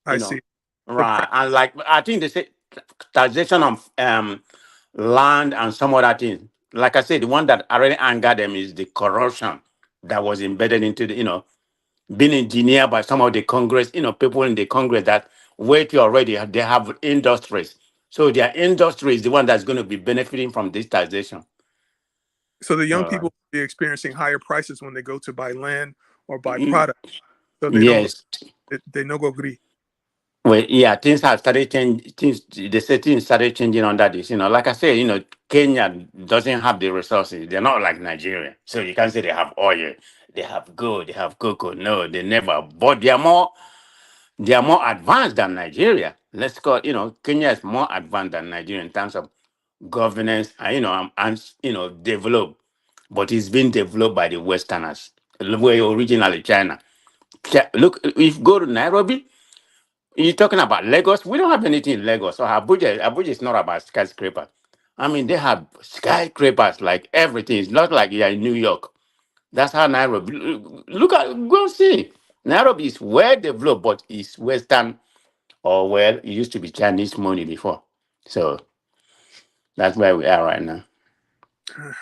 I see. Right, and like I think they say taxation on land and some other things. Like I said, the one that already angered them is the corruption that was embedded into the being engineered by some of the Congress, people in the Congress that wait already, they have industries. So their industry is the one that's going to be benefiting from this taxation. So the young people will be experiencing higher prices when they go to buy land or buy products. So they don't. They no go agree. Well, yeah, things have started changing. Things they say things started changing under this. Like I said, Kenya doesn't have the resources. They're not like Nigeria, so you can't say they have oil, they have gold, they have cocoa. No, they never. But they are more advanced than Nigeria. Let's call Kenya is more advanced than Nigeria in terms of governance and developed. But it's been developed by the Westerners, where originally China. Look, if you go to Nairobi. You're talking about Lagos. We don't have anything in Lagos. So Abuja is not about skyscraper. I mean, they have skyscrapers like everything. It's not like you're in New York. That's how Nairobi. Look at go see. Nairobi is well developed, but it's Western or well, it used to be Chinese money before. So that's where we are right now.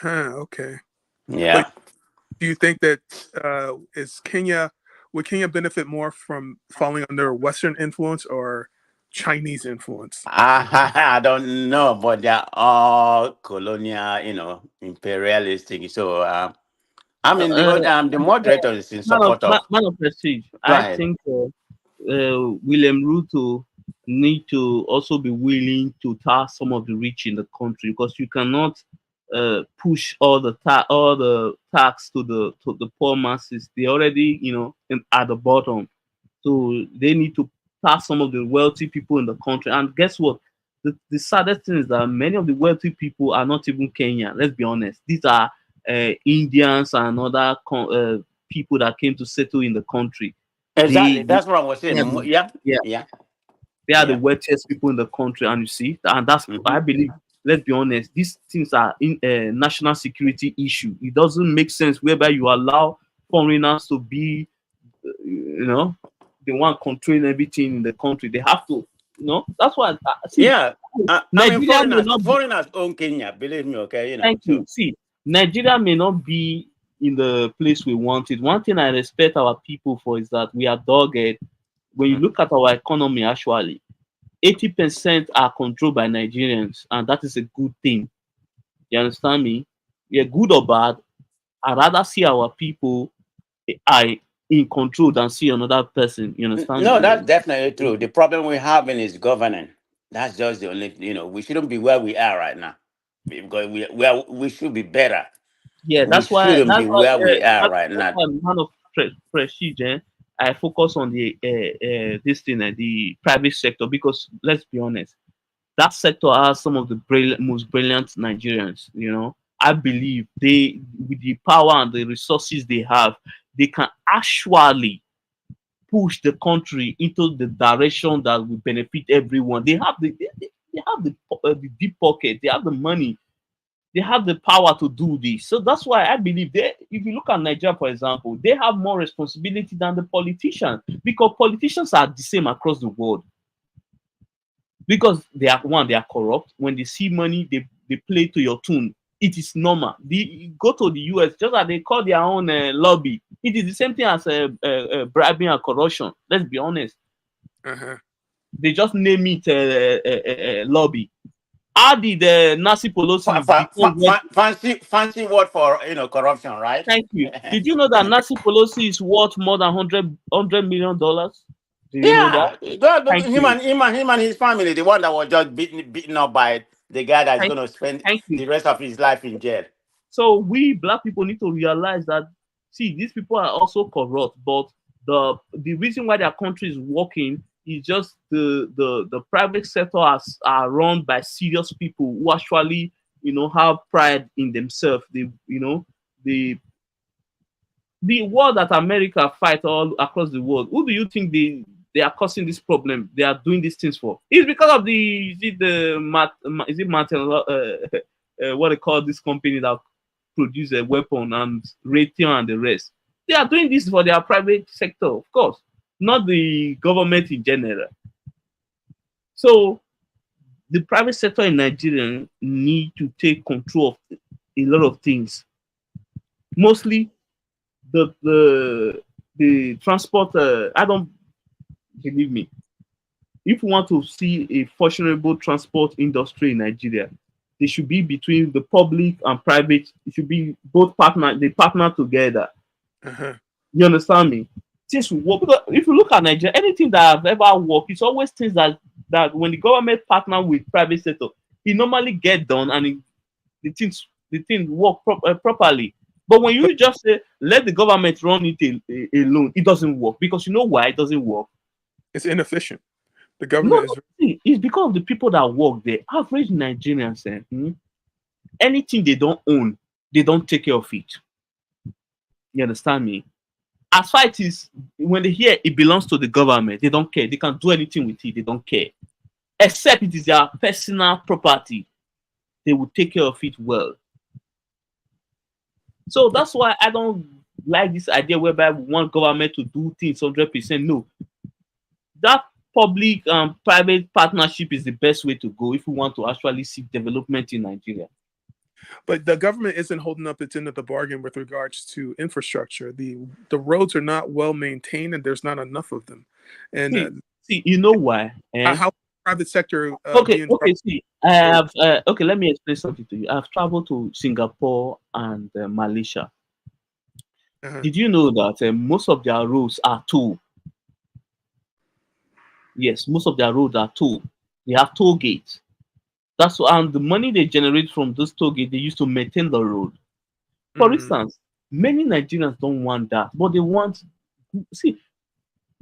Okay. Yeah. But do you think that would Kenya benefit more from falling under Western influence or Chinese influence? I don't know, but they're all colonial, imperialistic. So I mean, the moderator is in support of. Man of prestige. Go I ahead. think William Ruto need to also be willing to tax some of the rich in the country, because you cannot push all the tax to the poor masses. They already at the bottom, so they need to tax some of the wealthy people in the country. And guess what? The saddest thing is that many of the wealthy people are not even Kenyan. Let's be honest. These are Indians and other people that came to settle in the country. Exactly. They That's what I was saying. Yeah. yeah, Yeah. they are the Yeah. wealthiest people in the country, and you see, and that's I believe. Let's be honest; these things are in a national security issue. It doesn't make sense whereby you allow foreigners to be, the one controlling everything in the country. They have to, That's why. See, Yeah. I mean, Nigeria may foreigners, not. foreigners own Kenya. Believe me, okay. Thank So you. See, Nigeria may not be in the place we wanted. One thing I respect our people for is that we are dogged. When you look at our economy, actually, 80% are controlled by Nigerians, and that is a good thing. You understand me? Yeah, good or bad, I'd rather see our people are in control than see another person. You understand no, me? that's definitely true. The problem we're having is governing. That's just the only. We shouldn't be where we are right now because we should be better. Yeah, We shouldn't be where we are right that's now. why man of prestige. I focus on the this thing, the private sector, because let's be honest, that sector has some of the most brilliant Nigerians. I believe they, with the power and the resources they have, they can actually push the country into the direction that will benefit everyone. They have the deep pocket. They have the money. They have the power to do this. So that's why I believe if you look at Nigeria, for example, they have more responsibility than the politicians, because politicians are the same across the world. Because they are corrupt. When they see money, they play to your tune. It is normal. Go to the US, just as they call their own lobby. It is the same thing as bribing and corruption. Let's be honest. They just name it lobby. How did Nancy Pelosi Fancy word for corruption, right? Thank you. Did you know that Nancy Pelosi is worth more than $100 million? Did you know that? Look, him and his family, the one that was just beaten up by the guy that's going to spend the rest of his life in jail. So we black people need to realize that, see, these people are also corrupt, but the reason why their country is working is just the private sector are run by serious people who actually have pride in themselves. The war that America fight all across the world, who do you think they are causing this problem? They are doing these things for? It's because of what they call this company that produce a weapon and Raytheon and the rest. They are doing this for their private sector, of course, not the government in general. So the private sector in Nigeria need to take control of a lot of things. Mostly the transport. I don't believe me. If you want to see a fashionable transport industry in Nigeria, they should be between the public and private. It should be both partner. They partner together. You understand me? things will work. Because if you look at Nigeria, anything that have ever worked, it's always things that when the government partner with private sector, it normally get done and the thing work properly. But when you just say let the government run it alone, it doesn't work. Because you know why it doesn't work? It's inefficient. The No, government is. see, it's because of the people that work there. Average Nigerians, anything they don't own, they don't take care of it. You understand me? As far as it is, when they hear it belongs to the government, they don't care. They can do anything with it. They don't care. Except it is their personal property. They will take care of it well. So that's why I don't like this idea whereby we want government to do things 100%. No. That public private partnership is the best way to go if we want to actually see development in Nigeria. But the government isn't holding up its end of the bargain with regards to infrastructure. The roads are not well maintained, and there's not enough of them. And see, you know why? How private sector? Okay. See, I have. Okay, let me explain something to you. I've traveled to Singapore and Malaysia. Did you know that most of their roads are toll? Yes, most of their roads are toll. They have toll gates. That's and the money they generate from those toll gates they use to maintain the road. For instance, many Nigerians don't want that, but they want. See,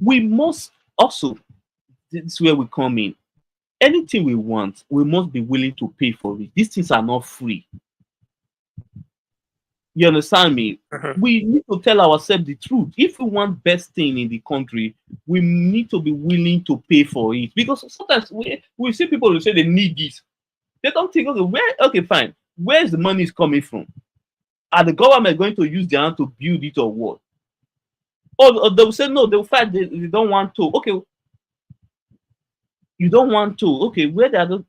we must also. This is where we come in. Anything we want, we must be willing to pay for it. These things are not free. You understand me? We need to tell ourselves the truth. If we want best thing in the country, we need to be willing to pay for it. Because sometimes we see people who say they need this. They don't think, okay, fine. Where's the money is coming from? Are the government going to use their hand to build it or what? Or they'll say no, they'll fight, they don't want to. Okay, you don't want to. Okay, where the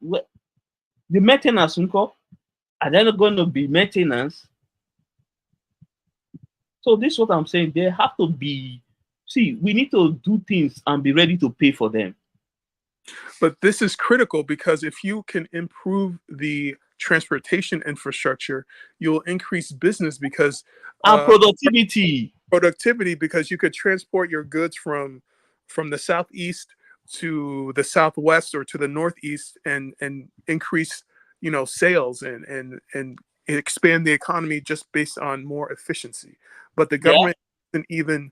maintenance, are they not going to be maintenance? So this is what I'm saying. They have to be. See, we need to do things and be ready to pay for them. But this is critical because if you can improve the transportation infrastructure, you'll increase business because productivity because you could transport your goods from the southeast to the southwest or to the northeast and increase sales and expand the economy just based on more efficiency. But the government isn't even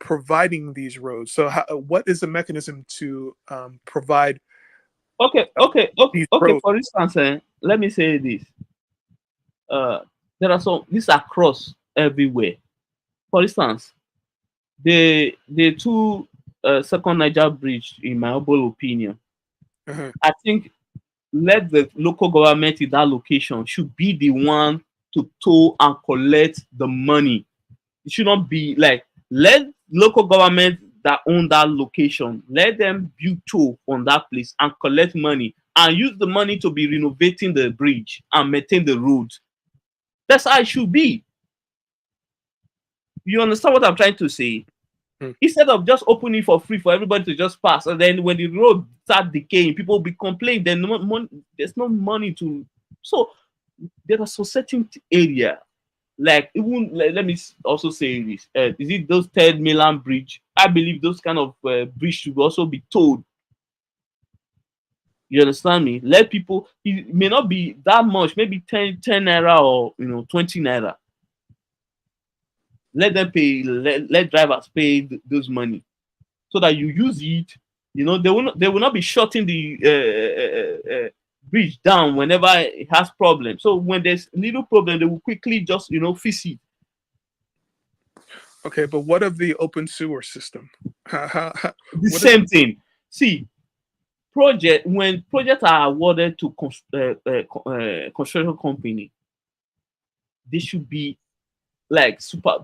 providing these roads. So what is the mechanism to provide? Okay. For instance, let me say this. There are some. These are across everywhere. For instance, the two second Niger bridge, in my humble opinion, I think let the local government in that location should be the one to tow and collect the money. It should not be like let local government that own that location, let them build toll on that place and collect money and use the money to be renovating the bridge and maintain the road. That's how it should be. You understand what I'm trying to say? Instead of just opening for free for everybody to just pass, and then when the road start decaying, people will be complaining. Then there's no money to. So there are some certain area, like even let me also say this: is it those third mainland bridge? I believe those kind of bridge should also be towed. You understand me? Let people. It may not be that much, maybe 10 naira or 20 naira. Let them pay. Let drivers pay those money, so that you use it. They will not be shutting the bridge down whenever it has problems. So when there's little problem, they will quickly just fix it. Okay, but what of the open sewer system? The same thing. See, when projects are awarded to construction company, they should be like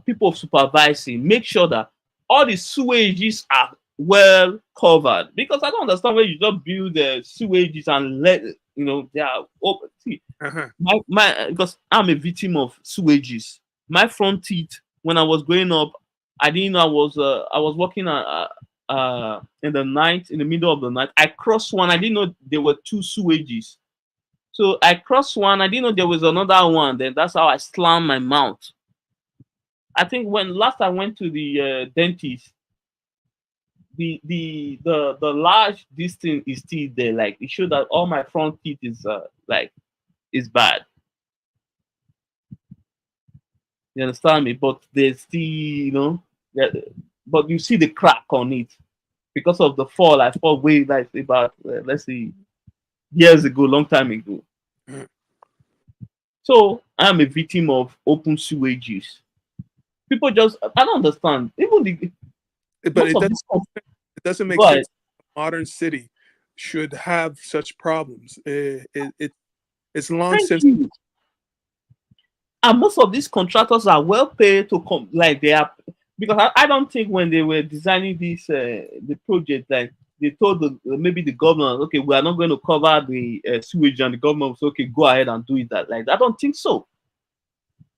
people supervising, make sure that all the sewages are well covered. Because I don't understand where you just build the sewages and let they are open. See, because I'm a victim of sewages. My front teeth when I was growing up, I didn't know I was working in the night, in the middle of the night. I crossed one. I didn't know there were two sewages. So I crossed one. I didn't know there was another one. Then that's how I slammed my mouth. I think when last I went to the dentist, the large this thing is still there. Like it showed that all my front teeth is is bad. You understand me? But there's still, but you see the crack on it because of the fall. I fall way like about let's see years ago, long time ago. So I'm a victim of open sewages. People just I don't understand. Even the But it doesn't make sense. A modern city should have such problems. It's long since. And most of these contractors are well paid to come, like they are, because I don't think when they were designing this the project, like they told maybe the government, okay, we are not going to cover the sewage, and the government was okay, go ahead and do it that. Like I don't think so.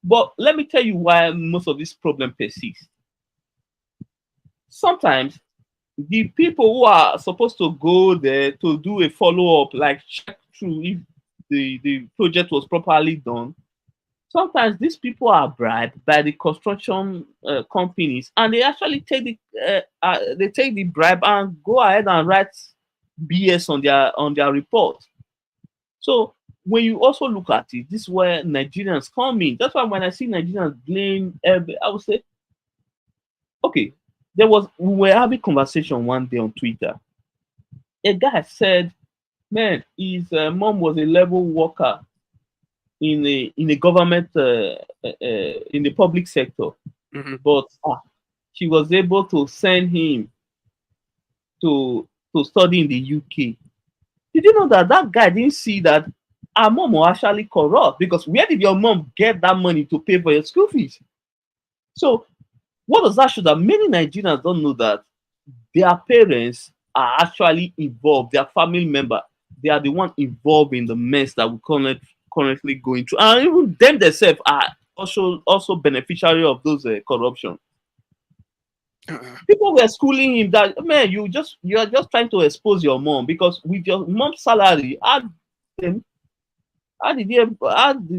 But let me tell you why most of this problem persists. Sometimes the people who are supposed to go there to do a follow-up, like check through if the project was properly done, sometimes these people are bribed by the construction companies, and they actually take the bribe and go ahead and write BS on their report. So when you also look at it, this is where Nigerians come in. That's why when I see Nigerians blame, I would say, okay, we were having conversation one day on Twitter. A guy said, man, his mom was a level worker in a government in the public sector, but she was able to send him to study in the UK. Did you know that guy didn't see that our mom was actually corrupt? Because where did your mom get that money to pay for your school fees? So what does that show? That many Nigerians don't know that their parents are actually involved, their family member, they are the one involved in the mess that we currently going through, and even them themselves are also beneficiary of those corruption. People were schooling him that, man, you are just trying to expose your mom, because with your mom's salary, how did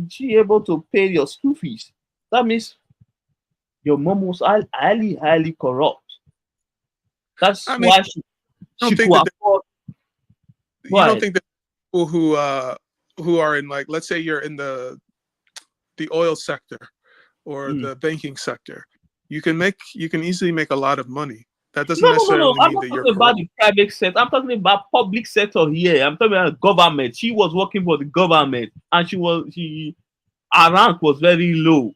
she able to pay your school fees? That means your mom was highly corrupt. That's why she could afford. You don't think that people who are in, like, let's say you're in the oil sector or the banking sector, you can easily make a lot of money. That doesn't necessarily mean that you're corrupt. I'm not talking about the private sector. I'm talking about public sector here. I'm talking about government. She was working for the government, and her rank was very low.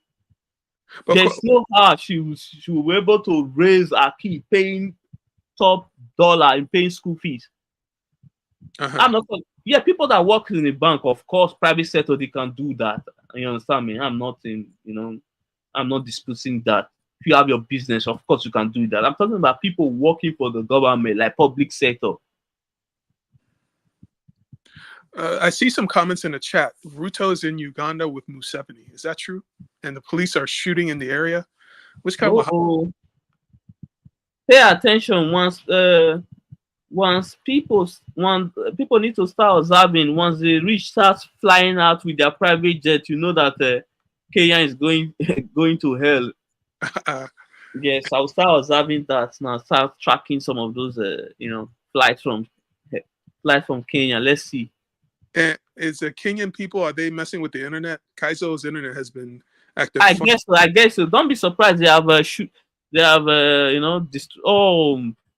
There's no how she was able to raise her key, paying top dollar and paying school fees. I'm not. Yeah, people that work in the bank, of course, private sector, they can do that. You understand me? I'm not I'm not disputing that. If you have your business, of course you can do that. I'm talking about people working for the government, like public sector. I see some comments in the chat. Ruto is in Uganda with Museveni. Is that true? And the police are shooting in the area? Which kind of... Pay attention once people need to start observing. Once the rich start flying out with their private jet, you know that Kenya is going to hell. Yes, I'll start observing that now. Start tracking some of those flights from Kenya. Let's see. Is the Kenyan people, are they messing with the internet? Kaizo's internet has been active. I guess so. Don't be surprised. They have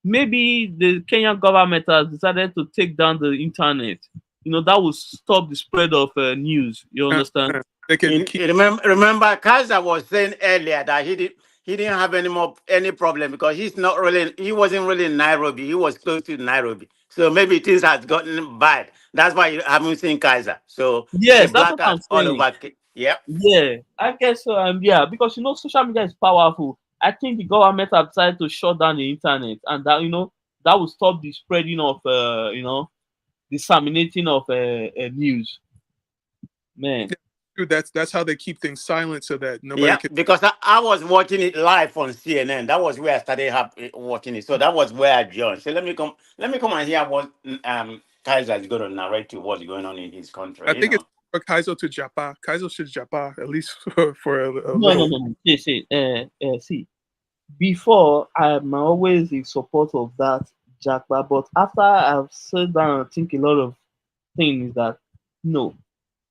maybe the Kenyan government has decided to take down the internet. That will stop the spread of news. You understand? Remember, Kaiser was saying earlier that he didn't have any problem because he wasn't really in Nairobi. He was close to Nairobi. So maybe things has gotten bad. That's why you haven't seen Kaiser. So yes, that's what I'm saying. All over. Yeah. Yeah, I guess so. Yeah, because social media is powerful. I think the government have decided to shut down the internet, and that that will stop the spreading of disseminating of news. Man. That's how they keep things silent, so that nobody can. Because I was watching it live on CNN. That was where I started watching it. So that was where I joined. So let me come and hear what Kaiser is going to narrate to what's going on in his country. I think it's for Kaiser to Japa. Kaiser should Japa, at least for a no. See. before I'm always in support of that Jackpot, but after I've sat down and think a lot of things that no,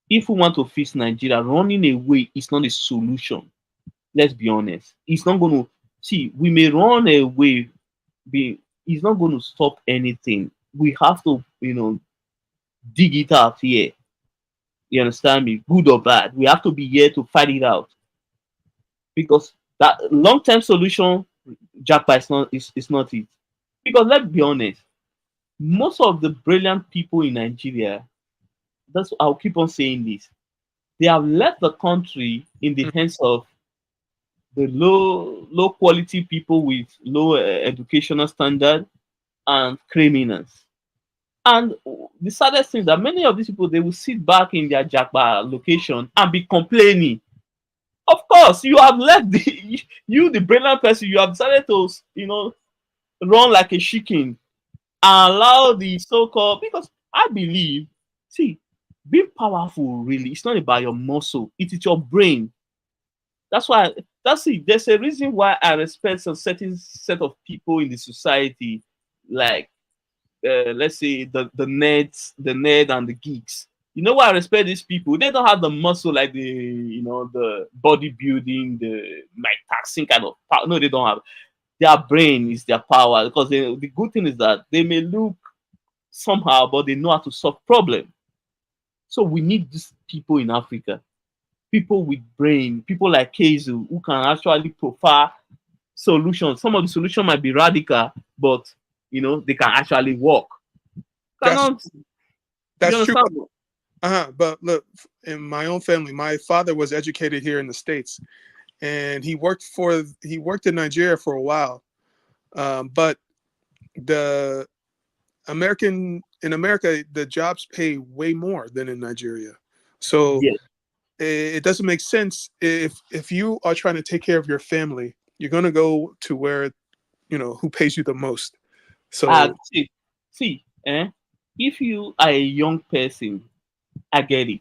if we want to fix Nigeria, running away is not a solution. Let's be honest. It's not going to see. We may run away, be it's not going to stop anything. We have to, dig it out here. You understand me? Good or bad, we have to be here to fight it out because that long-term solution, Jackpot is not it. Because let's be honest, most of the brilliant people in Nigeria, that's I'll keep on saying this, they have left the country in the hands of the low quality people with low educational standard and criminals. And the saddest thing is that many of these people they will sit back in their Jackpot location and be complaining. Of course, you have left the brilliant person, you have decided to run like a chicken and allow the so-called, because I believe, see, being powerful really, it's not about your muscle, it is your brain. That's why that's it. There's a reason why I respect a certain set of people in the society, like let's say the nerds, the nerd and the geeks. You know why I respect these people? They don't have the muscle like the bodybuilding, the Mike Tyson kind of power. No, they don't have. Their brain is their power because the good thing is that they may look somehow, but they know how to solve problems. So we need these people in Africa, people with brain, people like Kezu who can actually provide solutions. Some of the solutions might be radical, but they can actually work. That's true. Understand? But look, in my own family, my father was educated here in the States, and he worked in Nigeria for a while. But in America, the jobs pay way more than in Nigeria. So yes, it doesn't make sense if you are trying to take care of your family, you're going to go to where, who pays you the most. So if you are a young person, I get it.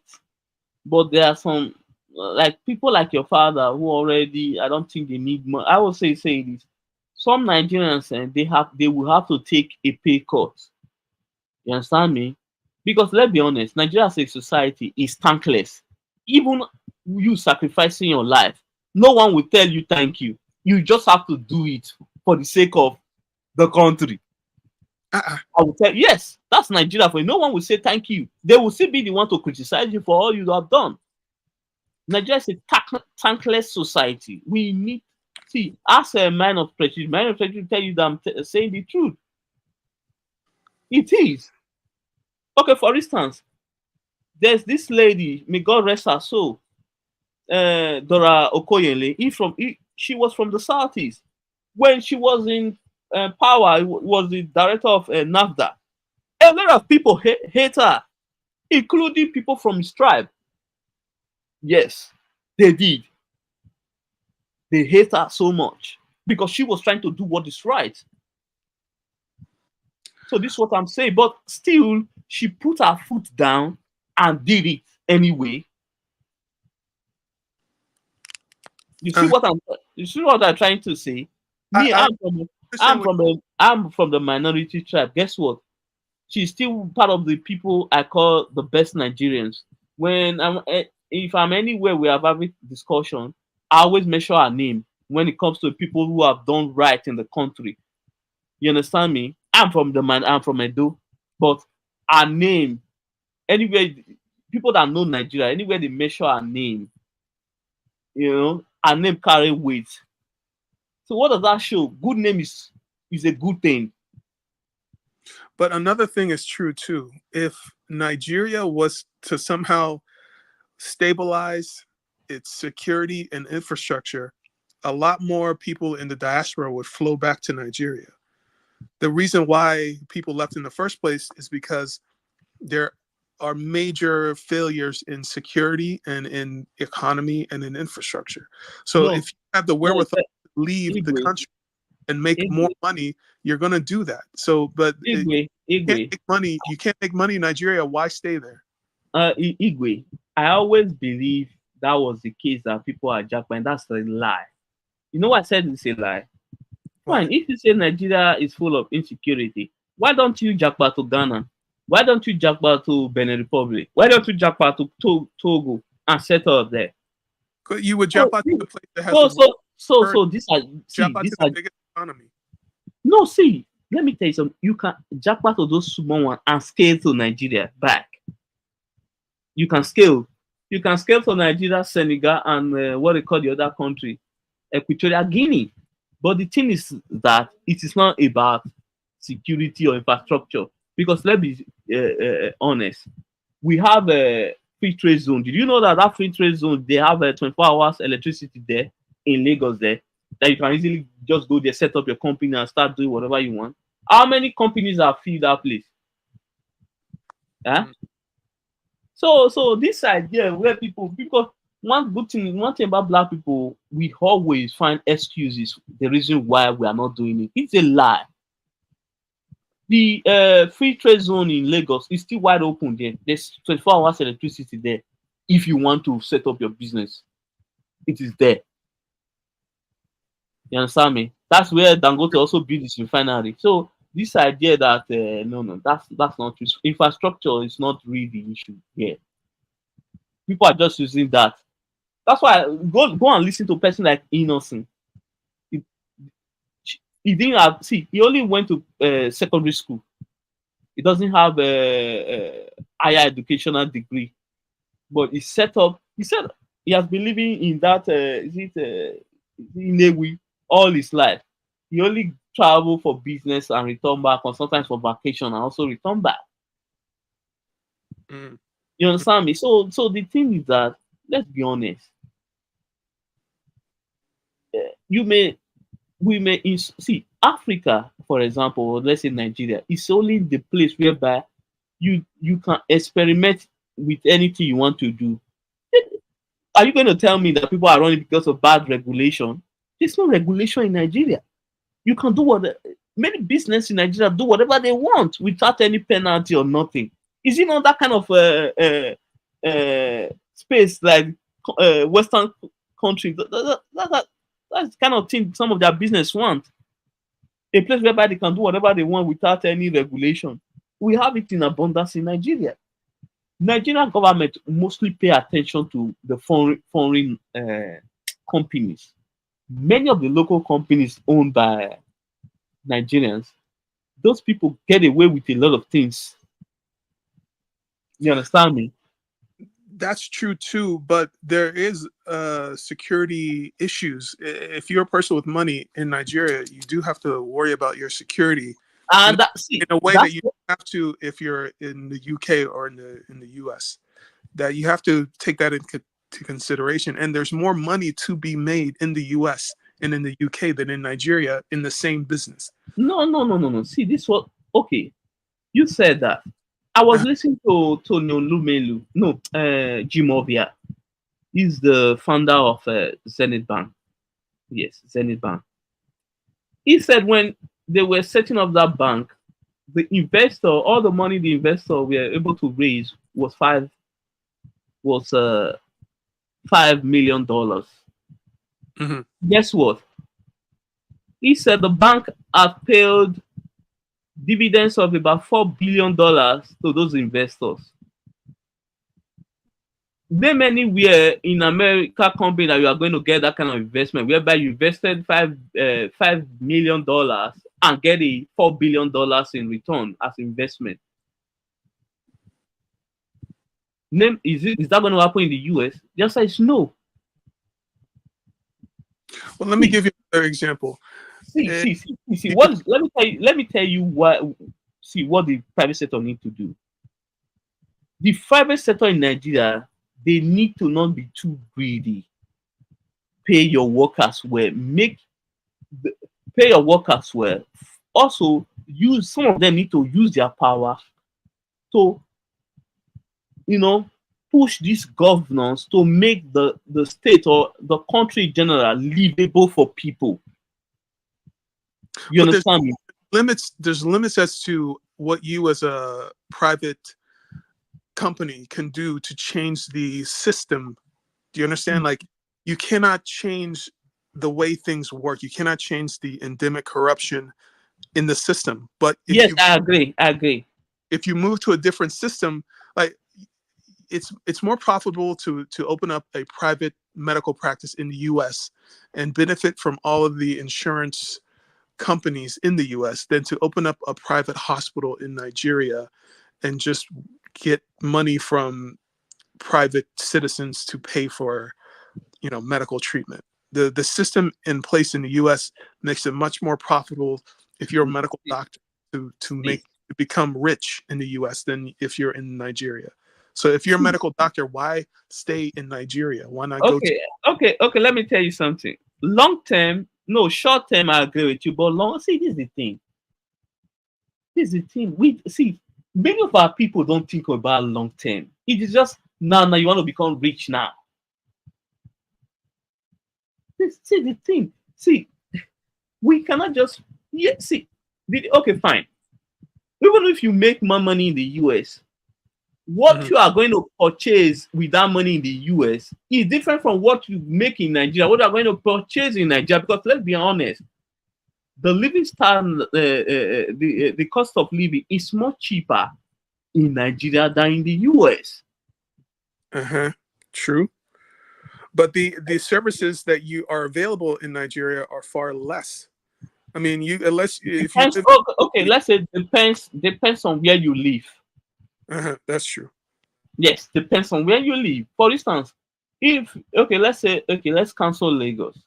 But there are some like people like your father who already, I don't think they need more. I will say this. Some Nigerians they will have to take a pay cut. You understand me? Because let's be honest, Nigeria as a society is thankless. Even you sacrificing your life, no one will tell you thank you. You just have to do it for the sake of the country. I will tell you, yes, that's Nigeria for you. No one will say thank you. They will still be the one to criticize you for all you have done. Nigeria is a thankless society. We need as a man of prestige tell you that I'm saying the truth. It is. Okay, for instance, there's this lady, may God rest her soul, Dora Okoyele. She was from the Southeast. When she was in power, was the director of NAFDA. A lot of people hate her, including people from his tribe. Yes, they did. They hate her so much because she was trying to do what is right. So this is what I'm saying. But still, she put her foot down and did it anyway. You see what I'm trying to say? Me, I'm from the minority tribe. Guess what? She's still part of the people I call the best Nigerians. If I'm anywhere we have having discussion, I always mention her name when it comes to people who have done right in the country. You understand me? I'm from Edo, but her name, anywhere people that know Nigeria, anywhere they mention her name, her name carry weight. So what does that show? Good name is a good thing. But another thing is true too. If Nigeria was to somehow stabilize its security and infrastructure, a lot more people in the diaspora would flow back to Nigeria. The reason why people left in the first place is because there are major failures in security and in economy and in infrastructure. So if you have the wherewithal to leave the country and make more money, you're going to do that. So, but you can't make money in Nigeria. Why stay there? Igwe, I always believe that was the case that people are jackpot, and that's a lie. You know what I said it's a lie? Fine. If you say Nigeria is full of insecurity, why don't you jackpot to Ghana? Why don't you jackpot to Benin Republic? Why don't you jackpot to Togo and settle up there? You would jump out to the place that has So these are jump out to the biggest economy. No, see, let me tell you something. You can jackpot to those small ones and scale to Nigeria back. You can scale. You can scale to Nigeria, Senegal, and what they call the other country, Equatorial Guinea. But the thing is that it is not about security or infrastructure. Because let's be honest, we have a free trade zone. Did you know that free trade zone, they have 24 hours electricity there in Lagos there, that you can easily just go there, set up your company and start doing whatever you want? How many companies have filled that place? Huh? So this idea where people, because one thing about black people, we always find excuses, the reason why we are not doing it. It's a lie. The free trade zone in Lagos is still wide open there. There's 24 hours electricity there. If you want to set up your business, it is there. You understand me? That's where Dangote also built his refinery. So this idea that no, that's not true. Infrastructure is not really the issue here. People are just using that. That's why go and listen to a person like Innocent. He didn't have, he only went to secondary school. He doesn't have a higher educational degree, but he said he has been living in that Inewi all his life. He only travel for business and return back, or sometimes for vacation and also return back. You understand me? So the thing is that, let's be honest. We may see Africa, for example, or let's say Nigeria, is only the place whereby you can experiment with anything you want to do. Are you going to tell me that people are running because of bad regulation? There's no regulation in Nigeria. You can do many business in Nigeria do whatever they want without any penalty or nothing. Is it not that kind of space like Western countries? That's the kind of thing some of their business want. A place whereby they can do whatever they want without any regulation. We have it in abundance in Nigeria. Nigerian government mostly pay attention to the foreign companies. Many of the local companies owned by Nigerians, those people get away with a lot of things. You understand me? That's true too, but there is security issues. If you're a person with money in Nigeria, you do have to worry about your security in a way that you don't have to if you're in the UK or in the US. That you have to take that into consideration. And there's more money to be made in the US and in the UK than in Nigeria in the same business. No. See, this was okay. You said that. I was listening to Lumelu. No, Jim Ovia. He's the founder of Zenith Bank. Yes, Zenith Bank. He said when they were setting up that bank, the investor, all the money the investor were able to raise was $5 million. Mm-hmm. Guess what? He said the bank had paid dividends of about $4 billion to those investors. Name anywhere in America company that you are going to get that kind of investment, whereby you invested $5 million and get a $4 billion in return as investment. Name is that going to happen in the US? The answer is no. Well, let me give you another example. See. Let me tell you what the private sector need to do. The private sector in Nigeria, they need to not be too greedy. Pay your workers well. Pay your workers well. Also, some of them need to use their power to, push these governors to make the state or the country in general livable for people. You understand me? There's limits as to what you as a private company can do to change the system. Do you understand? Like, you cannot change the way things work. You cannot change the endemic corruption in the system. But yes, I agree. I agree. If you move to a different system, like it's more profitable to open up a private medical practice in the U.S. and benefit from all of the insurance companies in the U.S. than to open up a private hospital in Nigeria and just get money from private citizens to pay for, medical treatment. The system in place in the U.S. makes it much more profitable if you're a medical doctor to become rich in the U.S. than if you're in Nigeria. So if you're a medical doctor, why stay in Nigeria? Why not go to? Okay. Let me tell you something. Long term, no, short term, I agree with you. But see, this is the thing. We see many of our people don't think about long term. It is just now you want to become rich now. See the thing. See, we cannot just okay, fine. Even if you make more money in the US, what you are going to purchase with that money in the US is different from what you make in Nigeria, what you are going to purchase in Nigeria. Because let's be honest, the living standard, the cost of living is much cheaper in Nigeria than in the US. True. But the services that you are available in Nigeria are far less. I mean, let's say depends on where you live. That's true. Yes, depends on where you live. For instance, let's cancel Lagos.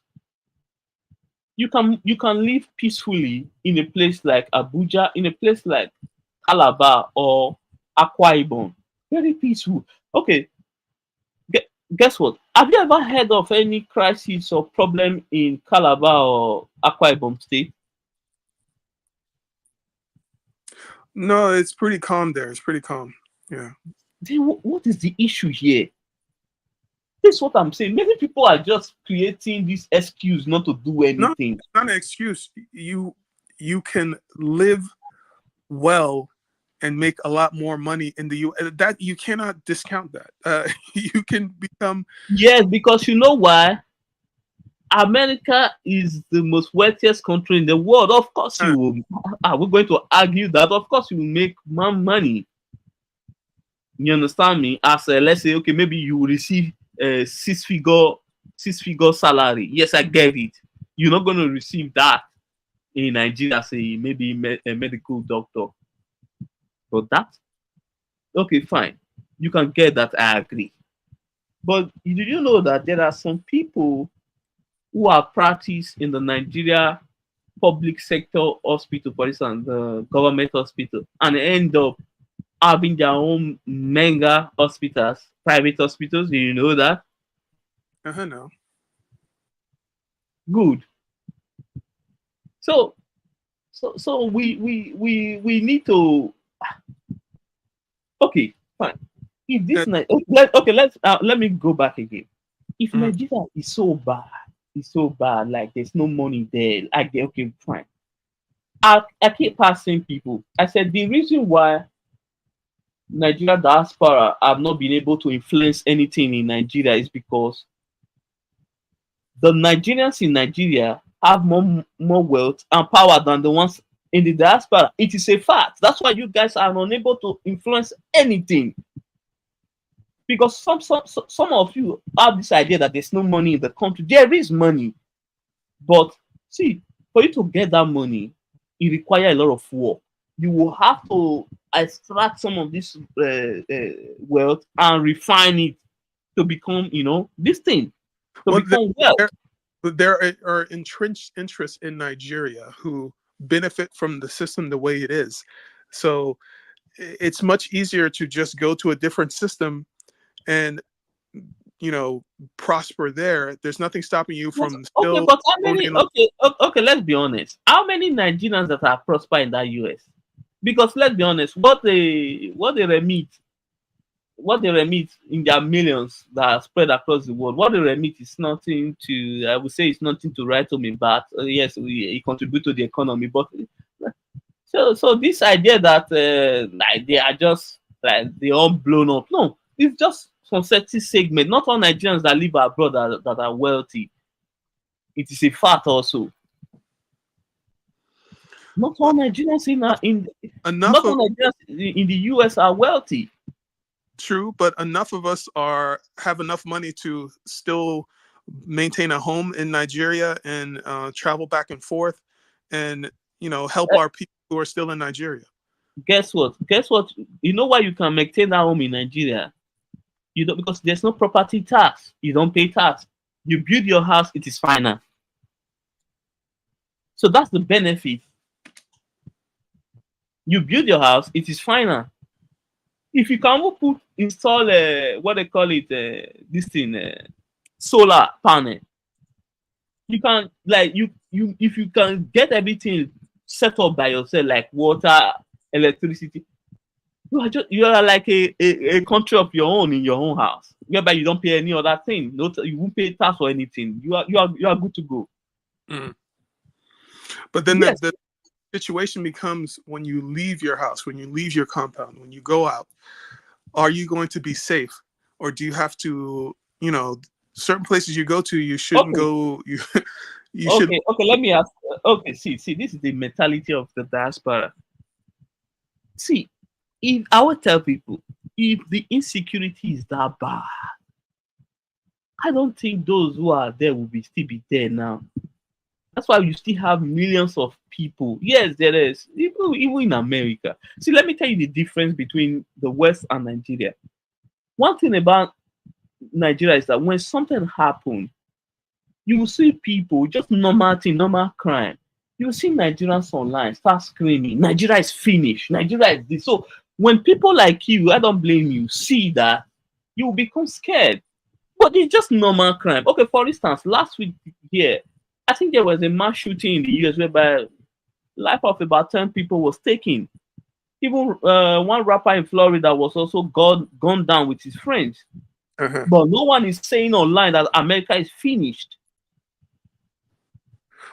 You can live peacefully in a place like Abuja, in a place like Calabar or Akwa Ibom. Very peaceful. Okay. Guess what? Have you ever heard of any crisis or problem in Calabar or Akwa Ibom State? No, it's pretty calm there. It's pretty calm. Yeah. Then what is the issue here? This is what I'm saying. Many people are just creating this excuse not to do anything. No, it's not an excuse. You can live well and make a lot more money in the U.S. That you cannot discount that. You can become. Yes, because you know why? America is the most wealthiest country in the world. Of course, you will. Are we going to argue that? Of course, you will make more money. You understand me? As let's say, okay, maybe you will receive a six-figure salary. Yes, I get it. You're not going to receive that in Nigeria, say maybe a medical doctor. But that, okay, fine. You can get that. I agree. But did you know that there are some people who are practiced in the Nigeria public sector hospital, for instance, the government hospital, and end up having their own mega hospitals, private hospitals? Do you know that? No. Good. So we need to. Okay, fine. If this let me go back again. If Nigeria is so bad, like there's no money there, I get okay, fine. I keep asking people. I said the reason why Nigeria diaspora have not been able to influence anything in Nigeria is because the Nigerians in Nigeria have more wealth and power than the ones in the diaspora. It is a fact. That's why you guys are unable to influence anything. Because some of you have this idea that there's no money in the country. There is money. But see, for you to get that money, it requires a lot of work. You will have to extract some of this wealth and refine it to become, this thing. There are entrenched interests in Nigeria who benefit from the system the way it is. So it's much easier to just go to a different system and prosper there. There's nothing stopping you from still. Okay, but how many? Okay. Let's be honest. How many Nigerians that are prosper in that US? Because let's be honest, what they remit in their millions that are spread across the world, what they remit is nothing to. I would say it's nothing to write home about. Yes, it contribute to the economy, but so this idea that like they are just like they all blown up. No, it's just some certain segment. Not all Nigerians that live abroad that are wealthy. It is a fact also. Not all Nigerians not all Nigerians in the US are wealthy. True, but enough of us have enough money to still maintain a home in Nigeria and travel back and forth, and help our people who are still in Nigeria. Guess what? You know why you can maintain that home in Nigeria? You don't, because there's no property tax. You don't pay tax. You build your house, it is final. So that's the benefit. You build your house, it is final. If you can install what they call it, this thing, solar panel, you can if you can get everything set up by yourself, like water, electricity, you are like a country of your own in your own house, whereby you don't pay any other thing. You won't pay tax or anything. You are good to go. Mm. But then yes. the situation becomes, when you leave your house, when you leave your compound, when you go out, are you going to be safe, or do you have to, certain places you go to, you shouldn't go. You should. Okay. Let me ask. Okay, see, this is the mentality of the diaspora. See, if I would tell people, if the insecurity is that bad, I don't think those who are there will still be there now. That's why you still have millions of people. Yes, there is. Even in America. See, let me tell you the difference between the West and Nigeria. One thing about Nigeria is that when something happens, you will see people, just normal thing, normal crime. You will see Nigerians online start screaming, Nigeria is finished, Nigeria is this. So when people like you, I don't blame you, see that, you will become scared. But it's just normal crime. Okay, for instance, last week here, I think there was a mass shooting in the US whereby life of about 10 people was taken. Even one rapper in Florida was also gunned down with his friends. Uh-huh. But no one is saying online that America is finished.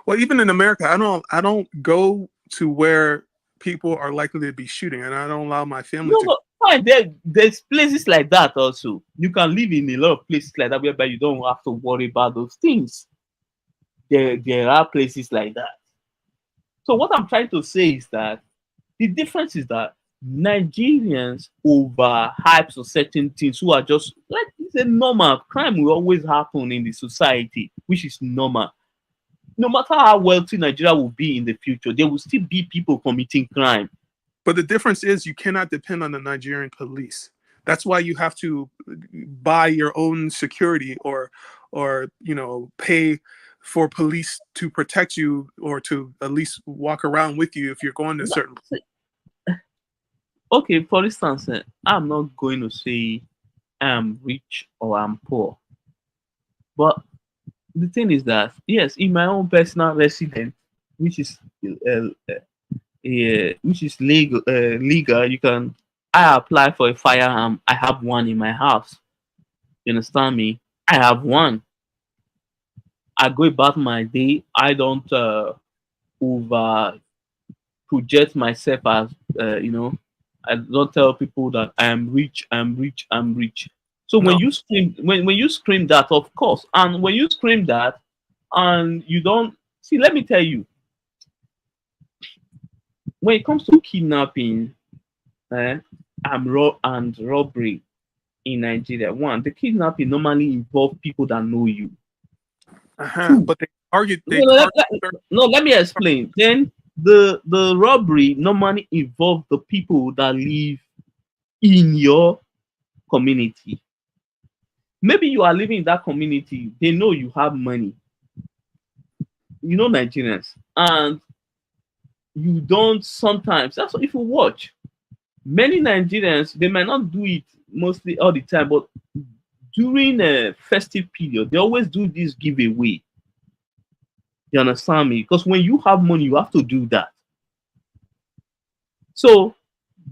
Well, even in America, I don't go to where people are likely to be shooting, and I don't allow my family to. No, fine. There's places like that also. You can live in a lot of places like that whereby you don't have to worry about those things. There are places like that. So what I'm trying to say is that the difference is that Nigerians overhype certain things who are just like, it's a normal crime will always happen in the society, which is normal. No matter how wealthy Nigeria will be in the future, there will still be people committing crime. But the difference is you cannot depend on the Nigerian police. That's why you have to buy your own security or pay for police to protect you, or to at least walk around with you if you're going to certain places. Okay, for instance, I'm not going to say I'm rich or I'm poor. But the thing is that, yes, in my own personal residence, which is legal, I apply for a firearm. I have one in my house. You understand me? I have one. I go about my day. I don't over project myself as I don't tell people that I am rich. So when you scream, when you scream that, of course, and when you scream that, and you don't see, let me tell you, when it comes to kidnapping, and robbery in Nigeria, one, the kidnapping normally involve people that know you. But they target. Let me explain. Then the robbery normally involve the people that live in your community. Maybe you are living in that community, they know you have money. You know Nigerians, and you don't sometimes. That's what, if you watch many Nigerians, they might not do it mostly all the time, but during a festive period, they always do this giveaway. You understand me? Because when you have money, you have to do that. So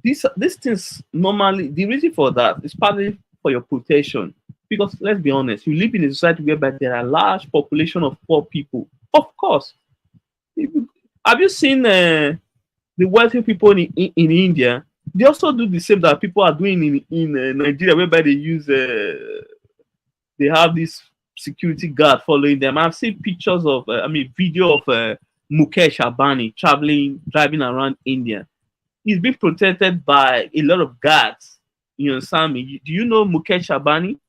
these things normally, the reason for that is partly for your protection. Because let's be honest, you live in a society whereby there are large population of poor people. Of course. Have you seen the wealthy people in India? They also do the same that people are doing in Nigeria, whereby they use they have this security guard following them. I've seen pictures of, video of Mukesh Ambani driving around India. He's been protected by a lot of guards. You understand me? Do you know Mukesh Ambani?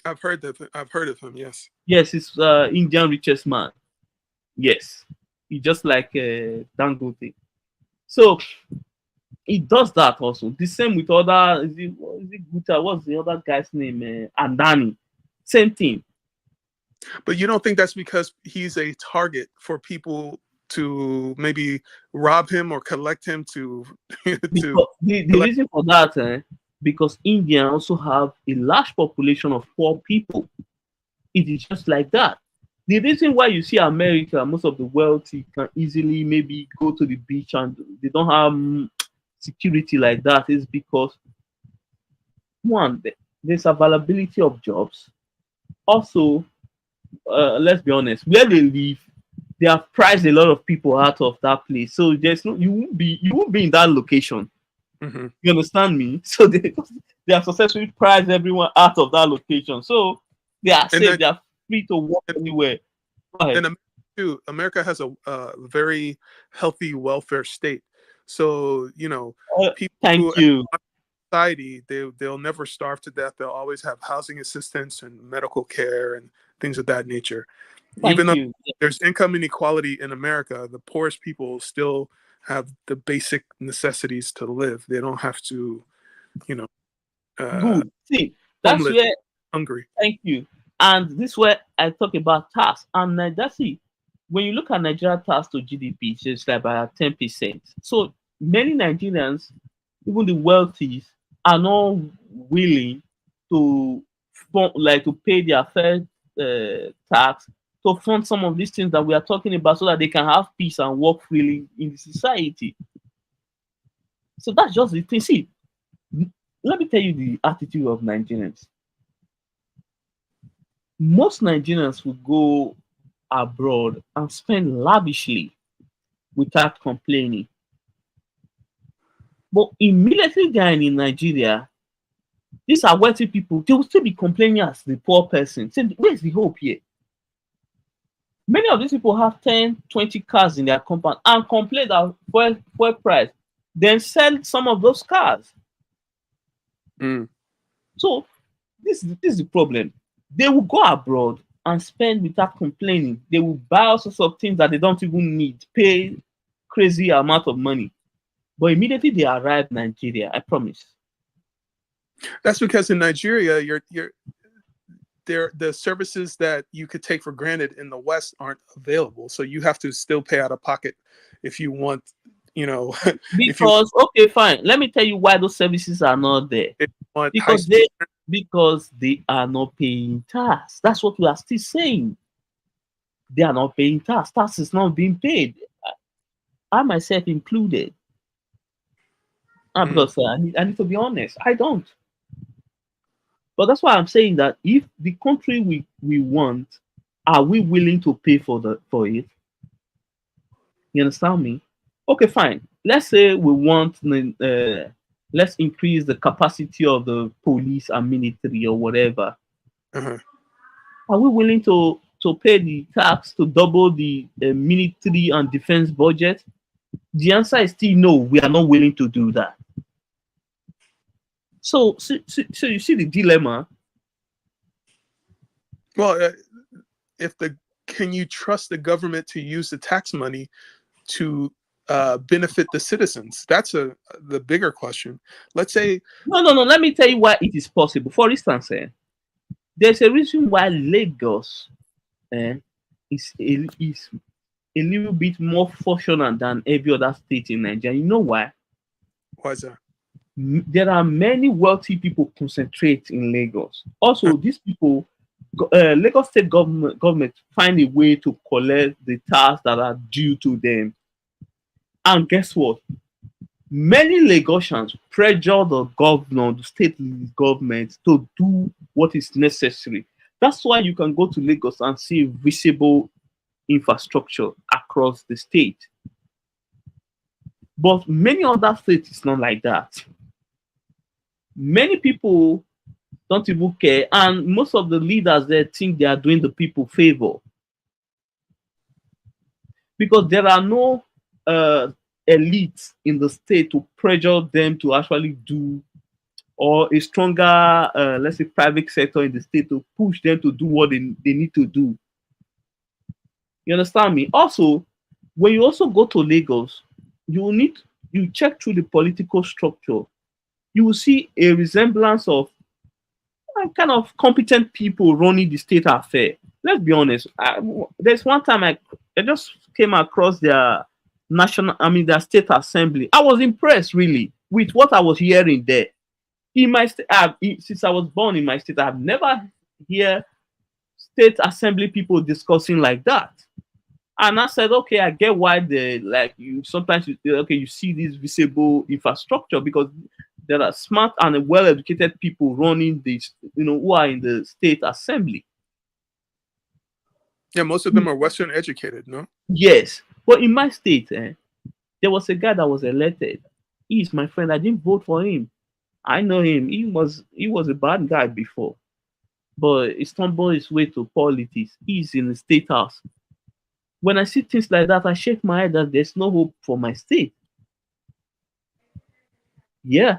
I've heard of him. Yes. Yes, he's Indian richest man. Yes, he just like Dangote. So he does that also. The same with other. Is it Guta? What's the other guy's name? Andani. Same thing. But you don't think that's because he's a target for people to maybe rob him or collect him to the reason for that, because India also have a large population of poor people. It is just like that. The reason why you see America, most of the wealthy can easily maybe go to the beach and they don't have security like that is because, one, there's availability of jobs. Also, let's be honest, where they live, they have priced a lot of people out of that place. So you won't be in that location. Mm-hmm. You understand me? So they have successfully priced everyone out of that location. So they are safe. They are free to walk anywhere. And America has a very healthy welfare state. So people society, they'll never starve to death. They'll always have housing assistance and medical care and things of that nature. Even though there's income inequality in America, the poorest people still have the basic necessities to live. They don't have to, good. See, that's where hungry. Thank you. And this is where I talk about tax. And that's it. When you look at Nigeria tax to GDP, it's just like about 10%. So many Nigerians, even the wealthy, are not willing to pay their fair tax to fund some of these things that we are talking about, so that they can have peace and work freely in the society. So that's just the thing. See, let me tell you the attitude of Nigerians. Most Nigerians will go abroad and spend lavishly without complaining. But immediately they are in Nigeria, these are wealthy people, they will still be complaining as the poor person. So where's the hope here? Many of these people have 10, 20 cars in their compound and complain that fuel price, then sell some of those cars. So this is the problem. They will go abroad and spend without complaining. They will buy all sorts of things that they don't even need, pay crazy amount of money. But immediately they arrive in Nigeria, I promise. That's because in Nigeria, the services that you could take for granted in the West aren't available. So you have to still pay out of pocket if you want, Because okay, fine. Let me tell you why those services are not there. Because they are not paying tax. That's what we are still saying. They are not paying tax. Tax is not being paid. I myself included. Because I need to be honest, I don't. But that's why I'm saying that if the country we want, are we willing to pay for it? You understand me? Okay, fine. Let's say we want let's increase the capacity of the police and military or whatever. Are we willing to pay the tax to double the military and defense budget? The answer is still no. We are not willing to do that. So you see the dilemma. Well, can you trust the government to use the tax money to benefit the citizens? That's the bigger question. Let's say no. Let me tell you why it is possible. For instance, there's a reason why Lagos is a little bit more fortunate than every other state in Nigeria. You know why? Why is that? There are many wealthy people concentrate in Lagos. Also, these people, Lagos state government find a way to collect the tax that are due to them. And guess what? Many Lagosians pressure the governor, the state government, to do what is necessary. That's why you can go to Lagos and see visible infrastructure across the state. But many other states, it's not like that. Many people don't even care. And most of the leaders there think they are doing the people favor because there are no elites in the state to pressure them to actually do, or a stronger, let's say, private sector in the state to push them to do what they need to do. You understand me? Also, when you also go to Lagos, you check through the political structure. You will see a resemblance of kind of competent people running the state affair. Let's be honest. There's one time I just came across their state assembly. I was impressed really with what I was hearing there. In my state, since I was born in my state, I've never hear state assembly people discussing like that. And I said, okay, I get why they like you. Sometimes you see this visible infrastructure because there are smart and well-educated people running this, who are in the state assembly. Yeah, most of them are Western educated, no? Yes, but in my state, there was a guy that was elected. He's my friend. I didn't vote for him. I know him. He was a bad guy before, but he stumbled his way to politics. He's in the state house. When I see things like that, I shake my head that there's no hope for my state. Yeah,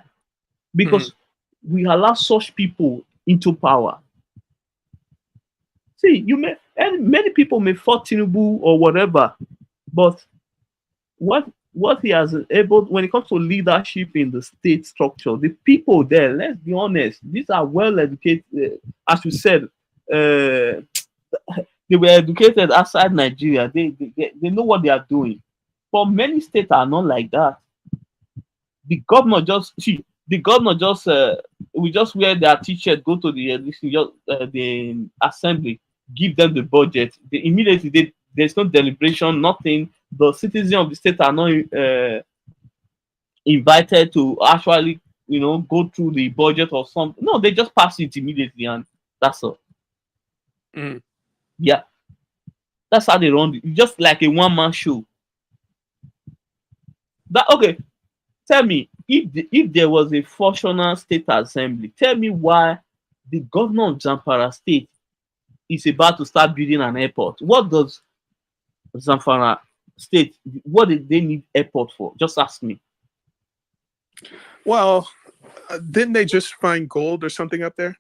because we allow such people into power. See, many people may fault Tinubu or whatever, but what he has able when it comes to leadership in the state structure, the people there, let's be honest, these are well educated. As you said, they were educated outside Nigeria. They know what they are doing. But many states are not like that. The governor just we just wear their t-shirt, go to the assembly, give them the budget. There's no deliberation, nothing. The citizens of the state are not invited to actually, go through the budget or something. No, they just pass it immediately, and that's all. Yeah, that's how they run it. Just like a one-man show. Okay, tell me if there was a functional state assembly, tell me why the governor of Zamfara state is about to start building an airport. What does Zamfara state, what did they need airport for? Just ask me. Well, didn't they just find gold or something up there?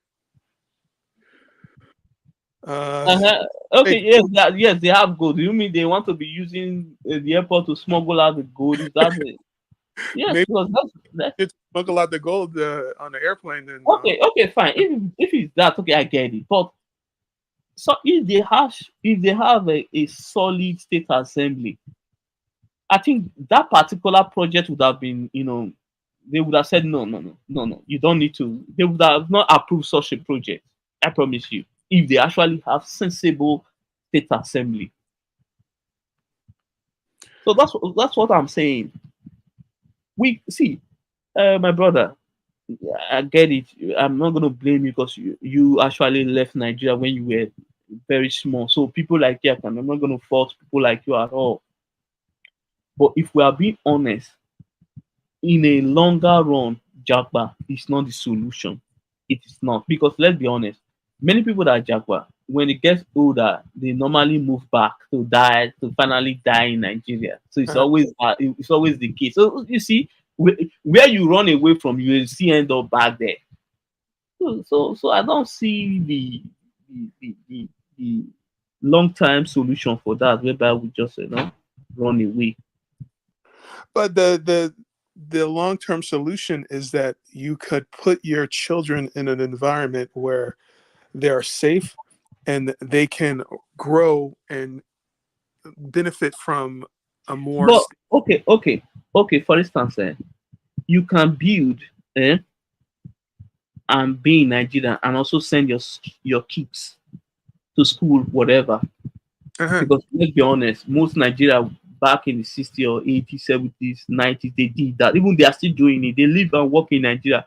Okay, yes, they have gold. You mean they want to be using the airport to smuggle out the gold? Is that it? Yes, maybe because that's smuggle out the gold on the airplane. Then okay, fine. If it's that, okay, I get it. But so if they have a solid state assembly, I think that particular project would have been, they would have said no, you don't need to. They would have not approved such a project. I promise you. If they actually have sensible state assembly. So that's what I'm saying. We see, my brother, I get it. I'm not gonna blame you because you actually left Nigeria when you were very small. So people like you, I'm not gonna fault people like you at all. But if we are being honest, in a longer run, Jagba is not the solution. It is not, because let's be honest, many people that are Jagba, when it gets older, they normally move back to finally die in Nigeria. So it's always the case. So you see, where you run away from, you will see end up back there. So I don't see the long time solution for that, whereby we just run away. But the long-term solution is that you could put your children in an environment where they're safe and they can grow and benefit from a more. But okay. For instance, you can build and be in Nigeria and also send your kids to school, whatever. Because let's be honest, most Nigeria back in the 60s or 80s, 70s, 90s, they did that. Even they are still doing it. They live and work in Nigeria,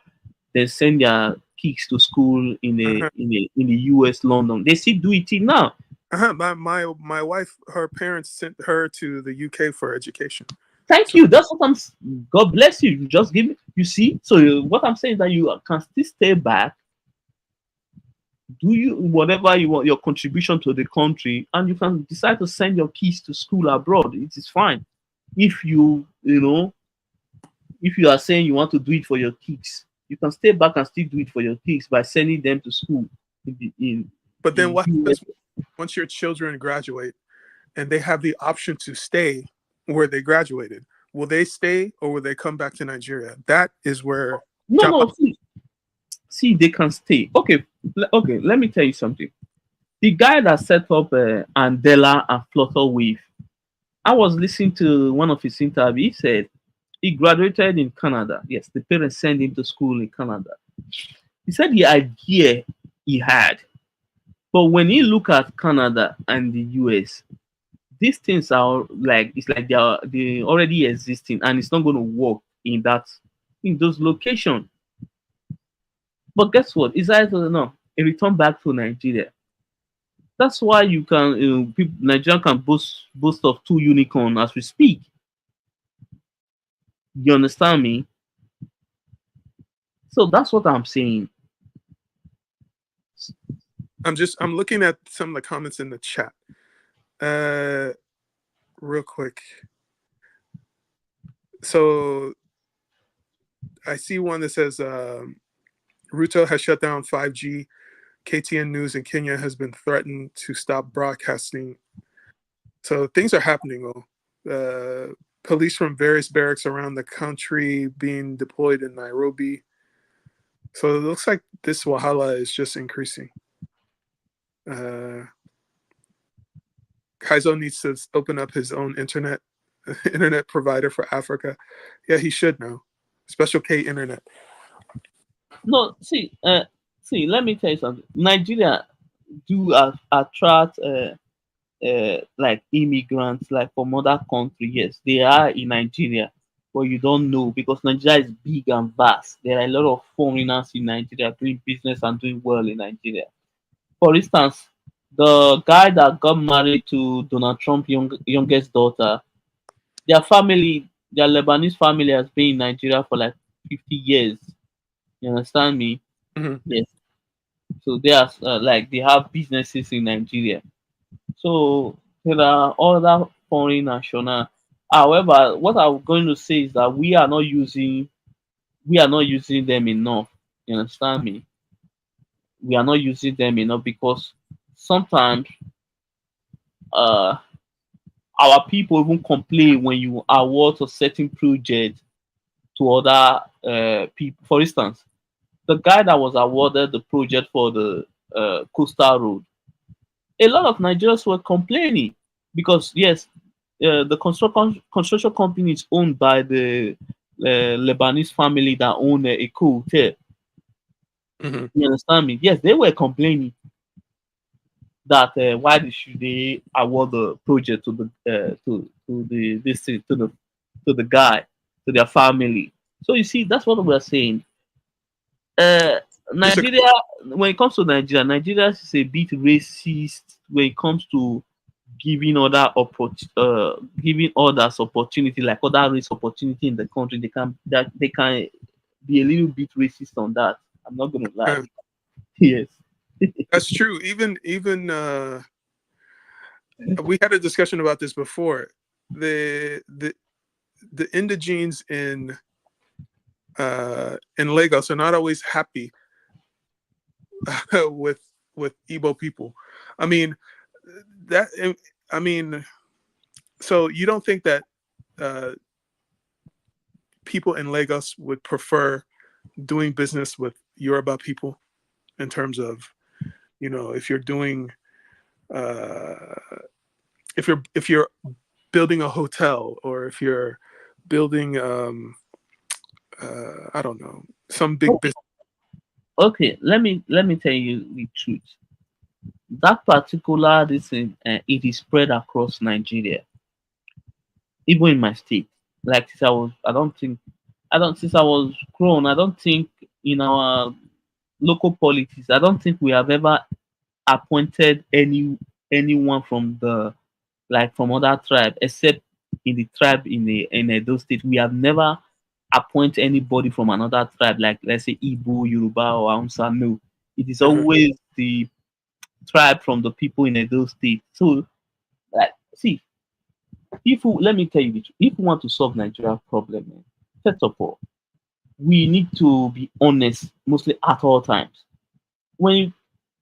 then send their kids to school in the US, London. They still do it now. My wife, her parents sent her to the UK for education. Thank you. That's what God bless you. You just give me. You see. So what I'm saying is that you can still stay back do you whatever you want, your contribution to the country, and you can decide to send your kids to school abroad. It is fine. If if you are saying you want to do it for your kids, you can stay back and still do it for your kids by sending them to school But then in what US. happens once your children graduate and they have the option to stay where they graduated? Will they stay or will they come back to Nigeria? That is where No, see, they can stay. Okay, let me tell you something. The guy that set up Andela and Flutterwave, I was listening to one of his interviews. He said he graduated in Canada. Yes, the parents sent him to school in Canada. He said the idea he had, but when he look at Canada and the US, these things are like it's like they already existing, and it's not going to work in those locations. But guess what? It's either no, a return back to Nigeria. That's why you can Nigeria can boast of two unicorn as we speak. You understand me? So that's what I'm saying. I'm looking at some of the comments in the chat. Real quick. So I see one that says Ruto has shut down 5G. KTN News in Kenya has been threatened to stop broadcasting. So things are happening. Police from various barracks around the country being deployed in Nairobi. So it looks like this Wahala is just increasing. Kaizo needs to open up his own internet provider for Africa. Yeah, he should now. Special K internet. No, see, let me tell you something. Nigeria do attract like immigrants like from other countries. Yes, they are in Nigeria, but you don't know because Nigeria is big and vast. There are a lot of foreigners in Nigeria doing business and doing well in Nigeria. For instance, the guy that got married to Donald Trump's youngest daughter, their family, their Lebanese family has been in Nigeria for like 50 years. You understand me? Mm-hmm. Yes. So they are like they have businesses in Nigeria. So there are other foreign national. However, what I'm going to say is that we are not using them enough. You understand me? We are not using them enough because sometimes uh our people even complain when you award a certain project to other people. For instance, the guy that was awarded the project for the coastal road, a lot of Nigerians were complaining because yes, the construction company is owned by the Lebanese family that own a hotel. Mm-hmm. You understand me? Yes, they were complaining that why should they award the project to the guy, to their family. So you see, that's what we're saying. Nigeria, when it comes to Nigeria is a bit racist when it comes to giving giving others opportunity, like other race opportunity in the country. They can be a little bit racist on that. I'm not gonna lie. Yes. That's true. Even we had a discussion about this before. The indigenes in Lagos are not always happy with Igbo people. I mean so you don't think that people in Lagos would prefer doing business with Yoruba people in terms of, if you're doing if you're building a hotel, or if you're building I don't know, some big business. Okay, let me tell you the truth. That particular it is spread across Nigeria, even in my state. Like since since I was grown, I don't think in our local politics, I don't think we have ever appointed anyone from from other tribe, except in the tribe in Edo State. We have never appointed anybody from another tribe, like let's say Igbo, Yoruba, or Hausa. No, It is always the tribe from the people in Edo State. So, like, see, let me tell you the truth, if we want to solve Nigeria problem, first of all, we need to be honest mostly at all times. When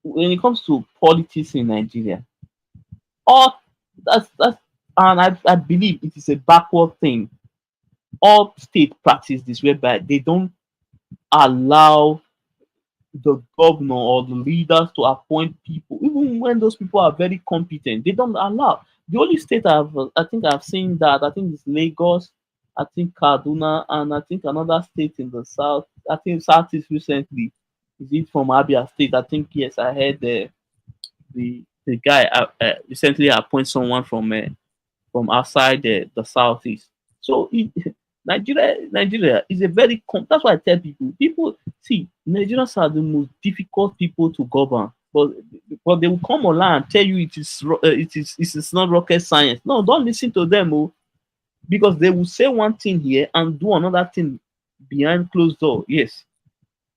it comes to politics in Nigeria, all that's and I believe it is a backward thing. All state practice this whereby they don't allow the governor or the leaders to appoint people, even when those people are very competent. They don't allow. The only state I think I've seen that, I think it's Lagos, I think Kaduna, and I think another state in the south. I think Southeast recently. Is it from Abia State? I think yes. I heard the guy recently appoint someone from outside the southeast. So Nigeria is a very that's why I tell people see Nigerians are the most difficult people to govern, but they will come online and tell you it is not rocket science. No, don't listen to them, because they will say one thing here and do another thing behind closed door. Yes,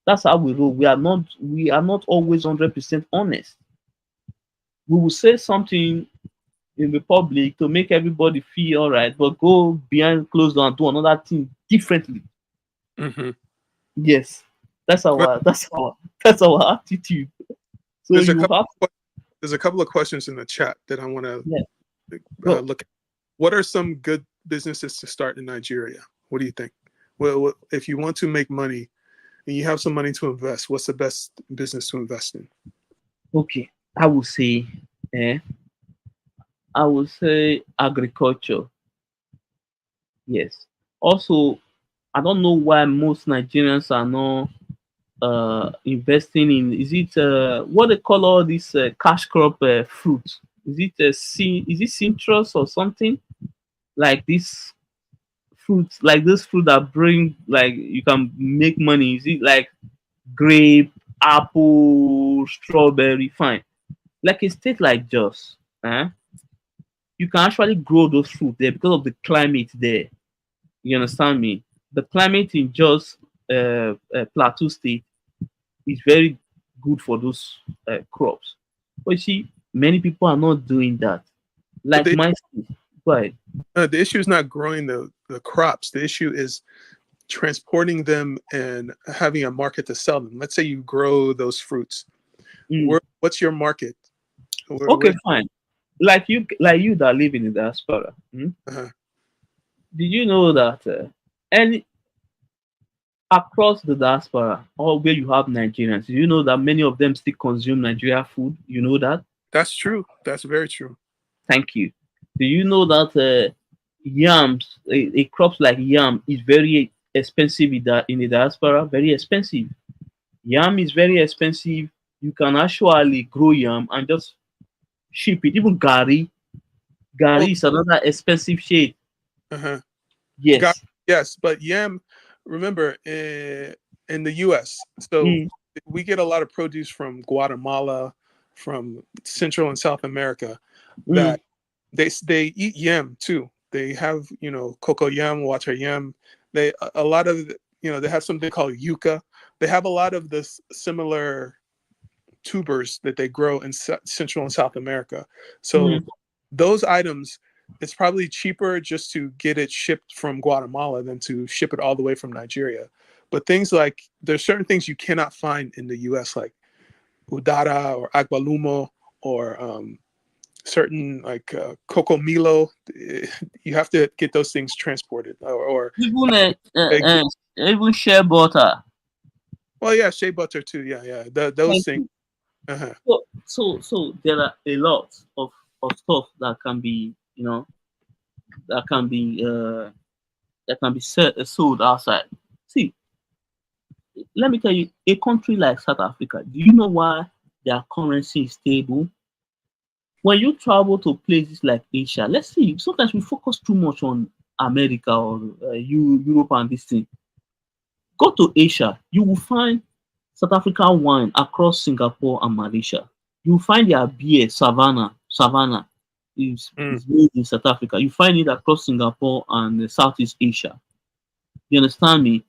that's how we roll. We are not always 100% honest. We will say something in the public to make everybody feel all right, but go behind closed door and do another thing differently. Yes, that's our attitude. So there's a couple of questions in the chat that I want to look at. What are some good businesses to start in Nigeria? What do you think? Well, if you want to make money and you have some money to invest, what's the best business to invest in? Okay, I would say agriculture. Yes. Also, I don't know why most Nigerians are not investing in. Is it what they call all this cash crop fruit? Is it citrus or something like this fruit? Like this fruit that bring like you can make money. Is it like grape, apple, strawberry? Fine. Like a state like Jos, you can actually grow those fruit there because of the climate there. You understand me? The climate in Jos Plateau State is very good for those crops. But you see, many people are not doing that. Like my state. Go ahead. The issue is not growing the crops. The issue is transporting them and having a market to sell them. Let's say you grow those fruits. What's your market? Fine. Like you that live in the diaspora. Did you know that across the diaspora, or where you have Nigerians, do you know that many of them still consume Nigeria food? You know that? That's true. That's very true. Thank you. Do you know that yams, a crops like yam, is very expensive in the diaspora? Very expensive. Yam is very expensive. You can actually grow yam and just ship it. Even gari is another expensive shade. Yes. Yes, but yam, remember, in the U.S., so we get a lot of produce from Guatemala, from Central and South America, that they eat yam too. They have, cocoa yam, water yam. They have something called yuca. They have a lot of this similar tubers that they grow in Central and South America. So those items, it's probably cheaper just to get it shipped from Guatemala than to ship it all the way from Nigeria. But things like, there's certain things you cannot find in the US, like udara or agbalumo, or certain like cocoa milo. You have to get those things transported, or even shea butter. Well, yeah, shea butter too. Yeah. Those things. So there are a lot of stuff that can be, that can be sold outside. See, let me tell you, a country like South Africa, do you know why their currency is stable? When you travel to places like Asia, let's see, sometimes we focus too much on America or Europe and this thing. Go to Asia, you will find South African wine across Singapore and Malaysia. You will find their beer, Savannah is made in South Africa. You find it across Singapore and Southeast Asia. You understand me?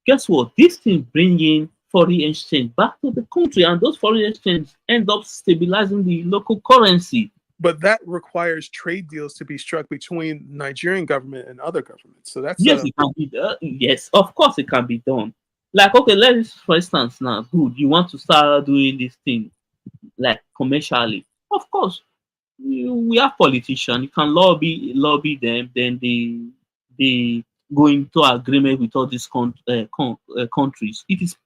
Guess what? This thing bring in foreign exchange back to the country, and those foreign exchange end up stabilizing the local currency. But that requires trade deals to be struck between Nigerian government and other governments. So that's Yes, it can be done. Yes, of course it can be done. Like, okay, let's, for instance, now, good, you want to start doing this thing like commercially. Of course, we have politicians. You can lobby them, then they go into agreement with all these countries. It is,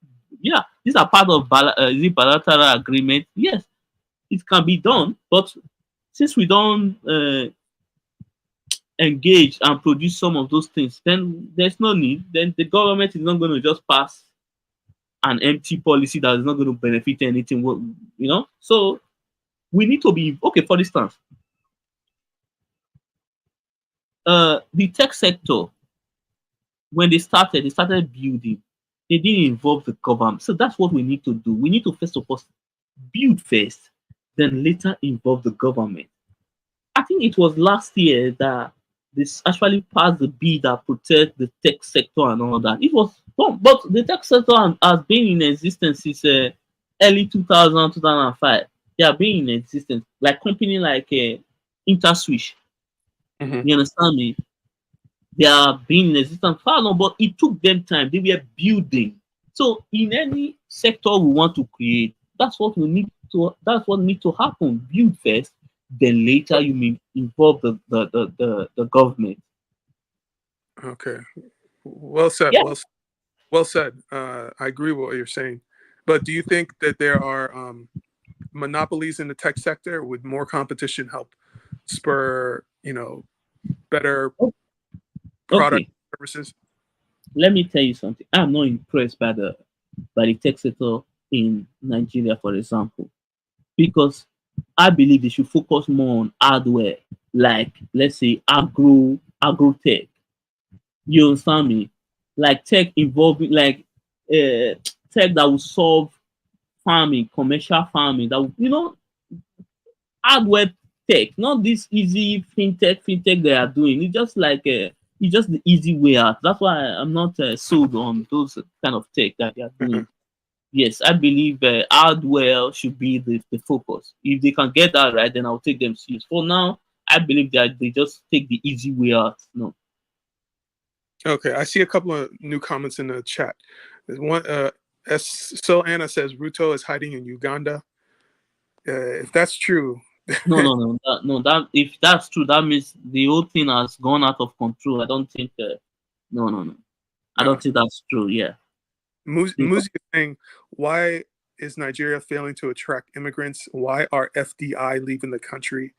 yeah, these are part of the bilateral agreement. Yes, it can be done, but since we don't engage and produce some of those things, then there's no need. Then the government is not going to just pass an empty policy that is not going to benefit anything. You know, so we need to be okay. For instance, the tech sector, when they started building. They didn't involve the government. So that's what we need to do. We need to first of all build first, then later involve the government. I think it was last year that this actually passed the bill that protect the tech sector and all that. It was done, but the tech sector has been in existence since early 2000, 2005. They have been in existence, like company like InterSwitch. You understand me? They have been in existence far long, but it took them time. They were building. So in any sector we want to create, that's what needs to happen. Build first, then later you may involve the government. Okay. Well said. Yeah. Well said. I agree with what you're saying. But do you think that there are monopolies in the tech sector? Would more competition help spur, better product services? Let me tell you something. I'm not impressed by the tech sector in Nigeria, for example, because I believe they should focus more on hardware, like let's say agro tech. You understand me? Like tech involving tech that will solve farming, commercial farming, that will, hardware tech, not this easy fintech they are doing. It's just like it's just the easy way out. That's why I'm not sold on those kind of tech that they are doing. Yes, I believe hardware should be the focus. If they can get that right, then I'll take them serious. For now, I believe that they just take the easy way out. No. Okay, I see a couple of new comments in the chat. There's one. So Anna says Ruto is hiding in Uganda. If that's true. No. That if that's true, that means the whole thing has gone out of control. I don't think. No. I don't think that's true. Yeah. Muzi is saying, why is Nigeria failing to attract immigrants? Why are FDI leaving the country?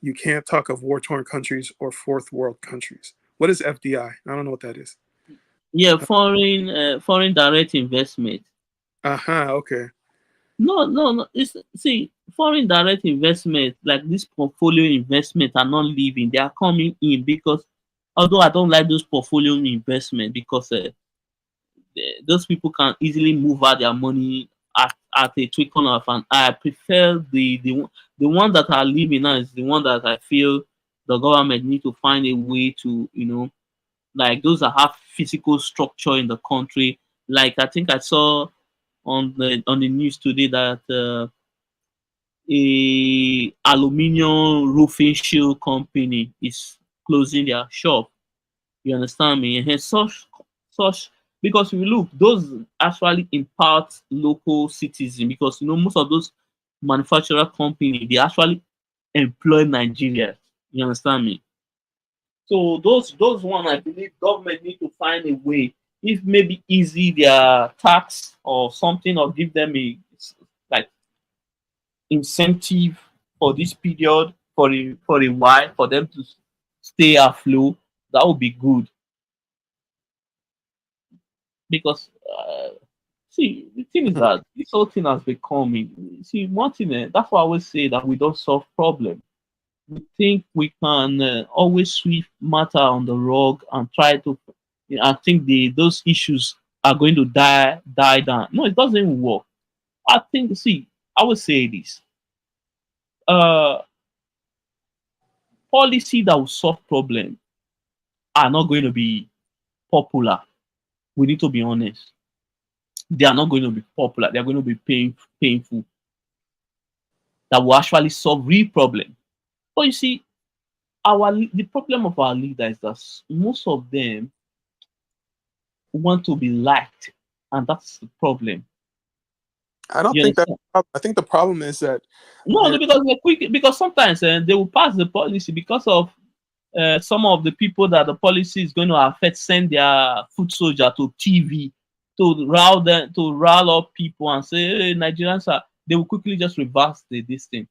You can't talk of war-torn countries or fourth world countries. What is FDI? I don't know what that is. Yeah, foreign direct investment. Okay. No. See, foreign direct investment, like this portfolio investment, are not leaving. They are coming in because, although I don't like those portfolio investment because those people can easily move out their money at a twinkle of an eye. I prefer the one that are leaving now is the one that I feel the government need to find a way to, like those that have physical structure in the country. Like I think I saw on the news today that a aluminium roofing shield company is closing their shop. You understand me? And such because if you look, those actually impact local citizens because most of those manufacturer company they actually employ Nigerians. You understand me? So those one I believe government need to find a way, if maybe easy their tax or something, or give them a like incentive for this period for a while for them to stay afloat. That would be good. Because see, the thing is that this whole thing has become. See, one thing that's why I always say that we don't solve problem. We think we can always sweep matter on the rug and try to. I think those issues are going to die down. No, it doesn't work. I think. See, I would say this. Policy that will solve problem are not going to be popular. We need to be honest. they are not going to be popular. They are going to be painful. That will actually solve real problem. But you see, the problem of our leaders is that most of them want to be liked, and that's the problem. I don't You think that's understand? the problem. I think the problem is that No, because they're quick. Because sometimes they will pass the policy because of some of the people that the policy is going to affect. Send their foot soldier to TV to rile up people and say, "Hey, Nigerians are." They will quickly just reverse this thing,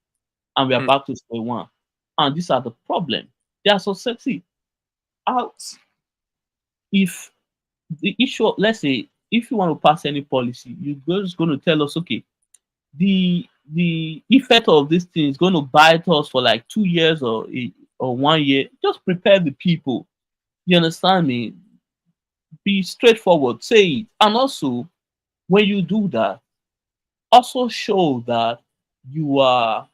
and we are back to square one. And these are the problem. They are so sexy. Out if the issue, let's say, if you want to pass any policy, you're just going to tell us, okay, the effect of this thing is going to bite us for like 2 years or 1 year. Just prepare the people. You understand me? Be straightforward, say it. And also, when you do that, also show that you are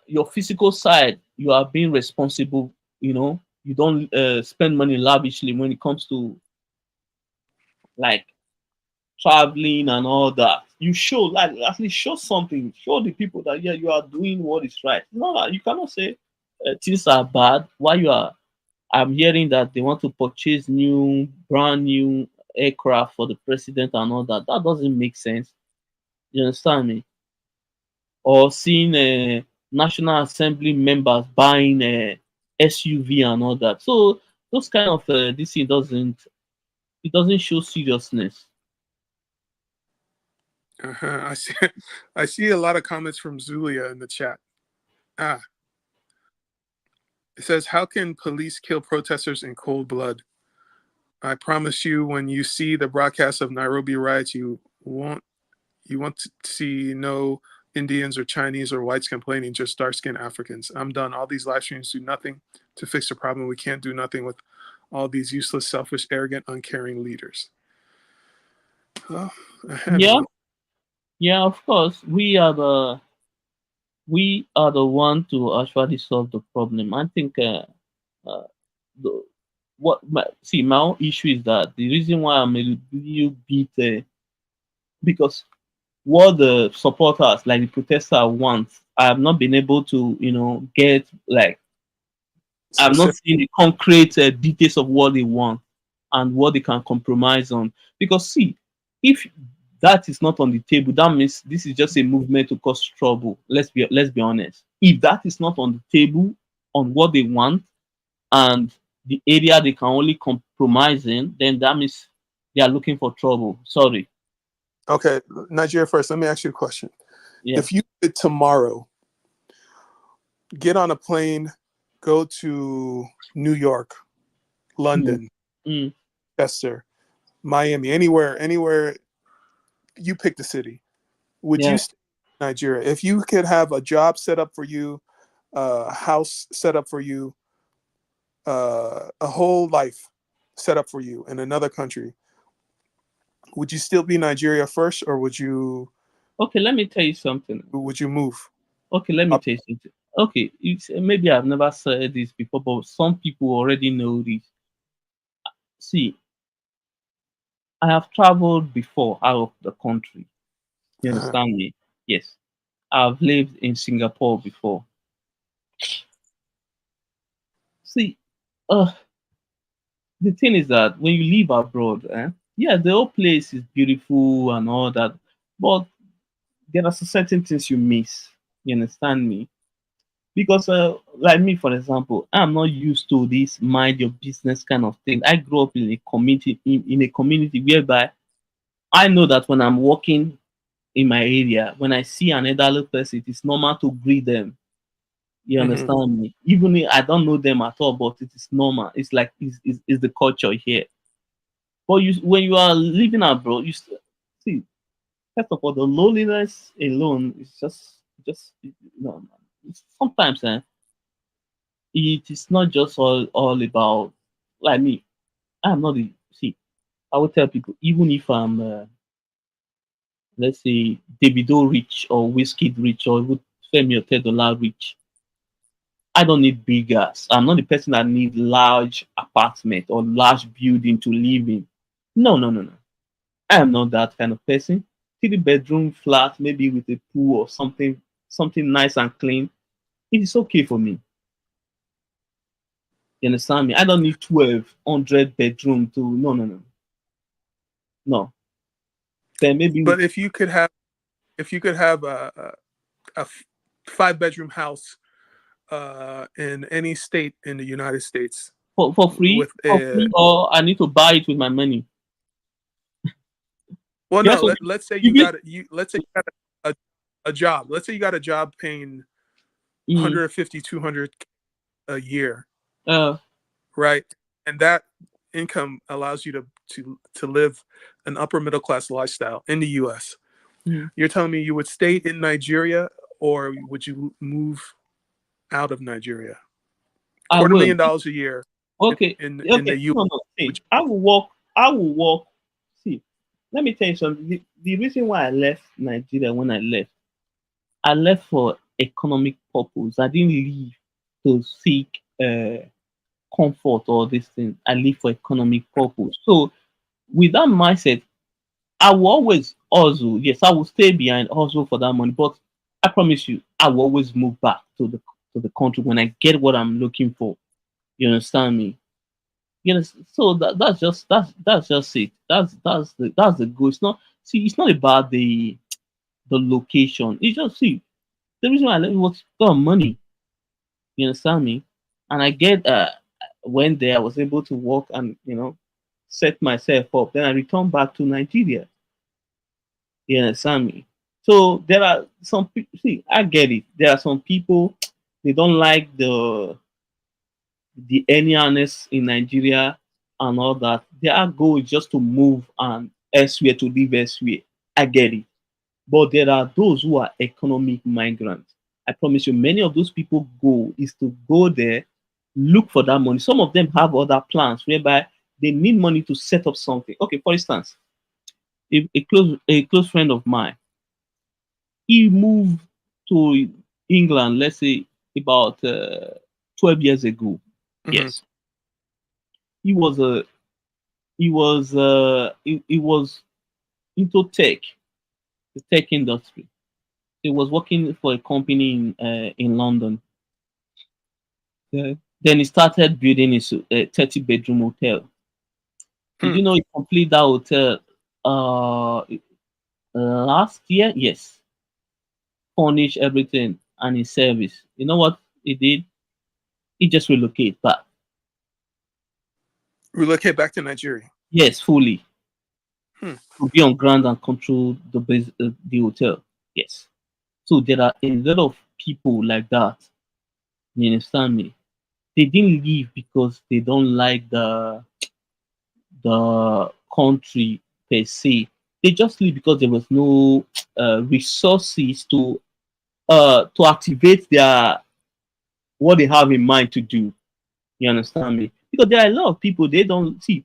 your physical side. You are being responsible. You don't spend money lavishly when it comes to like traveling and all that. You show, like, at least show something. Show the people that yeah, you are doing what is right. No, you cannot say things are bad. Why you are? I'm hearing that they want to purchase brand new aircraft for the president and all that. That doesn't make sense. You understand me? Or seeing National Assembly members buying a SUV and all that. So those kind of this thing doesn't show seriousness. I see. I see a lot of comments from Zulia in the chat. It says, "How can police kill protesters in cold blood? I promise you, when you see the broadcast of Nairobi riots, you want to see no Indians or Chinese or whites complaining, just dark-skinned Africans. I'm done. All these live streams do nothing to fix the problem. We can't do nothing with all these useless, selfish, arrogant, uncaring leaders." Oh, Yeah, of course. We are the one to actually solve the problem. I think uh, the, my own issue is that the reason why I'm a little bit because what the supporters, like the protester, want, I have not been able to get, like, I've not seen the concrete details of what they want and what they can compromise on. Because see, if that is not on the table, that means this is just a movement to cause trouble. Let's be honest. If that is not on the table on what they want and the area they can only compromise in, then that means they are looking for trouble. Sorry. Okay, Nigeria first. Let me ask you a question. Yeah. If you could tomorrow get on a plane, go to New York, London, Chester, Miami, anywhere, you pick the city. Would you stay in Nigeria? If you could have a job set up for you, a house set up for you, a whole life set up for you in another country, would you still be Nigeria first, or would you? Okay, let me tell you something. Would you move? Okay, let me tell you something. Okay, maybe I've never said this before, but some people already know this. See, I have traveled before out of the country. You understand me? Yes. I've lived in Singapore before. See, the thing is that when you live abroad, yeah, the whole place is beautiful and all that, but there are certain things you miss. You understand me? Because like me, for example, I'm not used to this mind your business kind of thing. I grew up in a community in a community whereby I know that when I'm walking in my area, when I see an elderly person, it is normal to greet them. You understand me? Even if I don't know them at all, but it is normal. It's like it's the culture here. But when you are living abroad, see, first of all, the loneliness alone is just sometimes it is not just all about, like me. I'm not the see. I would tell people, even if I'm let's say Davido rich or Whiskey rich or even Femi Otedola rich, I don't need big gas. I'm not the person that need large apartment or large building to live in. No, no, no, no. I am not that kind of person. 3-bedroom flat, maybe with a pool or something nice and clean. It is okay for me. You understand me? I don't need 1,200 bedroom to no. Then maybe But if you could have a 5-bedroom house in any state in the United States for free, or I need to buy it with my money. Well, Yes, no. Let's say you got a job. Let's say you got a job paying 150, 200 a year, right? And that income allows you to live an upper middle class lifestyle in the U.S. You're telling me you would stay in Nigeria, or would you move out of Nigeria? $250 million a year. Okay. In the U.S. No. See, I will work. See, let me tell you something. The reason why I left Nigeria when I left for economic purpose. I didn't leave to seek comfort or this thing. I live for economic purpose. So with that mindset, I will always hustle. Yes, I will stay behind, hustle for that money. But I promise you, I will always move back to the country when I get what I'm looking for. You understand me? Yes. So that's just it. That's the goal. It's not about the location. It's just the reason why I left was got money. You understand me? And I went there, I was able to work and set myself up. Then I returned back to Nigeria. You understand me? So there are some people. See, I get it. There are some people they don't like the earnings in Nigeria and all that. Their goal is just to move and elsewhere to live elsewhere. I get it. But there are those who are economic migrants. I promise you, many of those people is to go there, look for that money. Some of them have other plans whereby they need money to set up something. Okay, for instance, if a close friend of mine, he moved to England, let's say about 12 years ago. Yes, he was into tech, the tech industry. He was working for a company in London. Then he started building his 30-bedroom hotel. Did you know he completed that hotel last year? Yes. Furnish everything and his service. You know what he did? He just relocated back. Relocate back to Nigeria? Yes, fully. To be on ground and control the hotel. Yes. So there are a lot of people like that. You understand me? They didn't leave because they don't like the country per se. They just leave because there was no resources to activate what they have in mind to do. You understand me? Because there are a lot of people they don't see.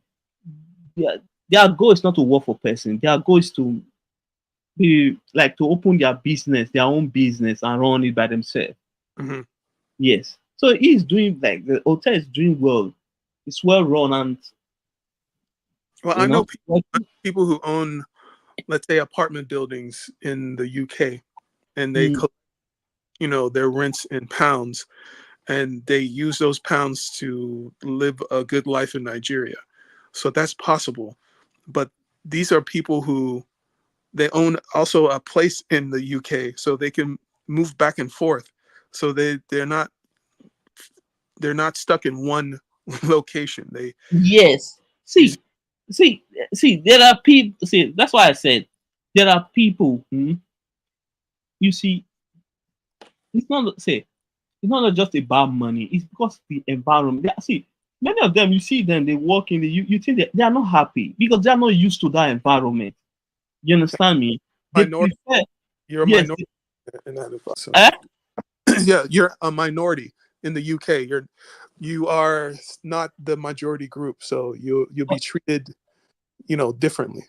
Their goal is not to work for person. Their goal is to be like to open their own business, and run it by themselves. Yes. So he's doing like the hotel is doing well. It's well run and I know people who own, let's say, apartment buildings in the UK, and they collect, their rents in pounds, and they use those pounds to live a good life in Nigeria. So that's possible. But these are people who they own also a place in the UK, so they can move back and forth. So they're not stuck in one location. Yes. See, there are people. See, that's why I said there are people. You see, it's not just about money. It's because the environment. See, many of them, you see them, they work in the. You think they are not happy because they are not used to that environment. You understand me? Minority. You're a minority in that. So. Yeah, you're a minority in the UK. You are not the majority group, so you'll be treated, differently.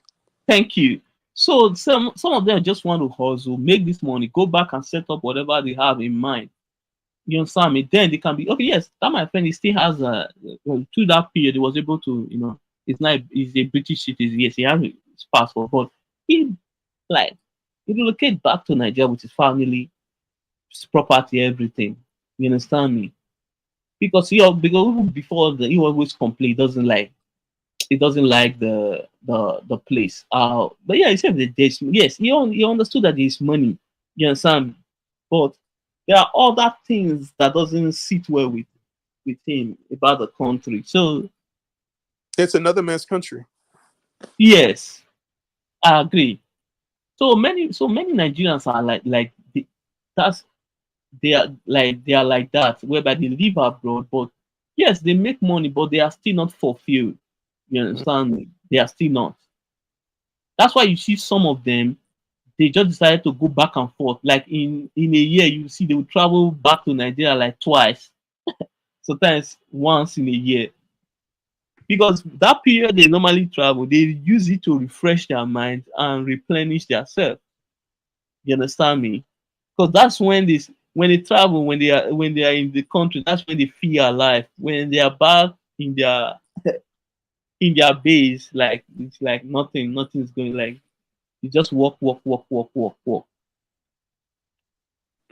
Thank you. So some of them just want to hustle, make this money, go back and set up whatever they have in mind. You understand me? Then they can be okay. Yes, that my friend, he still has through that period he was able to, he's a British citizen. Yes, he has his passport, but he like he relocate back to Nigeria with his family, his property, everything. You understand me? Because because even before he always complain he doesn't like the place. But yeah, he said that yes, he understood that there's money. You understand me? But there are other things that doesn't sit well with him about the country. So It's another man's country. yes, I agree. So many Nigerians are that's they are like that, whereby they live abroad, but yes, they make money, but they are still not fulfilled. You understand me? They are still not. That's why you see some of them, they just decided to go back and forth. Like in a year, you see they will travel back to Nigeria like twice, sometimes once in a year. Because that period they normally travel, they use it to refresh their mind and replenish themselves. You understand me? Because that's when they travel, when they are in the country, that's when they feel alive. When they are back in their base, like it's like nothing's going, like you just walk, walk, walk, walk, walk, walk.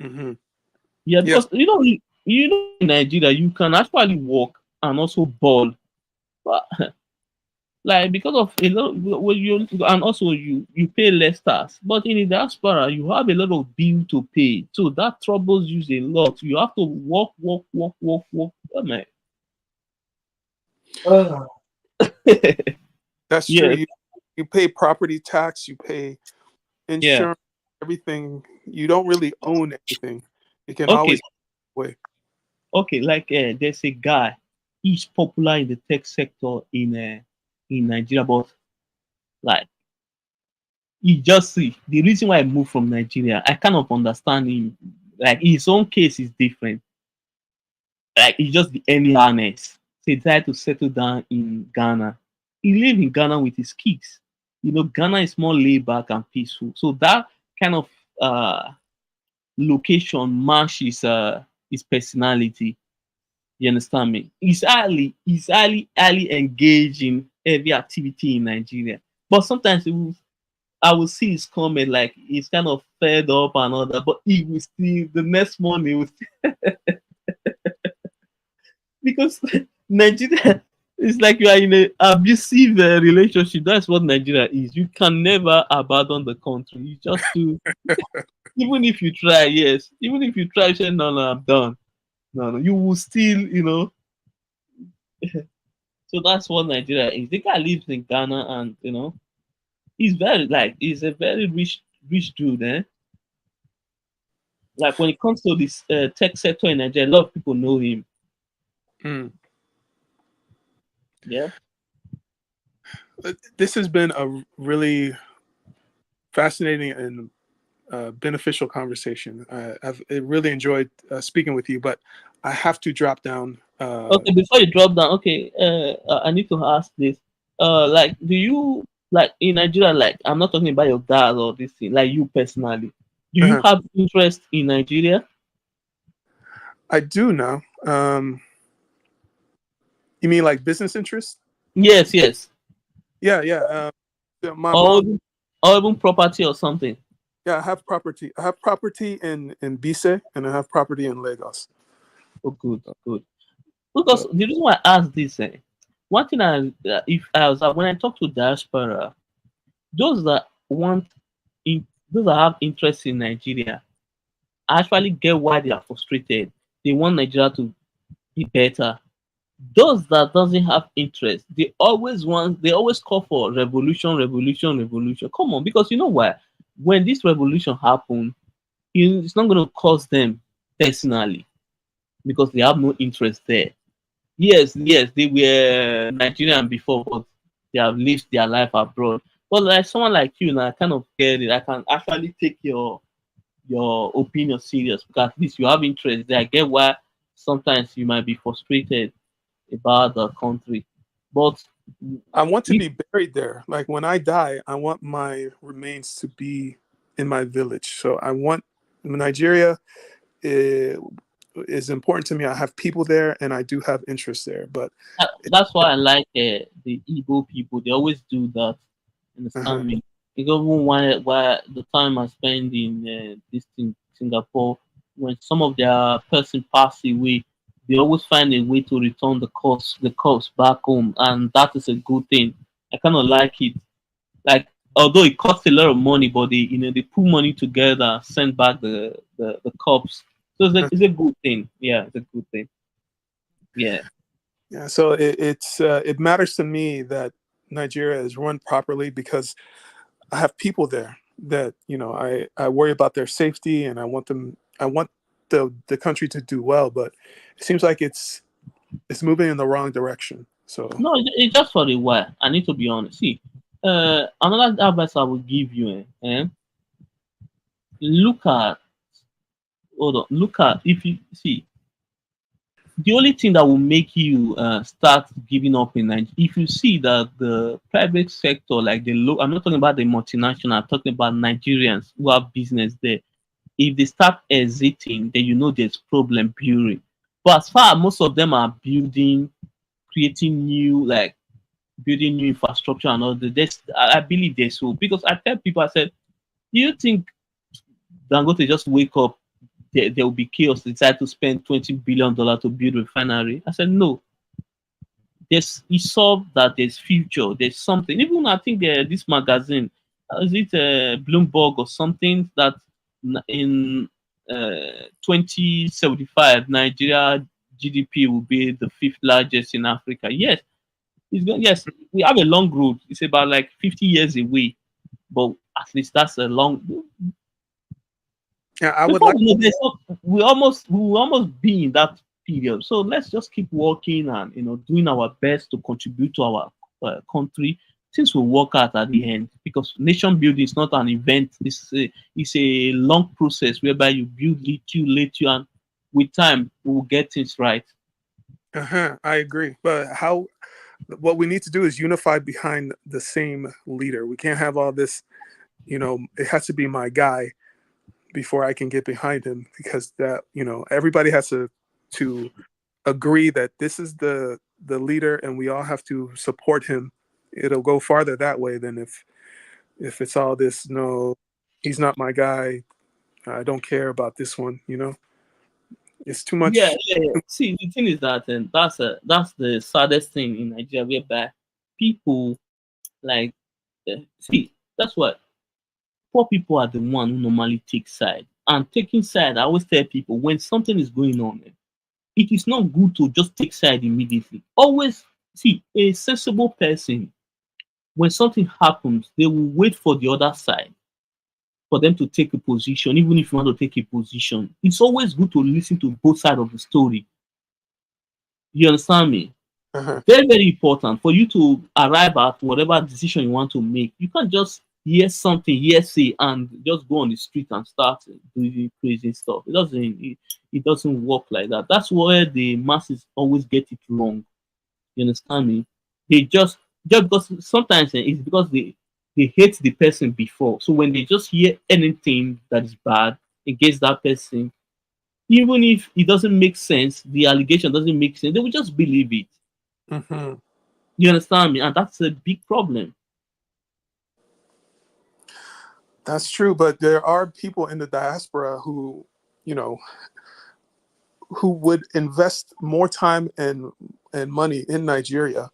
Mm-hmm. Yeah, Yeah. because in Nigeria you can actually walk and also ball, but like because of a lot well, you and also you pay less tax. But in the diaspora you have a lot of bill to pay, so that troubles you a lot. You have to walk, walk, walk, walk, walk. Oh my. That's true. Yes. You pay property tax, you pay Yeah. insurance, everything. You don't really own anything. It can Okay. always way. Okay. Like there's a guy. He's popular in the tech sector in Nigeria, but like you just see the reason why I moved from Nigeria. I kind of understand him. Like his own case is different. Like he just the anyhowness. So he decided to settle down in Ghana. He lived in Ghana with his kids. Ghana is more laid back and peaceful. So that kind of location matches his personality. You understand me? He's highly engaged in every activity in Nigeria. But sometimes I will see his comment like he's kind of fed up and all that, but he will still the next morning will still, because Nigeria is like you are in a abusive relationship. That's what Nigeria is. You can never abandon the country. You just do, even if you try. Yes, even if you try, say no, no, I'm done. No, no, you will still. So that's what Nigeria is. The guy lives in Ghana, and he's a very rich dude. Like when it comes to this tech sector in Nigeria, a lot of people know him. Mm. Yeah. This has been a really fascinating and beneficial conversation. I've really enjoyed speaking with you, but I have to drop down. Okay, before you drop down, okay, I need to ask this. Like, do you like in Nigeria? Like, I'm not talking about your dad or this thing. Like you personally, do you have interest in Nigeria? I do now. You mean like business interests? Yes, yes. Yeah, yeah. My Or mom. or even property or something. Yeah, I have property. I have property in Bise, and I have property in Lagos. Oh, good, good. Because the reason why I asked this, one thing if I was when I talk to diaspora, those that want those that have interest in Nigeria, I actually get why they are frustrated. They want Nigeria to be better. Those that doesn't have interest, they always call for revolution, revolution, revolution. Come on, because you know why? When this revolution happen, it's not going to cost them personally because they have no interest there. Yes, yes, they were Nigerian before, but they have lived their life abroad. But like someone like you now, I kind of get it. I can actually take your opinion serious because at least you have interest there. I get why sometimes you might be frustrated about the country, but I want to be buried there. Like when I die, I want my remains to be in my village. So I want Nigeria is important to me. I have people there, and I do have interest there. But that's why I like the Igbo people. They always do that. Understand me? Because even why the time I spend in this thing, Singapore, when some of their person pass away, they always find a way to return the corpse back home, and that is a good thing. I kind of like it. Like although it costs a lot of money, but they put money together, send back the corpse. So it's a good thing. Yeah, it's a good thing. Yeah. Yeah, so it matters to me that Nigeria is run properly because I have people there that I worry about their safety, and I want the country to do well, but it seems like it's moving in the wrong direction. So No, it's just for a while. I need to be honest. See, another advice I will give you, look at hold on, look at if you see the only thing that will make you start giving up in Nigeria, if you see that the private sector, like I'm not talking about the multinational, I'm talking about Nigerians who have business there. If they start exiting, then there's problem building. But as far as most of them are creating building new infrastructure and all that, I believe they so. Because I tell people, I said, do you think Dangote just wake up, there will be chaos, decide to spend $20 billion to build a refinery? I said, no. He saw that there's future, there's something. Even I think this magazine, is it Bloomberg or something, that in 2075, Nigeria GDP will be the fifth largest in Africa. Yes, yes, we have a long road. It's about like 50 years away, but at least that's a long. Yeah, I would Before like. we will almost be in that period. So let's just keep working and doing our best to contribute to our country. Things will work out at the end, because nation building is not an event. It's a long process whereby you build little, and with time we will get things right. I agree, but what we need to do is unify behind the same leader. We can't have all this. It has to be my guy before I can get behind him, because that everybody has to agree that this is the leader and we all have to support him. It'll go farther that way than if it's all this, no, he's not my guy, I don't care about this one. It's too much. Yeah. See, the thing is that, and that's the saddest thing in Nigeria, whereby people like see, that's what poor people are the one who normally take side. And taking side, I always tell people, when something is going on, it is not good to just take side immediately. Always see, a sensible person, when something happens, they will wait for the other side for them to take a position. Even if you want to take a position, it's always good to listen to both sides of the story. You understand me? Very, very important for you to arrive at whatever decision you want to make. You can't just hear something, say, and just go on the street and start doing crazy stuff. It doesn't work like that. That's where the masses always get it wrong. You understand me? They just because sometimes it's because they hate the person before. So when they just hear anything that is bad against that person, even if it doesn't make sense, the allegation doesn't make sense, they will just believe it. You understand me? And that's a big problem. That's true, but there are people in the diaspora who would invest more time and money in Nigeria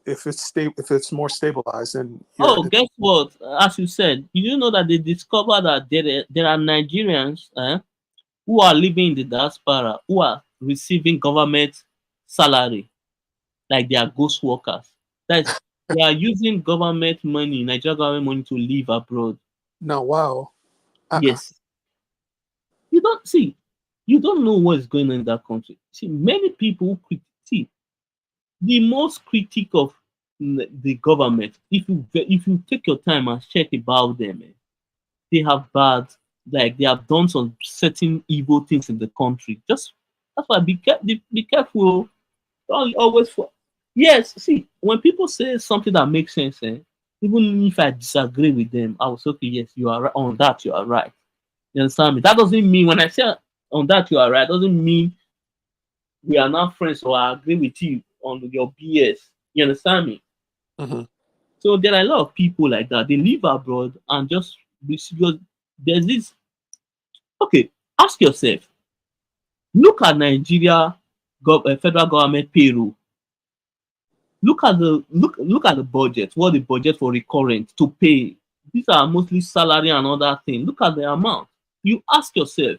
if it's more stabilized. And guess what? As you said, you know that they discovered that there are Nigerians who are living in the diaspora who are receiving government salary, like they are ghost workers. That's they are using government money, Nigerian government money, to live abroad. No, wow. Yes. You don't know what is going on in that country. See, many people see the most critic of the government. If you take your time and check about them, they have they have done some certain evil things in the country. Just that's why be careful. Don't always yes. See, when people say something that makes sense, even if I disagree with them, I will say, okay, yes, you are right on that. You are right. You understand me? That doesn't mean when I say on that you are right, doesn't mean we are not friends or I agree with you on your BS. You understand me? So there are a lot of people like that. They live abroad and just because there's this. Okay, ask yourself. Look at Nigeria federal government payroll. Look at the budget. What the budget for recurrent to pay. These are mostly salary and other things. Look at the amount. You ask yourself,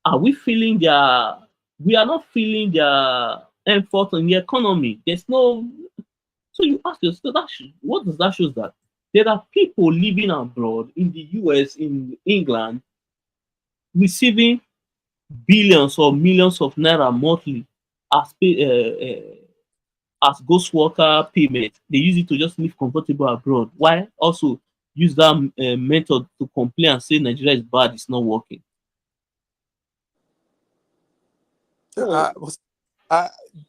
are we feeling their? We are not feeling their effort in the economy. There's no. So you ask yourself, what does that show? That there are people living abroad in the US, in England, receiving billions or millions of naira monthly as as ghost worker payment. They use it to just live comfortable abroad. Why also use that method to complain and say Nigeria is bad, it's not working.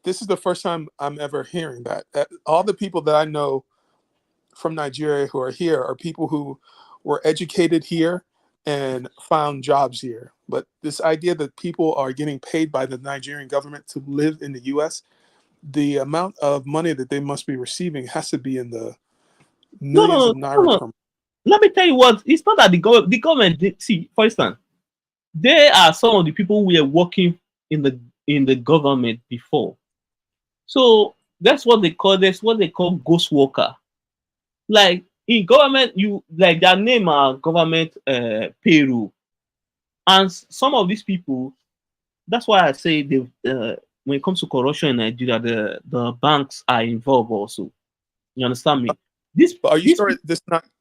This is the first time I'm ever hearing that. All the people that I know from Nigeria who are here are people who were educated here and found jobs here. But this idea that people are getting paid by the Nigerian government to live in the US, the amount of money that they must be receiving has to be in the millions of naira per month. Let me tell you what, it's not that the government, see, for instance, there are some of the people who were working in the government before. So that's what they call ghost worker. Like in government, you like their name are government payroll. And some of these people, that's why I say they when it comes to corruption in Nigeria, the banks are involved also. You understand me? Are you sure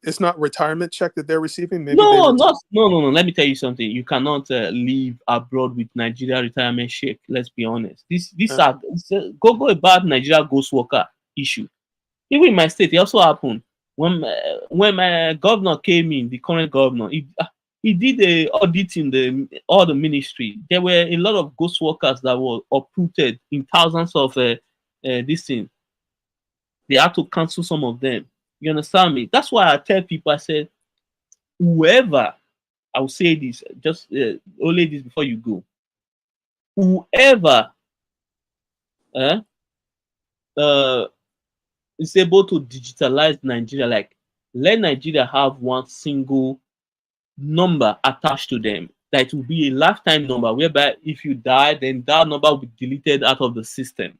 it's not retirement check that they're receiving? Maybe no. Let me tell you something. You cannot live abroad with Nigeria retirement check. Let's be honest. These are go about Nigeria ghost worker issue. Even in my state, it also happened when my governor came in. The current governor, he did a audit in all the ministry. There were a lot of ghost workers that were uprooted in thousands of this thing. They had to cancel some of them. You understand me? That's why I tell people, I said, whoever, I will say this, just only this before you go. Whoever is able to digitalize Nigeria, like let Nigeria have one single number attached to them, that will be a lifetime number, whereby if you die, then that number will be deleted out of the system.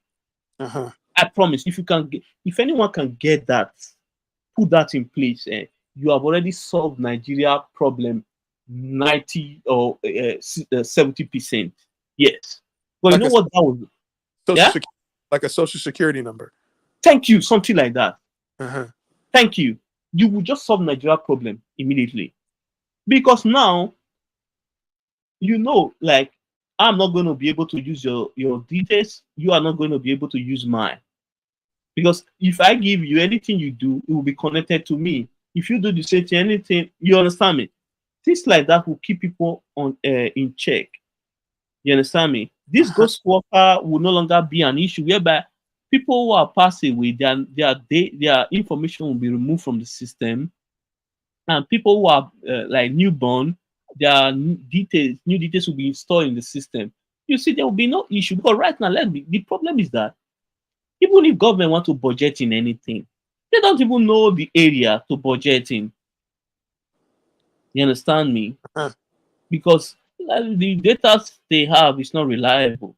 I promise, if anyone can get that, put that in place, you have already solved Nigeria problem 90 or 70%. Yes. But like you know what that was? Like a social security number. Thank you, something like that. Thank you. You will just solve Nigeria problem immediately. Because now, like, I'm not going to be able to use your details. You are not going to be able to use mine. Because if I give you anything you do, it will be connected to me. If you do the same thing, anything, you understand me? Things like that will keep people on in check. You understand me? This ghost worker will no longer be an issue whereby people who are passed away, their information will be removed from the system. And people who are like newborn, their new details will be installed in the system. You see, there will be no issue. Because right now, the problem is that even if government want to budget in anything, they don't even know the area to budget in. You understand me? Because the data they have is not reliable.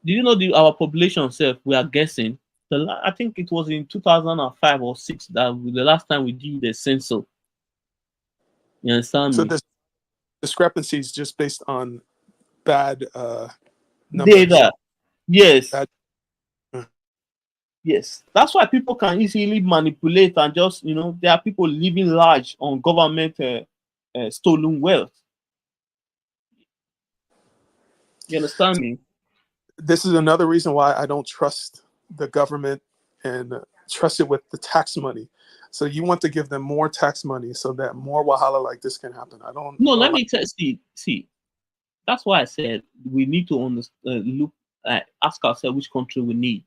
Did you know our population itself, we are guessing, I think it was in 2005 or 6 that the last time we did the census. You understand me? So there's discrepancies just based on bad numbers. Data. Yes. Yes. That's why people can easily manipulate and just, there are people living large on government stolen wealth. You understand me? This is another reason why I don't trust the government and trust it with the tax money. So you want to give them more tax money so that more wahala like this can happen. I don't. No, let me see. That's why I said we need to ask ourselves which country we need.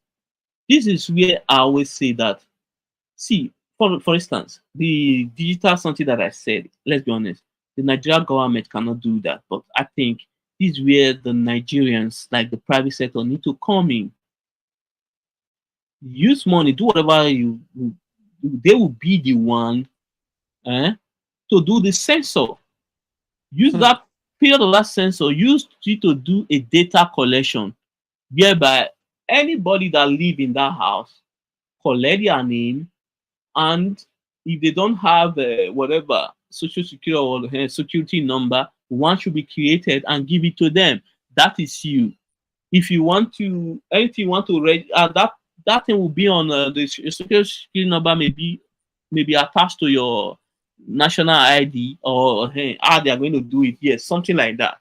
This is where I always say that. See, for instance, the digital something that I said. Let's be honest, the Nigerian government cannot do that. But I think this is where the Nigerians, like the private sector, need to come in. use money, do whatever you do. They will be the one to do the sensor. Use that period of that sensor, use it to do a data collection, whereby anybody that live in that house collect their name, and if they don't have whatever social security or security number, one should be created and give it to them. That is you. If you want to, anything you want to read, that thing will be on the security number, maybe attached to your national ID, or how they are going to do it. Yes, something like that.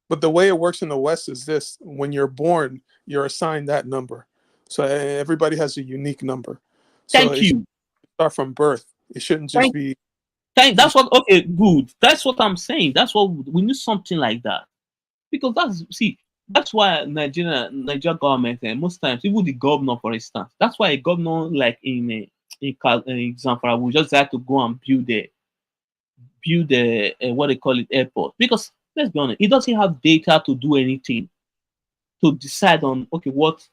But the way it works in the West is this: when you're born, you're assigned that number. So everybody has a unique number. So Thank you. Start from birth. It shouldn't just be. That's what. Okay, good. That's what I'm saying. That's what we need, something like that, because that's why Nigeria government, most times, even the governor, for instance, that's why a governor like in Zamfara will just have to go and build what they call it, airport, because let's be honest, he doesn't have data to do anything, to decide on, okay, what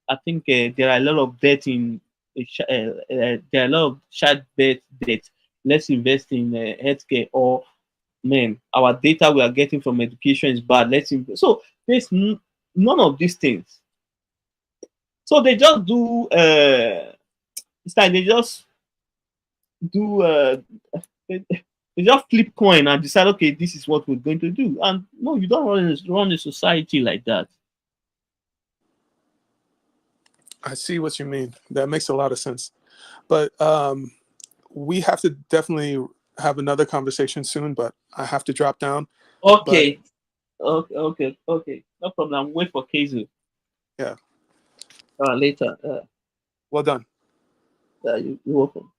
I think there are a lot of debt in there are a lot of childbirth debt. Let's invest in healthcare, or man, our data we are getting from education is bad. Let's invest. So there's none of these things. So they just do. It's like they just do. They just flip coin and decide, okay, this is what we're going to do. And no, you don't run a society like that. I see what you mean. That makes a lot of sense. But we have to definitely have another conversation soon, but I have to drop down. Okay. Okay. No problem. Wait for Kazu. Yeah. Later. Well done. You're welcome.